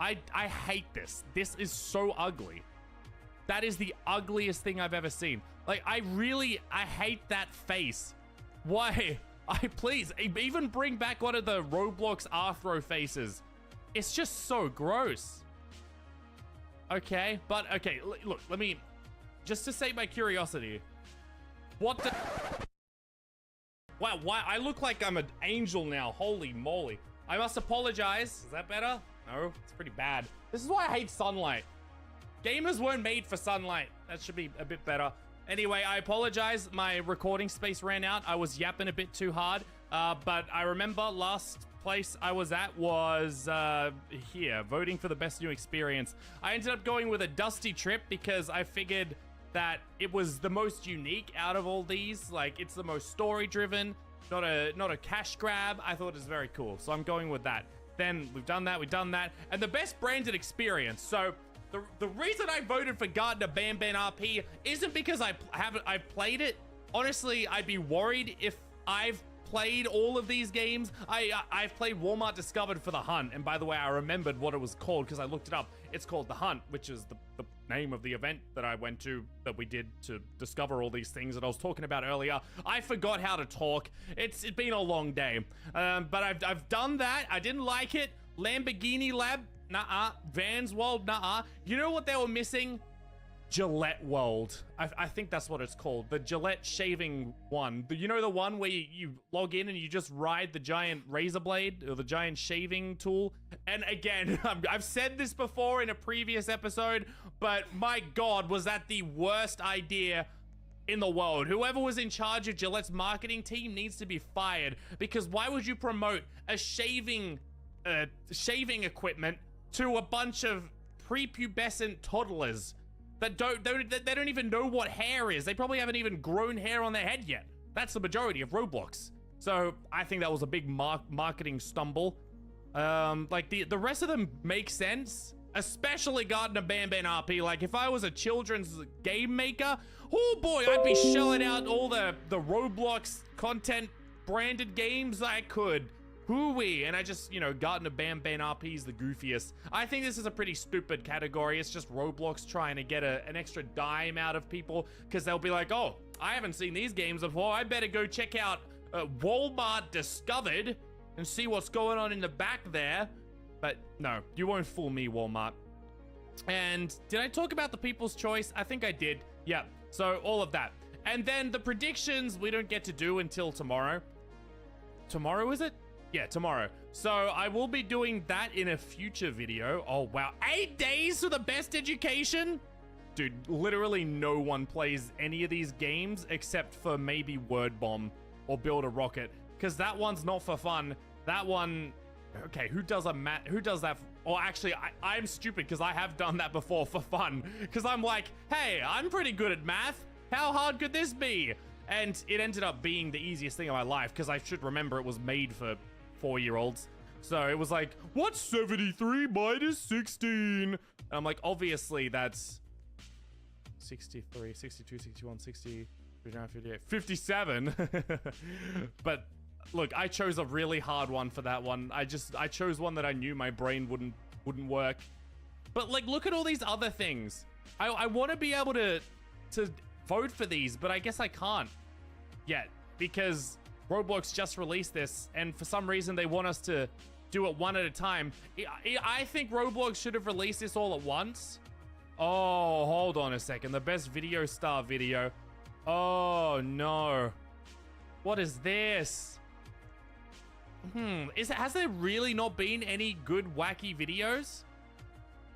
I hate this. This is so ugly. That is the ugliest thing I've ever seen. Like, I hate that face. Why? Please, even bring back one of the Roblox Arthro faces. It's just so gross. Okay, but okay, look, let me, just to sate my curiosity. What the? Wow, why? I look like I'm an angel now. Holy moly. I must apologize. Is that better? No, it's pretty bad. This is why I hate sunlight. Gamers weren't made for sunlight. That should be a bit better. Anyway, I apologize. My recording space ran out. I was yapping a bit too hard. But I remember last place I was at was here, voting for the best new experience. I ended up going with a Dusty Trip because I figured that it was the most unique out of all these. Like, it's the most story driven, not a cash grab. I thought it was very cool. So I'm going with that. Then we've done that, and the best branded experience. So the reason I voted for Gardner Banban RP isn't because I've played it. Honestly, I'd be worried if I've played all of these games. I've played Walmart Discovered for The Hunt, and by the way, I remembered what it was called because I looked it up. It's called The Hunt, which is the name of the event that I went to, that we did to discover all these things that I was talking about earlier. I forgot how to talk. It's been a long day, but I've done that. I didn't like it. Lamborghini Lab, nah-uh. Vans World, nah-uh. You know what they were missing? Gillette World. I think that's what it's called. The Gillette shaving one. You know, the one where you log in and you just ride the giant razor blade or the giant shaving tool? And again, I've said this before in a previous episode, but my god, was that the worst idea in the world. Whoever was in charge of Gillette's marketing team needs to be fired, because why would you promote a shaving equipment to a bunch of prepubescent toddlers that they don't even know what hair is? They probably haven't even grown hair on their head yet. That's the majority of Roblox. So I think that was a big marketing stumble. Like the rest of them make sense, especially Gardner Banban RP. Like, if I was a children's game maker, oh boy, I'd be shelling out all the Roblox content branded games I could. Hooey, and I just, you know, Gardner Banban RP is the goofiest. I think this is a pretty stupid category. It's just Roblox trying to get an extra dime out of people, because they'll be like, oh, I haven't seen these games before. I better go check out Walmart Discovered and see what's going on in the back there. But no, you won't fool me, Walmart. And did I talk about the People's Choice? I think I did. Yeah, so all of that. And then the predictions we don't get to do until tomorrow. Tomorrow, is it? Yeah, tomorrow. So I will be doing that in a future video. Oh, wow. 8 days for the best education? Dude, literally no one plays any of these games except for maybe Word Bomb or Build a Rocket, because that one's not for fun. That one... Okay, who does that? Or actually, I'm stupid, because I have done that before for fun. Because I'm like, hey, I'm pretty good at math. How hard could this be? And it ended up being the easiest thing of my life, because I should remember it was made for 4-year-olds. So it was like, what's 73 minus 16? And I'm like, obviously that's 63, 62, 61, 60, 59, 58, 57. But look, I chose a really hard one for that one. I chose one that I knew my brain wouldn't work. But like, look at all these other things. I want to be able to to vote for these, but I guess I can't yet because Roblox just released this, and for some reason they want us to do it one at a time. I think Roblox should have released this all at once. Oh, hold on a second. The best video star video. Oh, no. What is this? Has there really not been any good wacky videos?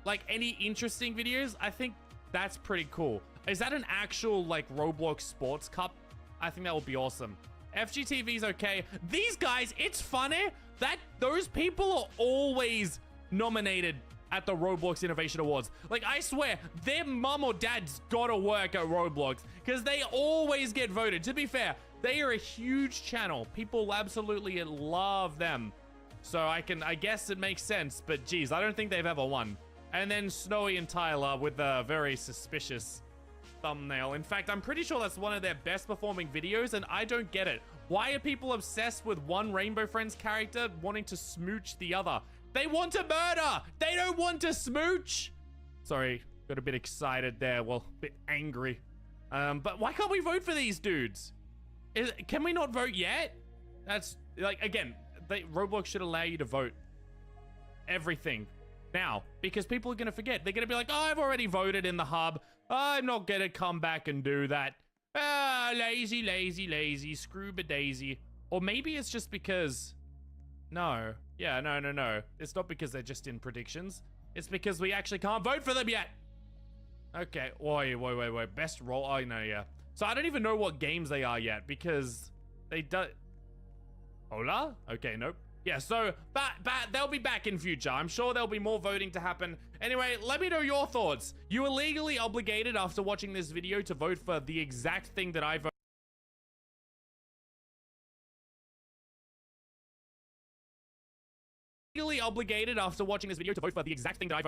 Like any interesting videos? I think that's pretty cool. Is that an actual like Roblox Sports Cup? I think that would be awesome. FGTV's okay. These guys, it's funny that those people are always nominated at the Roblox Innovation Awards. Like, I swear, their mom or dad's gotta work at Roblox because they always get voted. To be fair, they are a huge channel. People absolutely love them. So I guess it makes sense, but geez, I don't think they've ever won. And then Snowy and Tyler with a very suspicious thumbnail. In fact, I'm pretty sure that's one of their best performing videos, and I don't get it. Why are people obsessed with one Rainbow Friends character wanting to smooch the other? They want to murder! They don't want to smooch! Sorry, got a bit excited there. Well, a bit angry. But why can't we vote for these dudes? Can we not vote yet? That's, like, again, Roblox should allow you to vote everything now, because people are going to forget. They're going to be like, oh, I've already voted in the hub. I'm not going to come back and do that. Ah, lazy, lazy, lazy, scrooba daisy. Or maybe it's just because... No. Yeah, no. It's not because they're just in predictions. It's because we actually can't vote for them yet. Okay, wait. Best roll. Oh, no, yeah. So I don't even know what games they are yet because they do... Hola? Okay, nope. Yeah, so they'll be back in future. I'm sure there'll be more voting to happen. Anyway, let me know your thoughts. You are legally obligated after watching this video to vote for the exact thing that I voted. Legally obligated after watching this video to vote for the exact thing that I voted.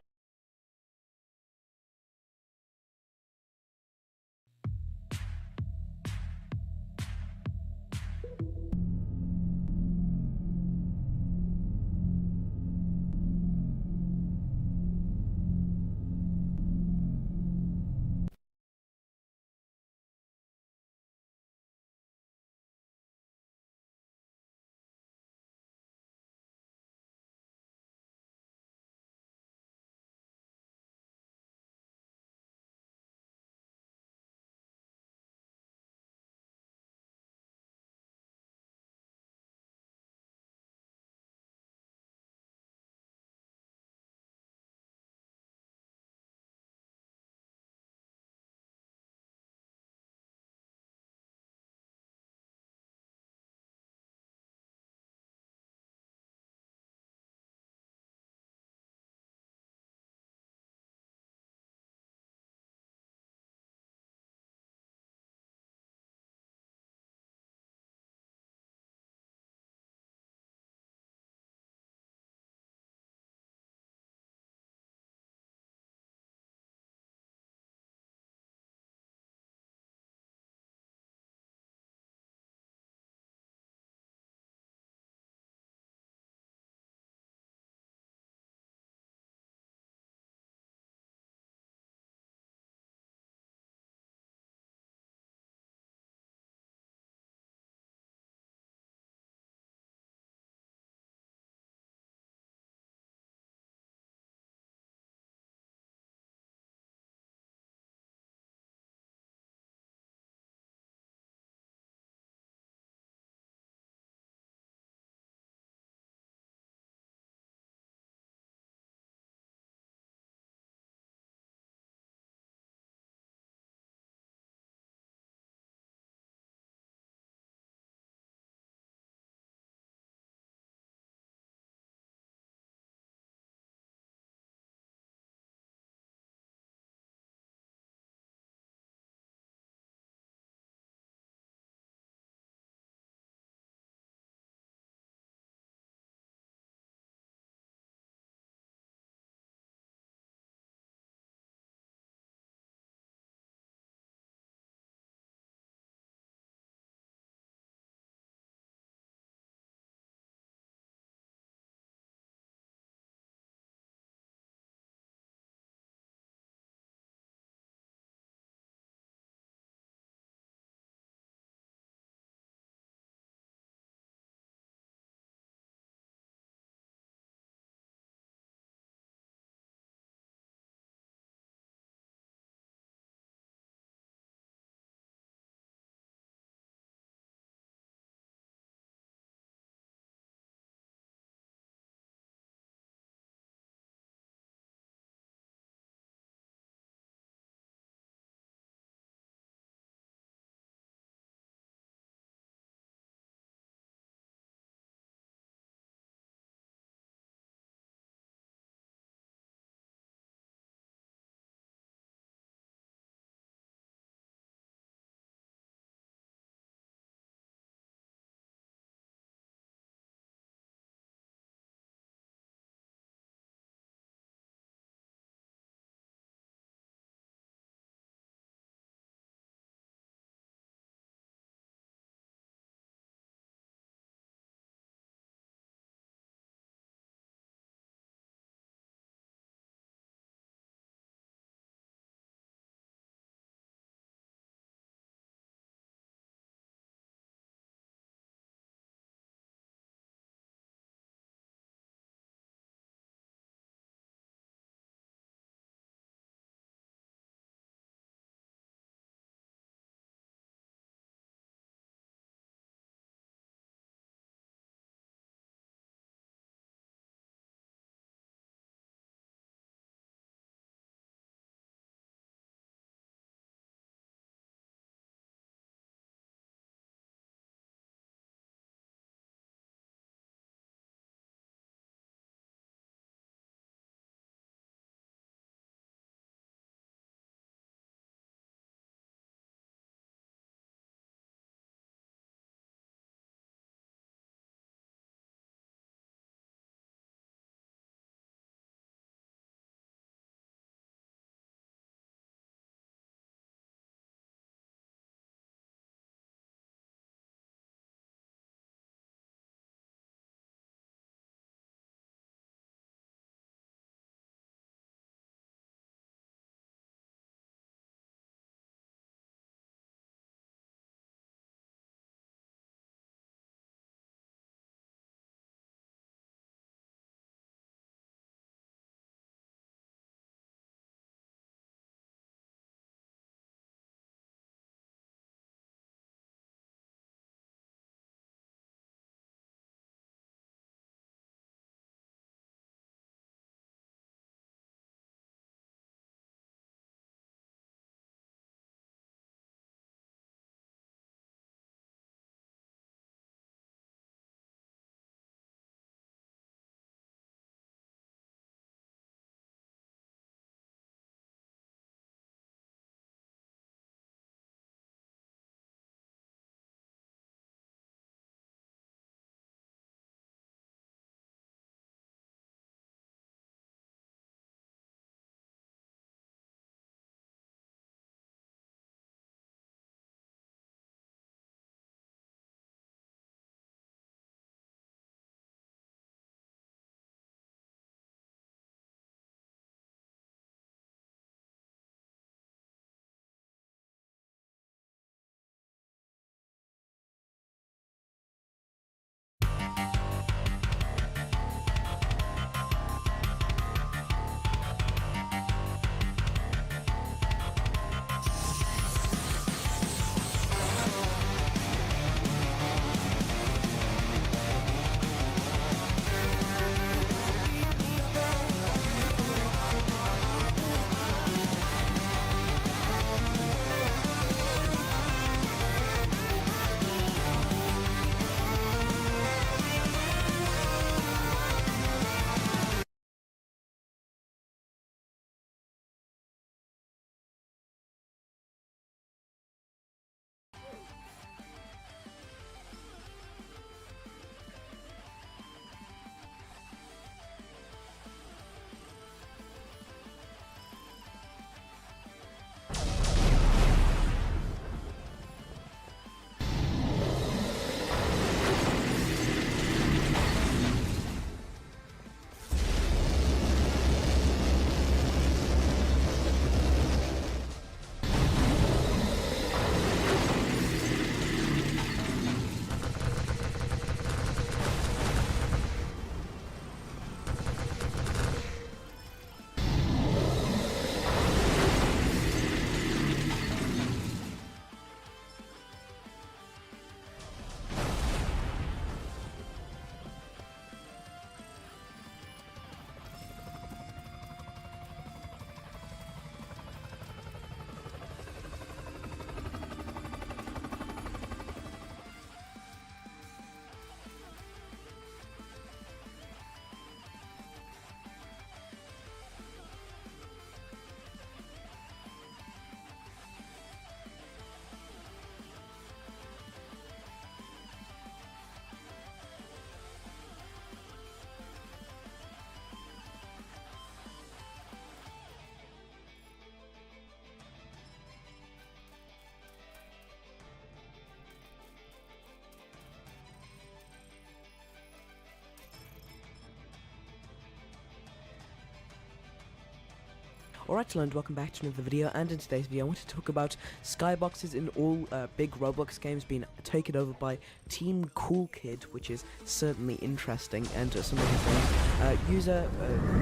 Alright, hello and welcome back to another video, and in today's video I want to talk about skyboxes in all big Roblox games being taken over by Team Cool Kid, which is certainly interesting, and some of the things user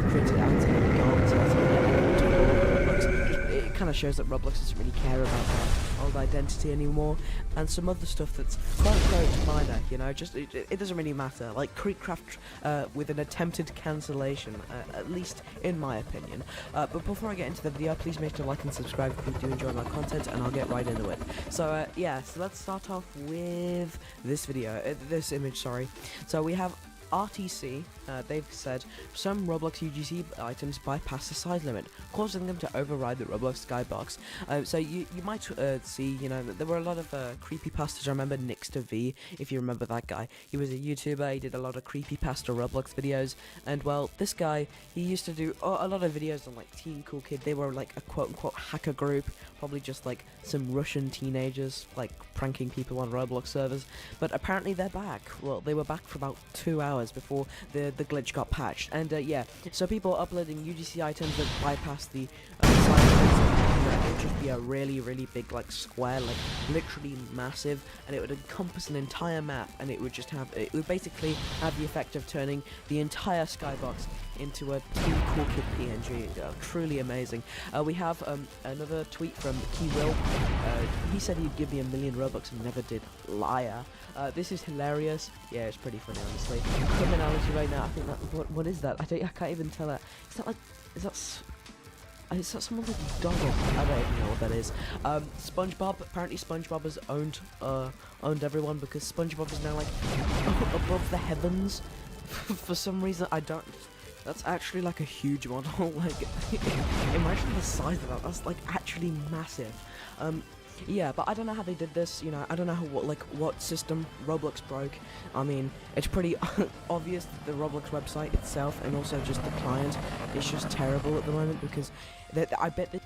created out it kind of shows that Roblox doesn't really care about their old identity anymore, and some other stuff that's quite minor, you know, just it doesn't really matter, like Creekcraft with an attempted cancellation, at least in my opinion. But before I get into the video, please make sure to like and subscribe if you do enjoy my content, and I'll get right into it. So yeah, so let's start off with this video, this image, sorry. So we have RTC, they've said some Roblox UGC items bypass the size limit, causing them to override the Roblox skybox. So you might see, you know, there were a lot of creepypastas. I remember Nixter, if you remember that guy. He was a YouTuber, he did a lot of creepypasta Roblox videos, and well, this guy, he used to do a lot of videos on like Team Cool Kid. They were like a quote-unquote hacker group, probably just like some Russian teenagers like pranking people on Roblox servers, but apparently they're back. Well, they were back for about 2 hours before the glitch got patched, and yeah, so people are uploading UGC items that bypass the size limits. It would just be a really big like square, like literally massive, and it would encompass an entire map, and it would basically have the effect of turning the entire skybox into a Team Cool Kid PNG. Truly amazing. We have another tweet from Keywil. He said he'd give me 1 million Robux and never did. Liar. This is hilarious. Yeah, it's pretty funny, honestly. Criminality right now. I think that. What is that? I can't even tell that. Is that like? Is that someone's like dog? I don't even know what that is. SpongeBob. Apparently, SpongeBob has owned everyone, because SpongeBob is now like above the heavens. For some reason, I don't. That's actually like a huge model. Like, imagine the size of that. That's like actually massive. Yeah, but I don't know how they did this, you know, I don't know what system Roblox broke. I mean, it's pretty obvious that the Roblox website itself, and also just the client, is just terrible at the moment, because I bet the